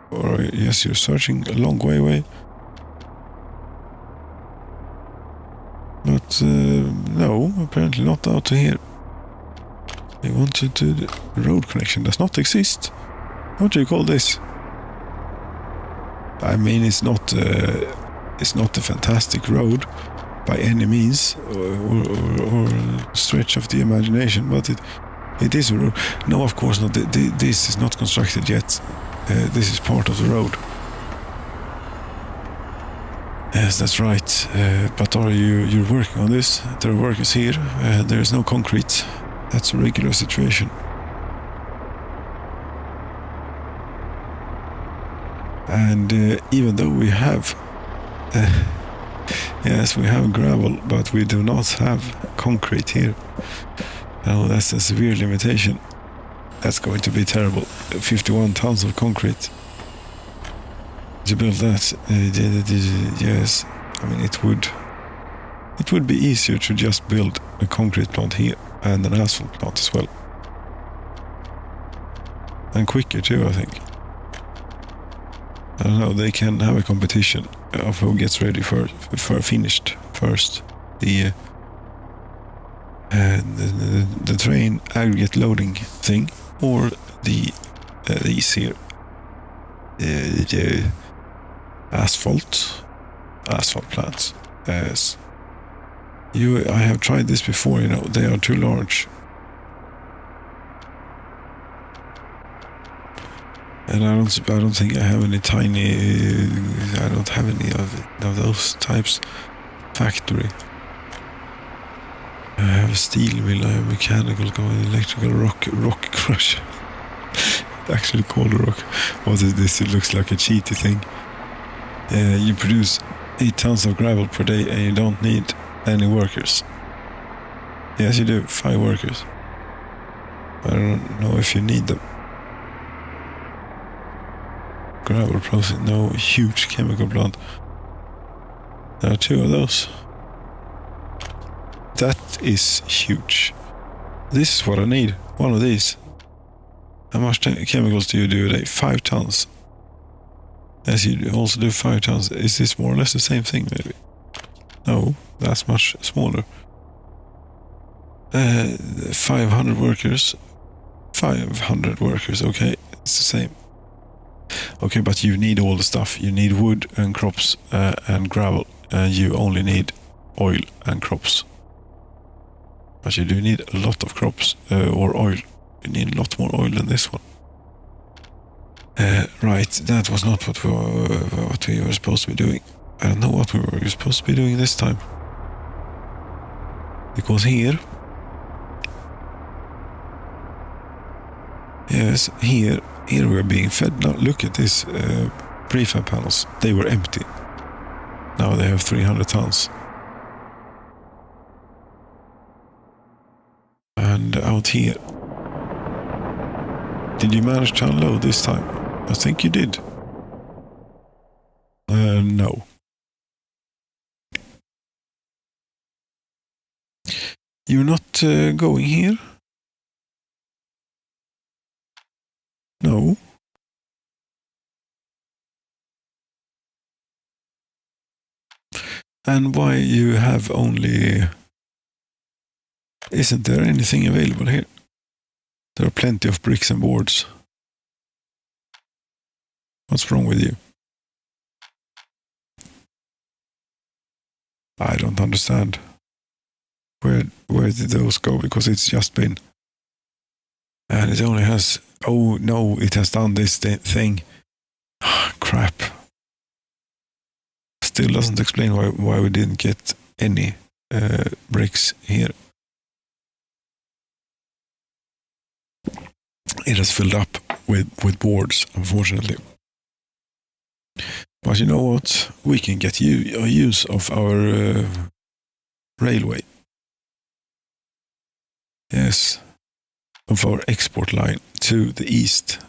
A: Or yes, you're searching a long way away. But no, apparently not out to here. They wanted to... The road connection does not exist. What do you call this? I mean, it's not a fantastic road by any means, or stretch of the imagination, but it is a road. No, of course not. This is not constructed yet. This is part of the road. Yes, that's right. But you're working on this? There are workers here. There is no concrete. That's a regular situation. And even though we have... yes, we have gravel, but we do not have concrete here. Oh, that's a severe limitation. That's going to be terrible. 51 tons of concrete. To build that, yes, I mean it would be easier to just build a concrete plant here and an asphalt plant as well. And quicker too, I think. I don't know, they can have a competition of who gets ready for finished first. The train aggregate loading thing, or the easier the asphalt plants. Yes, I have tried this before. You know, they are too large. And I don't think I have any tiny... I don't have any of those types. Factory. I have a steel mill, I have mechanical, electrical rock crusher. It's actually called a rock. What is this? It looks like a cheaty thing. You produce 8 tons of gravel per day and you don't need any workers. Yes, you do. 5 workers. I don't know if you need them. Gravel processing, no. Huge chemical plant. There are 2 of those. That is huge. This is what I need. One of these. How much chemicals do you do a day? 5 tons. Yes, you also do 5 tons. Is this more or less the same thing, maybe? No, that's much smaller. 500 workers. 500 workers, okay, it's the same. Okay, but you need all the stuff. You need wood and crops and gravel, and you only need oil and crops. But you do need a lot of crops or oil. You need a lot more oil than this one. Right, that was not what we were supposed to be doing. I don't know what we were supposed to be doing this time. Because here... Yes, here we're being fed. Now look at this prefab panels. They were empty. Now they have 300 tons. And out here. Did you manage to unload this time? I think you did. No. You're not going here? No. And why you have only... Isn't there anything available here? There are plenty of bricks and boards. What's wrong with you? I don't understand. Where did those go? Because it's just been... And it only has... Oh no, it has done this thing. Crap. Still doesn't explain why we didn't get any bricks here. It has filled up with boards, unfortunately. But you know what? We can get use of our railway. Yes. Of our export line to the east,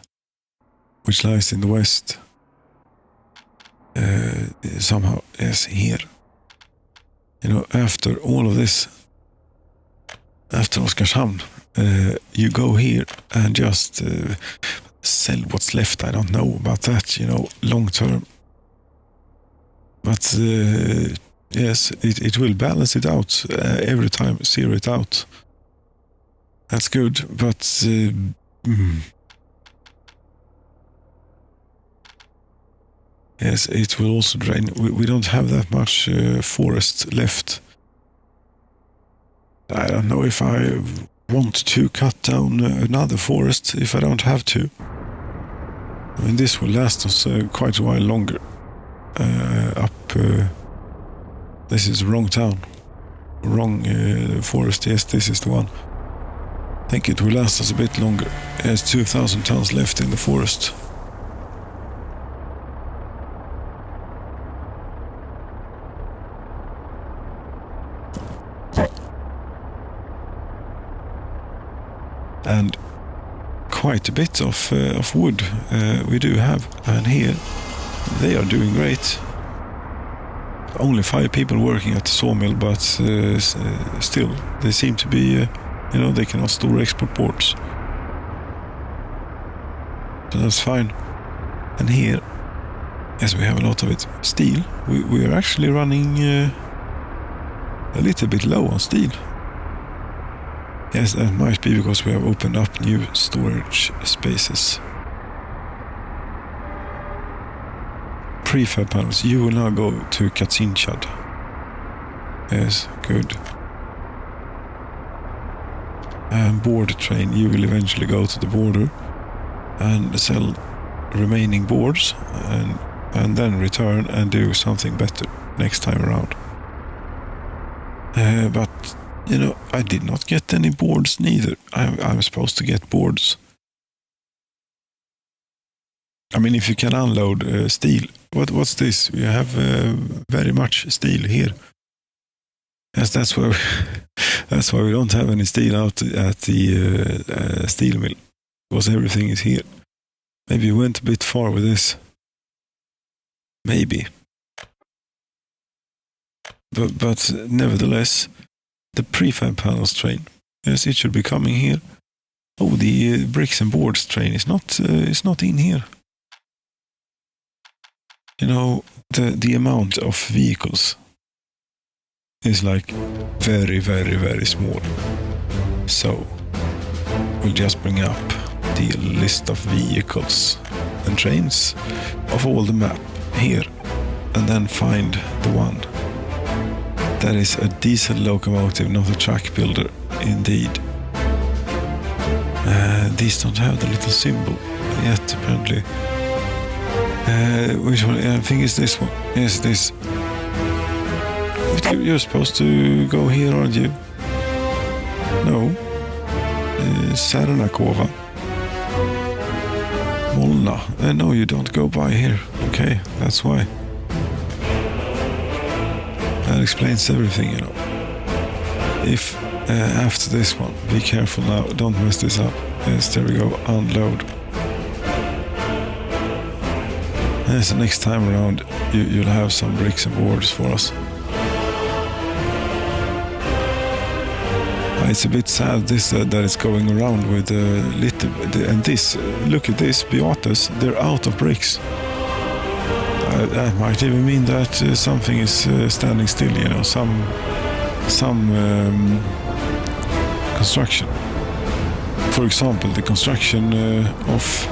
A: which lies in the west. Somehow, yes, here. You know, after all of this, after Oskarshamn, you go here and just sell what's left. I don't know about that, you know, long term. But yes, it will balance it out every time, zero it out. That's good, but yes, it will also drain. We don't have that much forest left. I don't know if I want to cut down another forest if I don't have to. I mean, this will last us quite a while longer. This is the wrong town. Wrong forest, yes, this is the one. I think it will last us a bit longer. There's 2,000 tons left in the forest. And quite a bit of wood we do have. And here they are doing great. Only 5 people working at the sawmill, but still they seem to be... you know, they cannot store export boards. So that's fine. And here, yes, we have a lot of it. Steel, we are actually running a little bit low on steel. Yes, that might be because we have opened up new storage spaces. Prefab panels, you will now go to Katsinchad. Yes, good. And border train, you will eventually go to the border and sell remaining boards and then return and do something better next time around. But, you know, I did not get any boards neither. I'm supposed to get boards. I mean, if you can unload steel. What's this? We have very much steel here. Yes, that's why we don't have any steel out at the steel mill, because everything is here. Maybe we went a bit far with this. Maybe. But nevertheless, the prefab panels train, yes, it should be coming here. Oh, the bricks and boards train is not in here. You know, the amount of vehicles is like very, very, very small. So we'll just bring up see a list of vehicles and trains of all the map here, and then find the one that is a diesel locomotive, not a track builder, indeed. These don't have the little symbol yet, apparently. Which one? I think it's this one. Yes, this. You're supposed to go here, aren't you? No. Särnakova. Molna. No, you don't go by here. Okay, that's why. That explains everything, you know. If after this one, be careful now, don't mess this up. Yes, there we go, unload. Yes, the next time around, you'll have some bricks and boards for us. It's a bit sad this that it's going around with little, and this, look at this, Beatas, they're out of bricks. That might even mean that something is standing still, you know, some construction. For example, the construction of,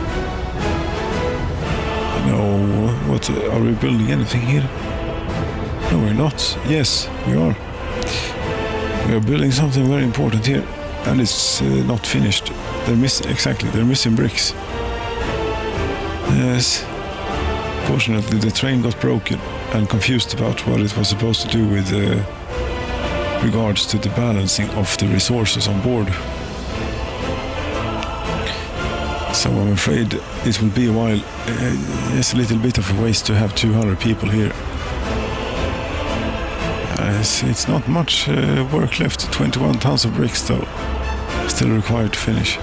A: what, are we building anything here? No, we're not. Yes, we are. We are building something very important here, and it's not finished. They're missing bricks. Yes. Fortunately, the train got broken and confused about what it was supposed to do with regards to the balancing of the resources on board. So I'm afraid it will be a while. It's a little bit of a waste to have 200 people here. It's not much work left. 21 tons of bricks, though, still required to finish.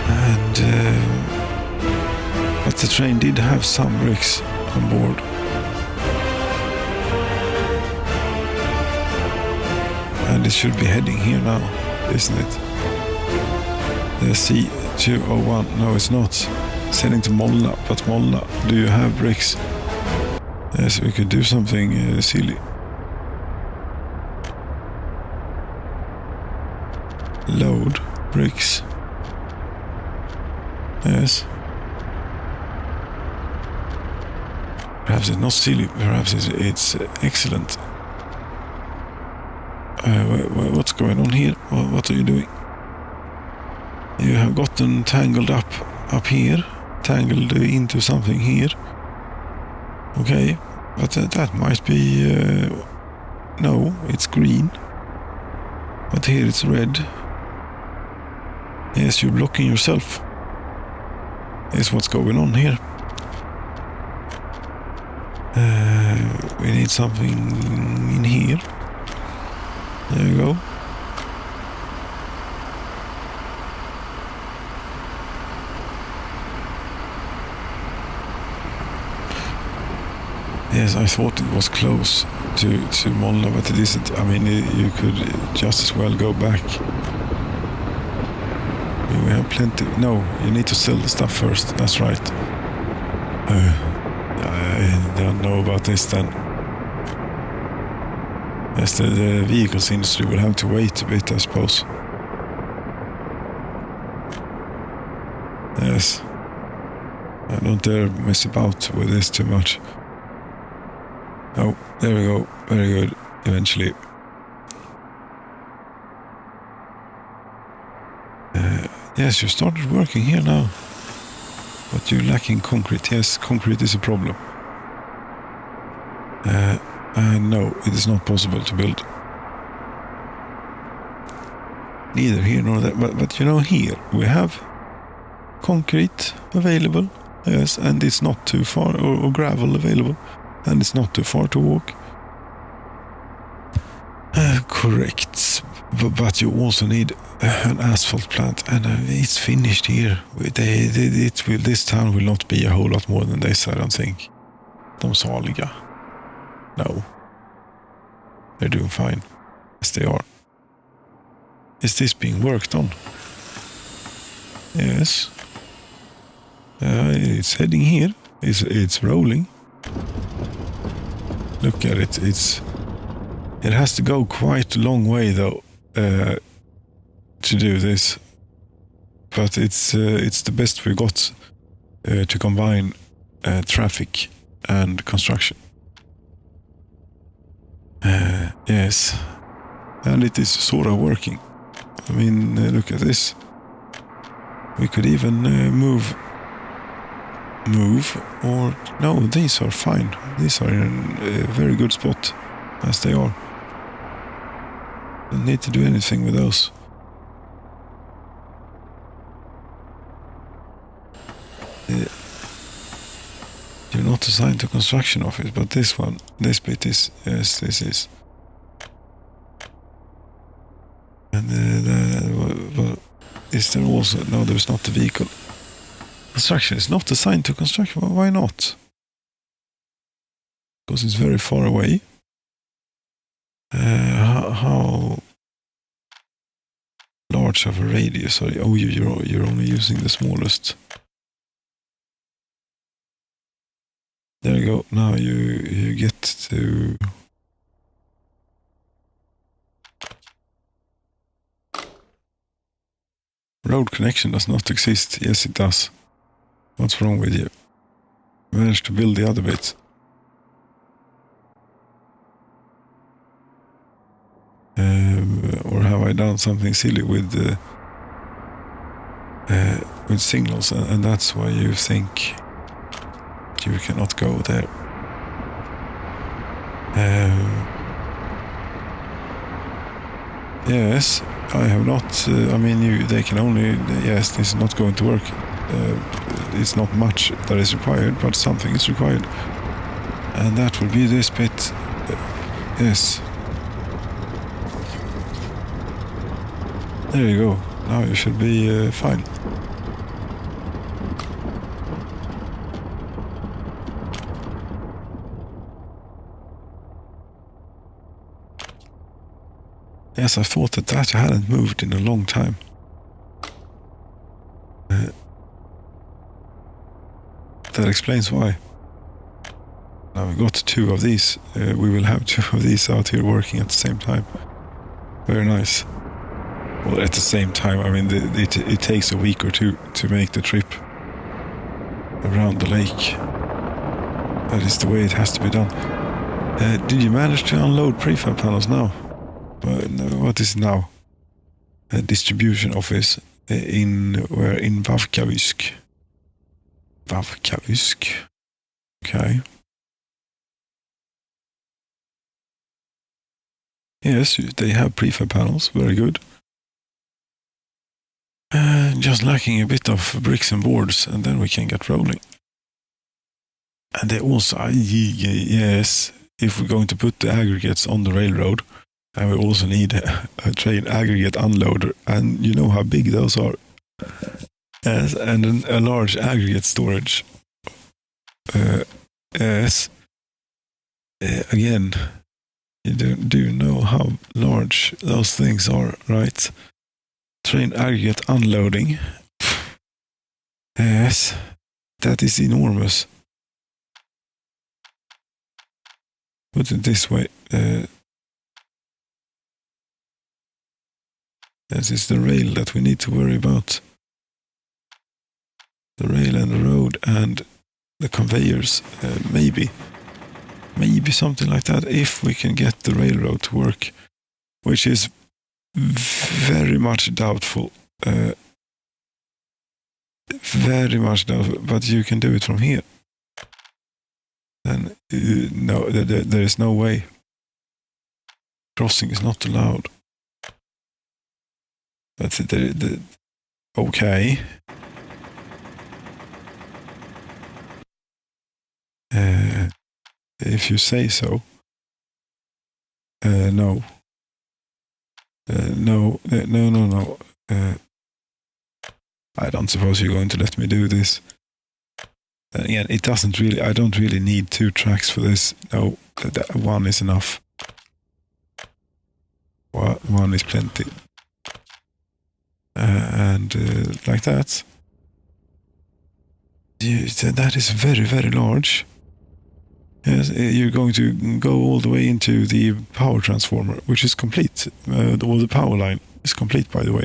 A: And but the train did have some bricks on board. And it should be heading here now, isn't it? The C201. No, it's not. It's heading to Molna, but Molna, do you have bricks? Yes, we could do something silly. Load bricks. Yes. Perhaps it's not silly, perhaps it's excellent. What's going on here? What are you doing? You have gotten tangled up here. Tangled into something here. Okay, but that might be... no, it's green. But here it's red. Yes, you're blocking yourself. Is what's going on here. We need something in here. There you go. Yes, I thought it was close to Molna, but it isn't. I mean, you could just as well go back. We have plenty. No, you need to sell the stuff first. That's right. I don't know about this then. Yes, the vehicles industry will have to wait a bit, I suppose. Yes. I don't dare mess about with this too much. Oh, there we go. Very good. Eventually. Yes, you started working here now. But you're lacking concrete. Yes, concrete is a problem. No, it is not possible to build. Neither here nor there. But you know, here we have concrete available. Yes, and it's not too far, or gravel available. And it's not too far to walk. Correct. But you also need an asphalt plant, and it's finished here. This town will not be a whole lot more than this, I don't think. De saliga. No. They're doing fine. Yes, they are. Is this being worked on? Yes. It's heading here. It's rolling. Look at it. It has to go quite a long way, though. to do this, but it's the best we got to combine traffic and construction. Yes, and it is sort of working. I mean, look at this. We could even move, or no, these are fine. These are in a very good spot as they are. Don't need to do anything with those. You're not assigned to construction office, but this one, this bit is, yes, this is. And is there also, no, there's not the vehicle. Construction is not assigned to construction, well, why not? Because it's very far away. How large of a radius are you? Oh, you're only using the smallest. There you go. Now you get to road connection does not exist. Yes, it does. What's wrong with you? Managed to build the other bit. Or have I done something silly with signals, and that's why you think you cannot go there? Yes, I have not. I mean, they can only. Yes, this is not going to work. It's not much that is required, but something is required, and that will be this bit. Yes. There you go. Now you should be fine. Yes, I thought that hadn't moved in a long time. That explains why. Now we got two of these. We will have two of these out here working at the same time. Very nice. Well, at the same time, I mean, it takes a week or two to make the trip around the lake. That is the way it has to be done. Did you manage to unload prefab panels now? No, what is now? A distribution office in Vavkavysk. Vavkavysk. Okay. Yes, they have prefab panels. Very good. Just lacking a bit of bricks and boards, and then we can get rolling. And they also, yes, if we're going to put the aggregates on the railroad, and we also need a train aggregate unloader, and you know how big those are. Yes, and a large aggregate storage. Yes. Again, you do know how large those things are, right? Train aggregate unloading. Yes, that is enormous. Put it this way. This is the rail that we need to worry about. The rail and the road and the conveyors. Maybe something like that, if we can get the railroad to work, which is very much doubtful. Very much doubtful, but you can do it from here. Then, no, there is no way. Crossing is not allowed. But okay. If you say so. No. No. I don't suppose you're going to let me do this. Again, it doesn't really. I don't really need 2 tracks for this. No, one is enough. One is plenty. And like that. That is very, very large. Yes, you're going to go all the way into the power transformer, which is complete. All the power line is complete, by the way.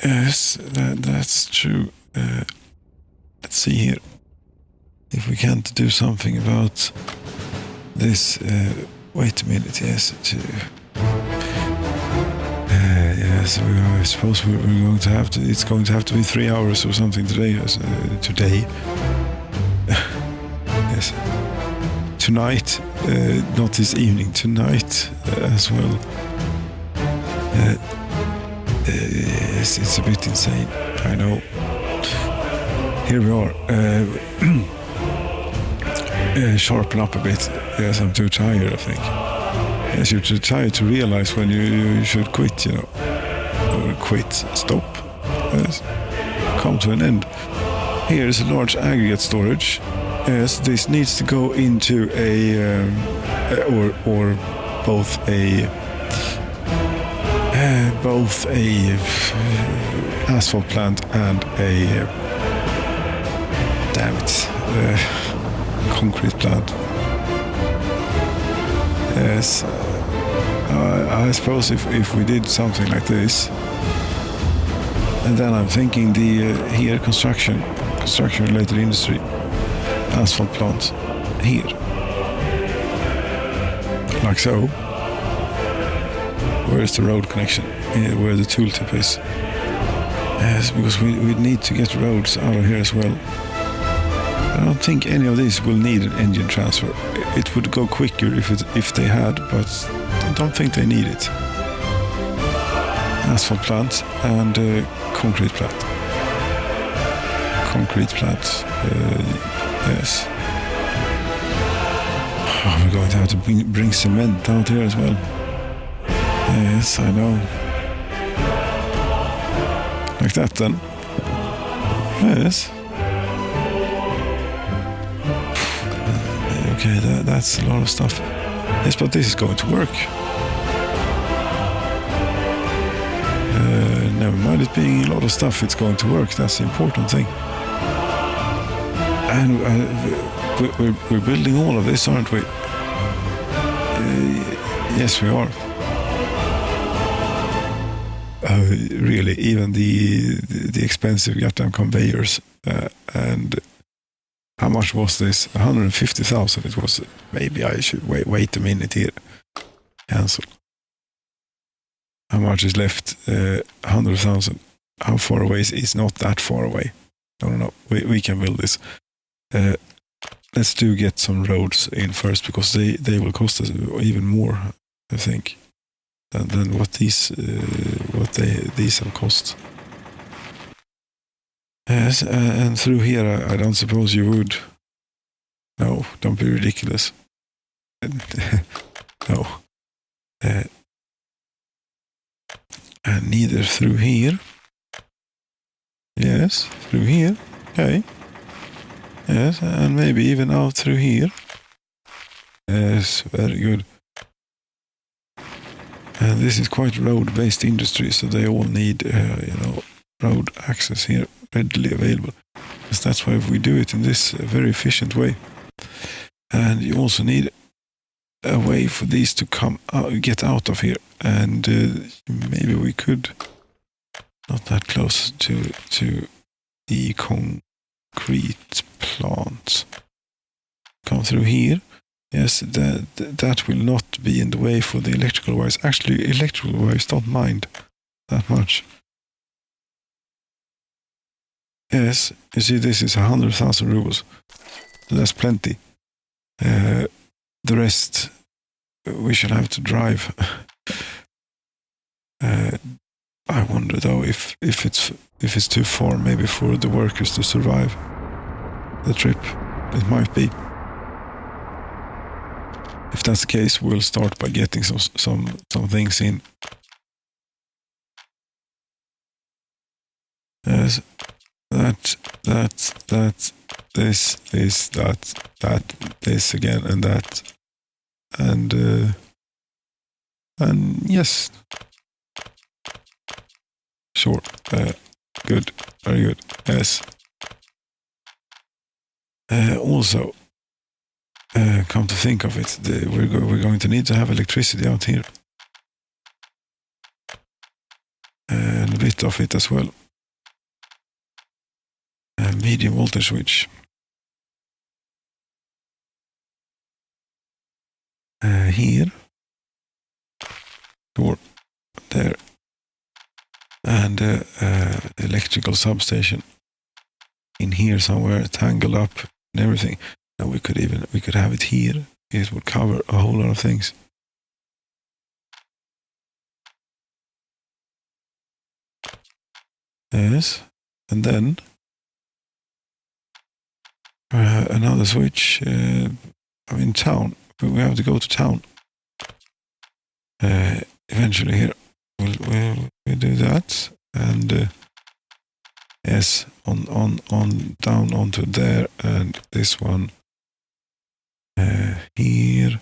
A: Yes, that's true. Let's see here if we can't do something about this. Wait a minute. Yes. Yes, I suppose we're going to have to. It's going to have to be 3 hours or something today. Today. Yes. Tonight, not this evening. Tonight as well. Yes, it's a bit insane. I know. Here we are. Sharpen up a bit. Yes, I'm too tired, I think. Yes, you're too tired to realize when you should quit, you know. Or quit, stop. Yes. Come to an end. Here is a large aggregate storage. Yes, this needs to go into or both a asphalt plant and a concrete plant. Yes, I suppose if we did something like this, and then I'm thinking the here construction related industry, asphalt plant here, like so. Where is the road connection? Where the tooltip is. Yes, because we need to get roads out of here as well. I don't think any of these will need an engine transfer. It would go quicker if they had, but I don't think they need it. Asphalt plant and concrete plant. Concrete plant, yes. Oh, we're going to have to bring cement out here as well. Yes, I know. Like that then. Yes. Okay, that's a lot of stuff. Yes, but this is going to work. Never mind it being a lot of stuff, it's going to work. That's the important thing. And we're building all of this, aren't we? Yes, we are. Really, even the expensive goddamn conveyors. And how much was this? 150,000 it was. Maybe I should wait a minute here. Cancel. How much is left? 100,000. How far away is not that far away? No. We can build this. Let's get some roads in first, because they will cost us even more, I think, than what these have cost. Yes, and through here, I don't suppose you would. No, don't be ridiculous. No. And neither through here. Yes, through here. Okay. Yes, and maybe even out through here. Yes, very good. And this is quite road-based industry, so they all need, road access here readily available. Because that's why we do it in this very efficient way. And you also need a way for these to come out, get out of here. And maybe we could, not that close to the concrete plant, come through here. Yes, that will not be in the way for the electrical wires. Actually, electrical wires don't mind that much. Yes, you see, this is 100,000 rubles. That's plenty. The rest we shall have to drive. I wonder though if it's too far, maybe for the workers to survive the trip. It might be. If that's the case, we'll start by getting some things in. Yes, this is this again, and that, and yes, sure, good, very good, yes. Also, come to think of it, we're going to need to have electricity out here. And a bit of it as well. Medium voltage switch. Here. Or there. And electrical substation in here somewhere, tangled up and everything. And we could have it here. It would cover a whole lot of things. Yes, and then another switch. In town, we have to go to town. Eventually here, we'll do that, and yes, on down onto there, and this one here.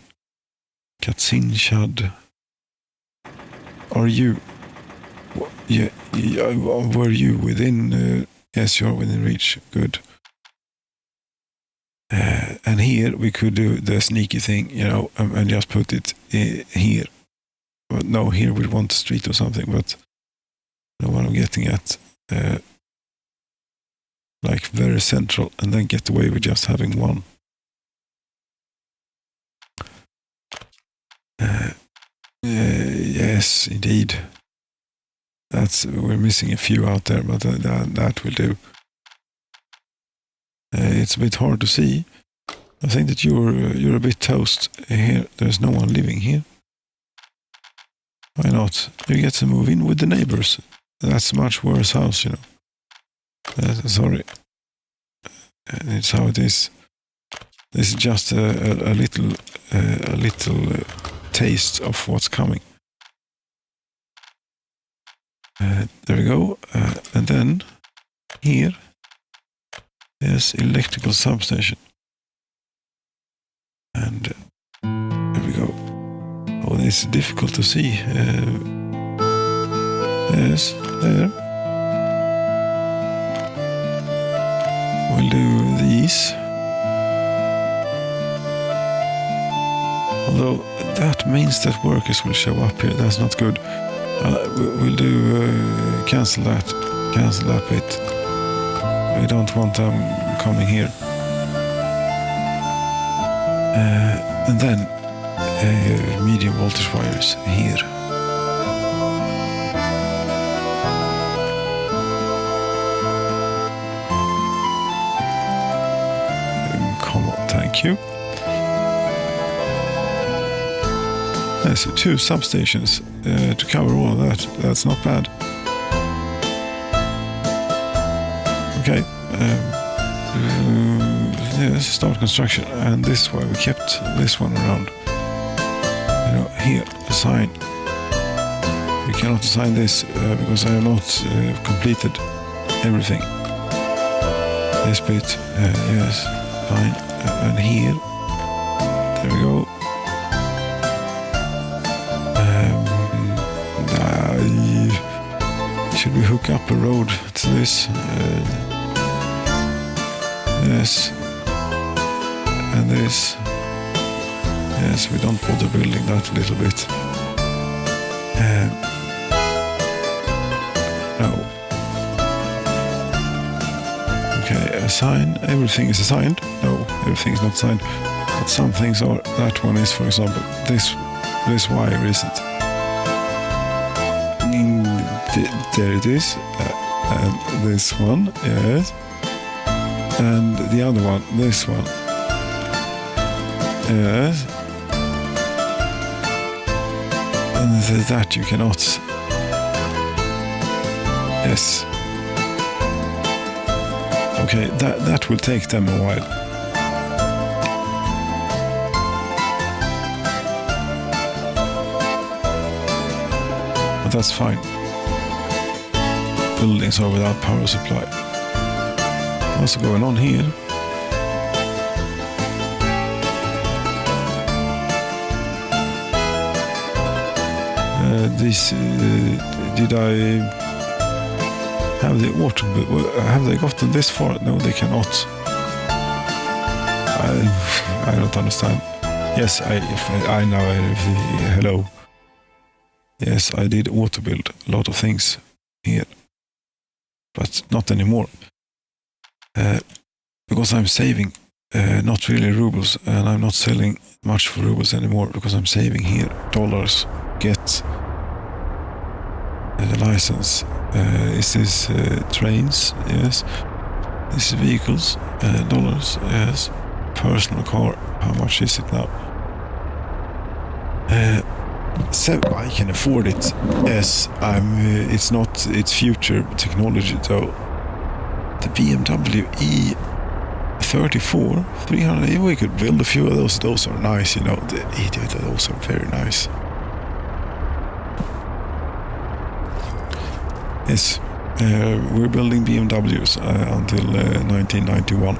A: Katsinshad. Are you? Yeah, were you within? Yes, you're within reach. Good. And here we could do the sneaky thing, and just put it here. But no, here we want a street or something. But what I'm getting at, like very central, and then get away with just having one. Yes, indeed. We're missing a few out there, but that will do. It's a bit hard to see. I think that you're a bit toast here. There's no one living here. Why not? You get to move in with the neighbors. That's a much worse house, sorry. It's how it is. This is just a little taste of what's coming. There we go. And then here, yes, electrical substation. And there we go. Oh, this is difficult to see. Yes, there. We'll do these. Although that means that workers will show up here. That's not good. We'll do cancel that bit. We don't want them coming here. And then medium voltage wires here. Come on, thank you. So 2 substations to cover all of that. That's not bad. Okay. Yes, start construction. And this is why we kept this one around. Here, assign. We cannot assign this because I have not completed everything. This bit, yes, fine. And here, there we go. Should we hook up a road to this? Yes. And this. Yes, we don't bother building that a little bit. No. Okay, assign. Everything is assigned. No, everything is not assigned. But some things are. That one is, for example, this wire isn't. There it is. And this one, yes. And the other one, this one. Yes. And that you cannot. Yes. Okay, that will take them a while. But that's fine. Buildings are without power supply. What's going on here? Did I have the water? Have they gotten this far? No, they cannot. I don't understand. Yes, I know. Hello. Yes, I did auto build a lot of things here, but not anymore. Because I'm saving, not really rubles, and I'm not selling much for rubles anymore because I'm saving here dollars. Get the license. Is this trains? Yes. This is vehicles. Dollars. Yes. Personal car. How much is it now? So I can afford it. Yes, it's not. It's future technology though. The BMW E34 300. If we could build a few of those. Those are nice. You know, those are very nice. Yes, we're building BMWs until 1991.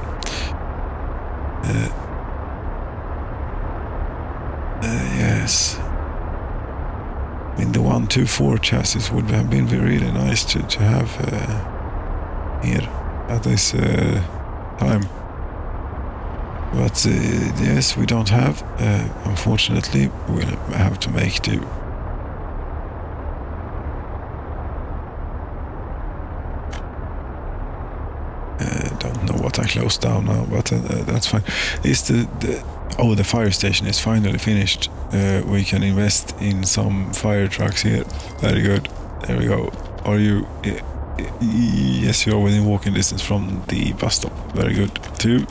A: Yes. I mean, the 124 chassis would have been really nice to have here at this time. But yes, we don't have. Unfortunately, we'll have to make do. Don't know what I closed down now, but that's fine. Is the fire station is finally finished. We can invest in some fire trucks here. Very good. There we go. Are you? Yes, you are within walking distance from the bus stop. Very good. 2.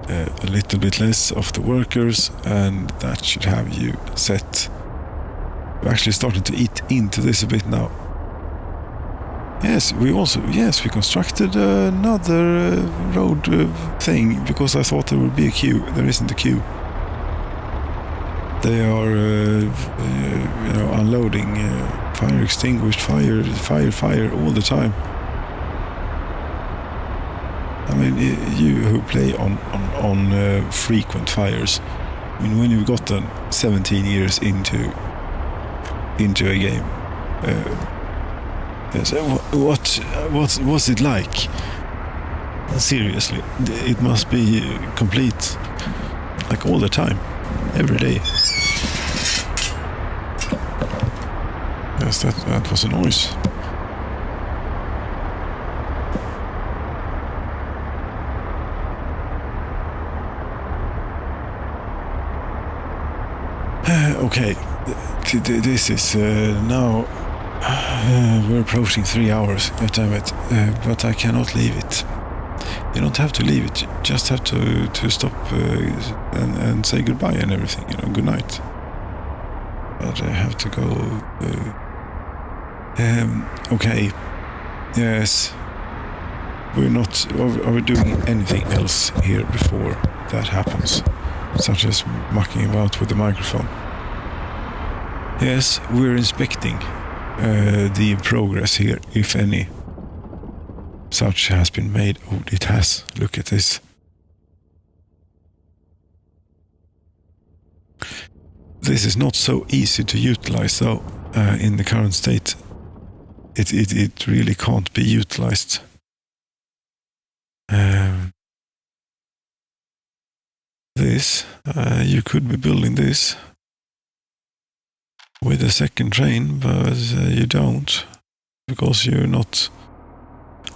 A: A little bit less of the workers, and that should have you set. We're actually starting to eat into this a bit now. Yes, we constructed another road thing because I thought there would be a queue. There isn't a queue. They are, unloading fire extinguished, fire all the time. I mean, you who play on frequent fires. I mean, when you've gotten 17 years into a game. Yes, what's it like? Seriously, it must be complete, like all the time, every day. Yes, that was a noise. Okay, this is now. We're approaching 3 hours, damn it, but I cannot leave it. You don't have to leave it, you just have to stop and say goodbye and everything, good night. But I have to go. Okay, yes. Are we doing anything else here before that happens? Such as mucking about with the microphone. Yes, we're inspecting the progress here, if any such has been made. Oh, it has. Look at this. This is not so easy to utilize though, in the current state. It really can't be utilized. This, you could be building this with a second train, but you don't, because you're not.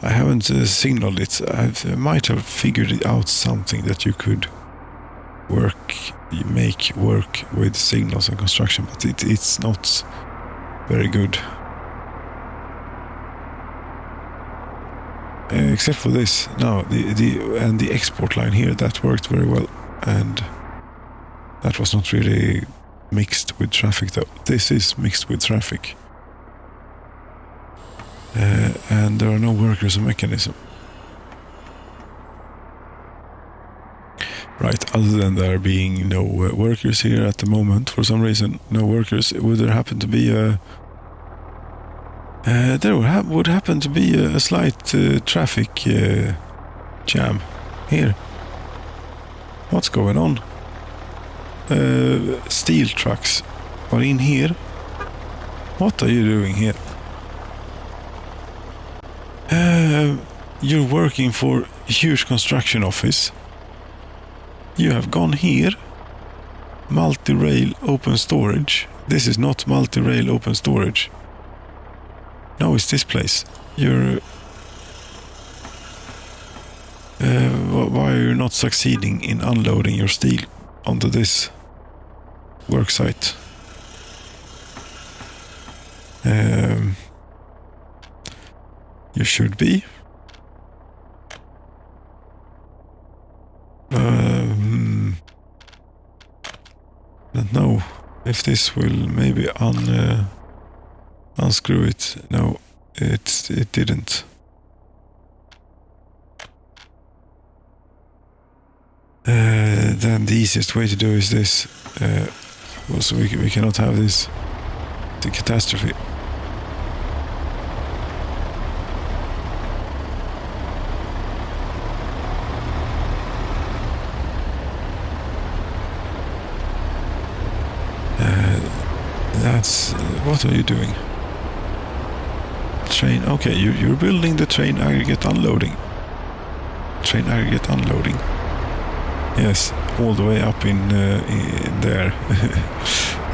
A: I haven't signaled it. I might have figured out something that you could make work with signals and construction, but it's not very good. Except for this. Now the export line here, that worked very well, and that was not really mixed with traffic though. This is mixed with traffic. And there are no workers or mechanism. Right, other than there being no workers here at the moment, for some reason, no workers. Would there happen to be a... would happen to be a slight traffic jam here. What's going on? Steel trucks are in here. What are you doing here? You're working for a huge construction office. You have gone here. Multi-rail open storage. This is not multi-rail open storage. No, it's this place. You're... why are you not succeeding in unloading your steel onto this work site? You should be. Don't know if this will maybe unscrew it. No, it didn't. Then the easiest way to do is this. Also, we cannot have this. The catastrophe. That's... what are you doing? Train... okay, you're building the train aggregate unloading. Train aggregate unloading. Yes, all the way up in there.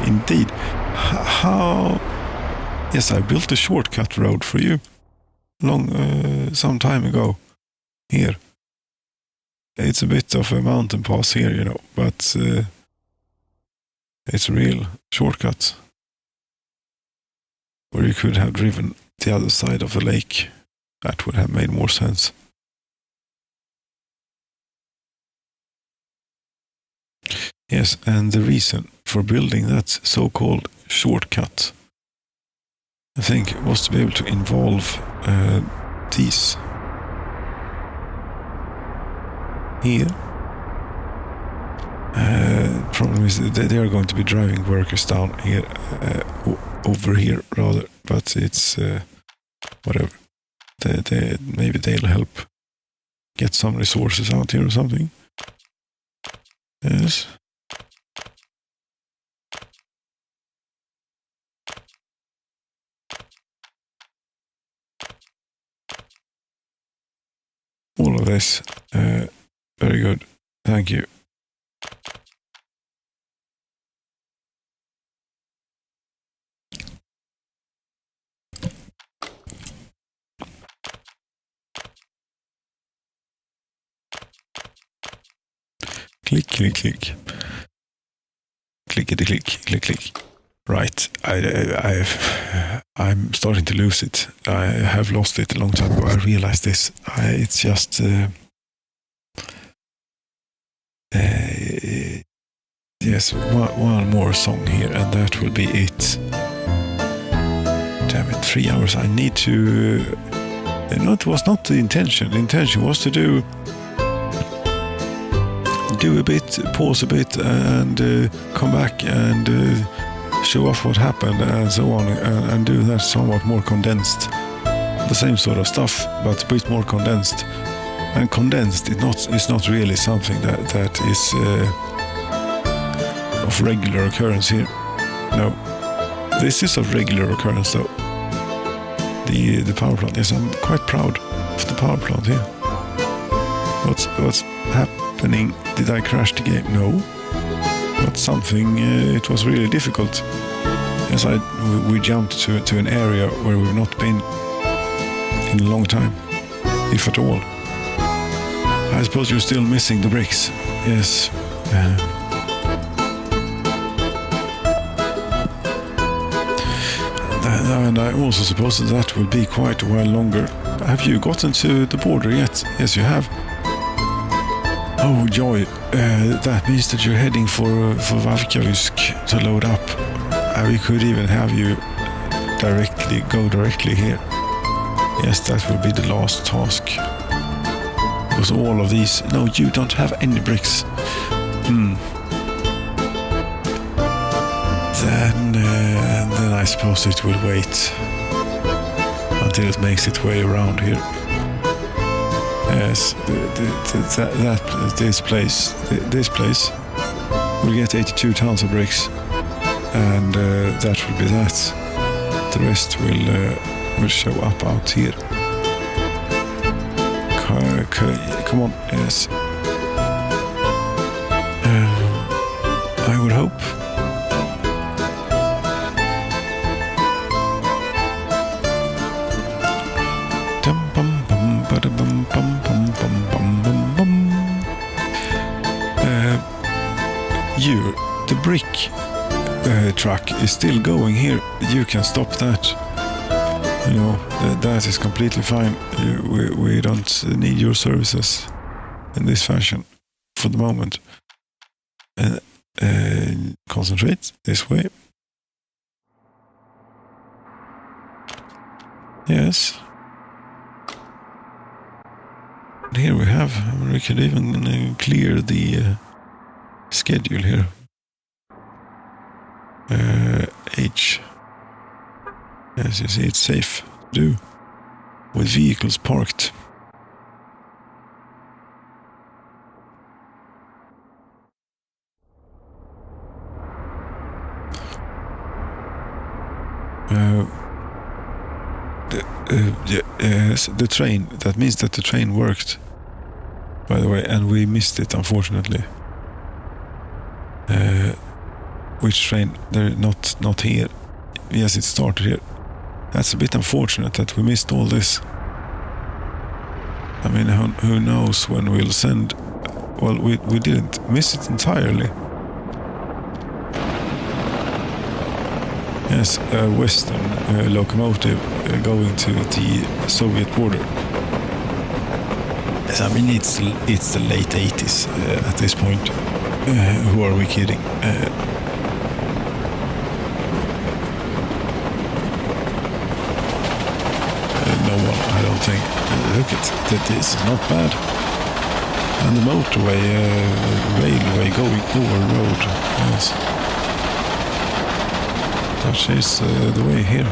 A: Indeed. How... yes, I built a shortcut road for you. Some time ago. Here. It's a bit of a mountain pass here, you know, but... it's a real shortcut. Or you could have driven the other side of the lake. That would have made more sense. Yes, and the reason for building that so-called shortcut, I think, was to be able to involve these here. Problem is they are going to be driving workers down here, over here rather, but it's whatever. Maybe they'll help get some resources out here or something. Yes. All of this. Very good. Thank you. Click, click, click. Clickety, click, click, click. Right. I'm starting to lose it. I have lost it a long time ago. I realized this. It's just... yes, one more song here, and that will be it. Damn it, 3 hours. I need to... no, it was not the intention. The intention was to do a bit, pause a bit, and come back and show off what happened and so on, and do that somewhat more condensed. The same sort of stuff, but a bit more condensed. And condensed is not really something that is of regular occurrence here. No, this is of regular occurrence though. The power plant. Yes, I'm quite proud of the power plant here. What's happening? Did I crash the game? No. But something, it was really difficult. Yes, we jumped to an area where we've not been in a long time, if at all. I suppose you're still missing the bricks. Yes. And I also suppose that will be quite a while longer. Have you gotten to the border yet? Yes, you have. Oh joy, that means that you're heading for Vavkavysk to load up. We could even have you go directly here. Yes, that will be the last task. Because all of these... no, you don't have any bricks. Then I suppose it will wait until it makes its way around here. Yes, this place will get 82 tons of bricks, and that will be that. The rest will show up out here. Come on, yes. hope. The brick truck is still going here. You can stop that. You know, that is completely fine. We don't need your services in this fashion for the moment. Concentrate this way. Yes. And here we could even clear the schedule here. H. As you see, it's safe to do with vehicles parked. Yes, the train. That means that the train worked, by the way, and we missed it, unfortunately. Which train? They're not here. Yes, it started here. That's a bit unfortunate that we missed all this. I mean, who knows when we'll send... Well, we didn't miss it entirely. Yes, a Western locomotive going to the Soviet border. Yes, I mean, it's the late 80s at this point. Who are we kidding? No one, I don't think. Look at that, this is not bad. And the motorway, railway going over road. Yes. That is the way here.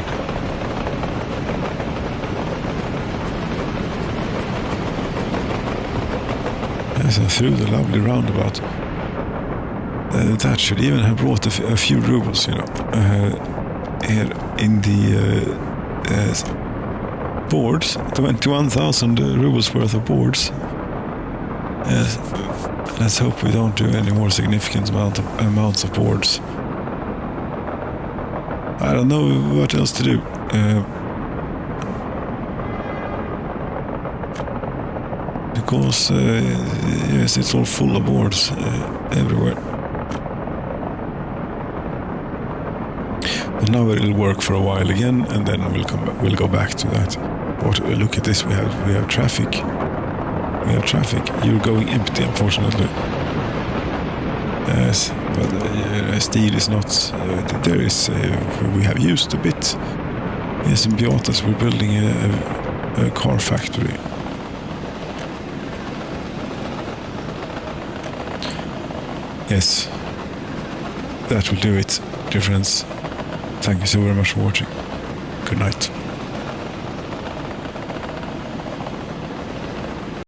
A: Yes, and through the lovely roundabout. That should even have brought a few rubles, you know, here in the boards, 21,000 rubles worth of boards. Yes, let's hope we don't do any more significant amounts of boards. I don't know what else to do. Because, yes, it's all full of boards everywhere. But now it'll work for a while again, and then we'll go back to that. But look at this, we have traffic. We have traffic. You're going empty, unfortunately. Yes, but steel is not... there is... we have used a bit. Yes, in Beatas we're building a car factory. Yes, that will do it, dear friends. Thank you so very much for watching. Good night.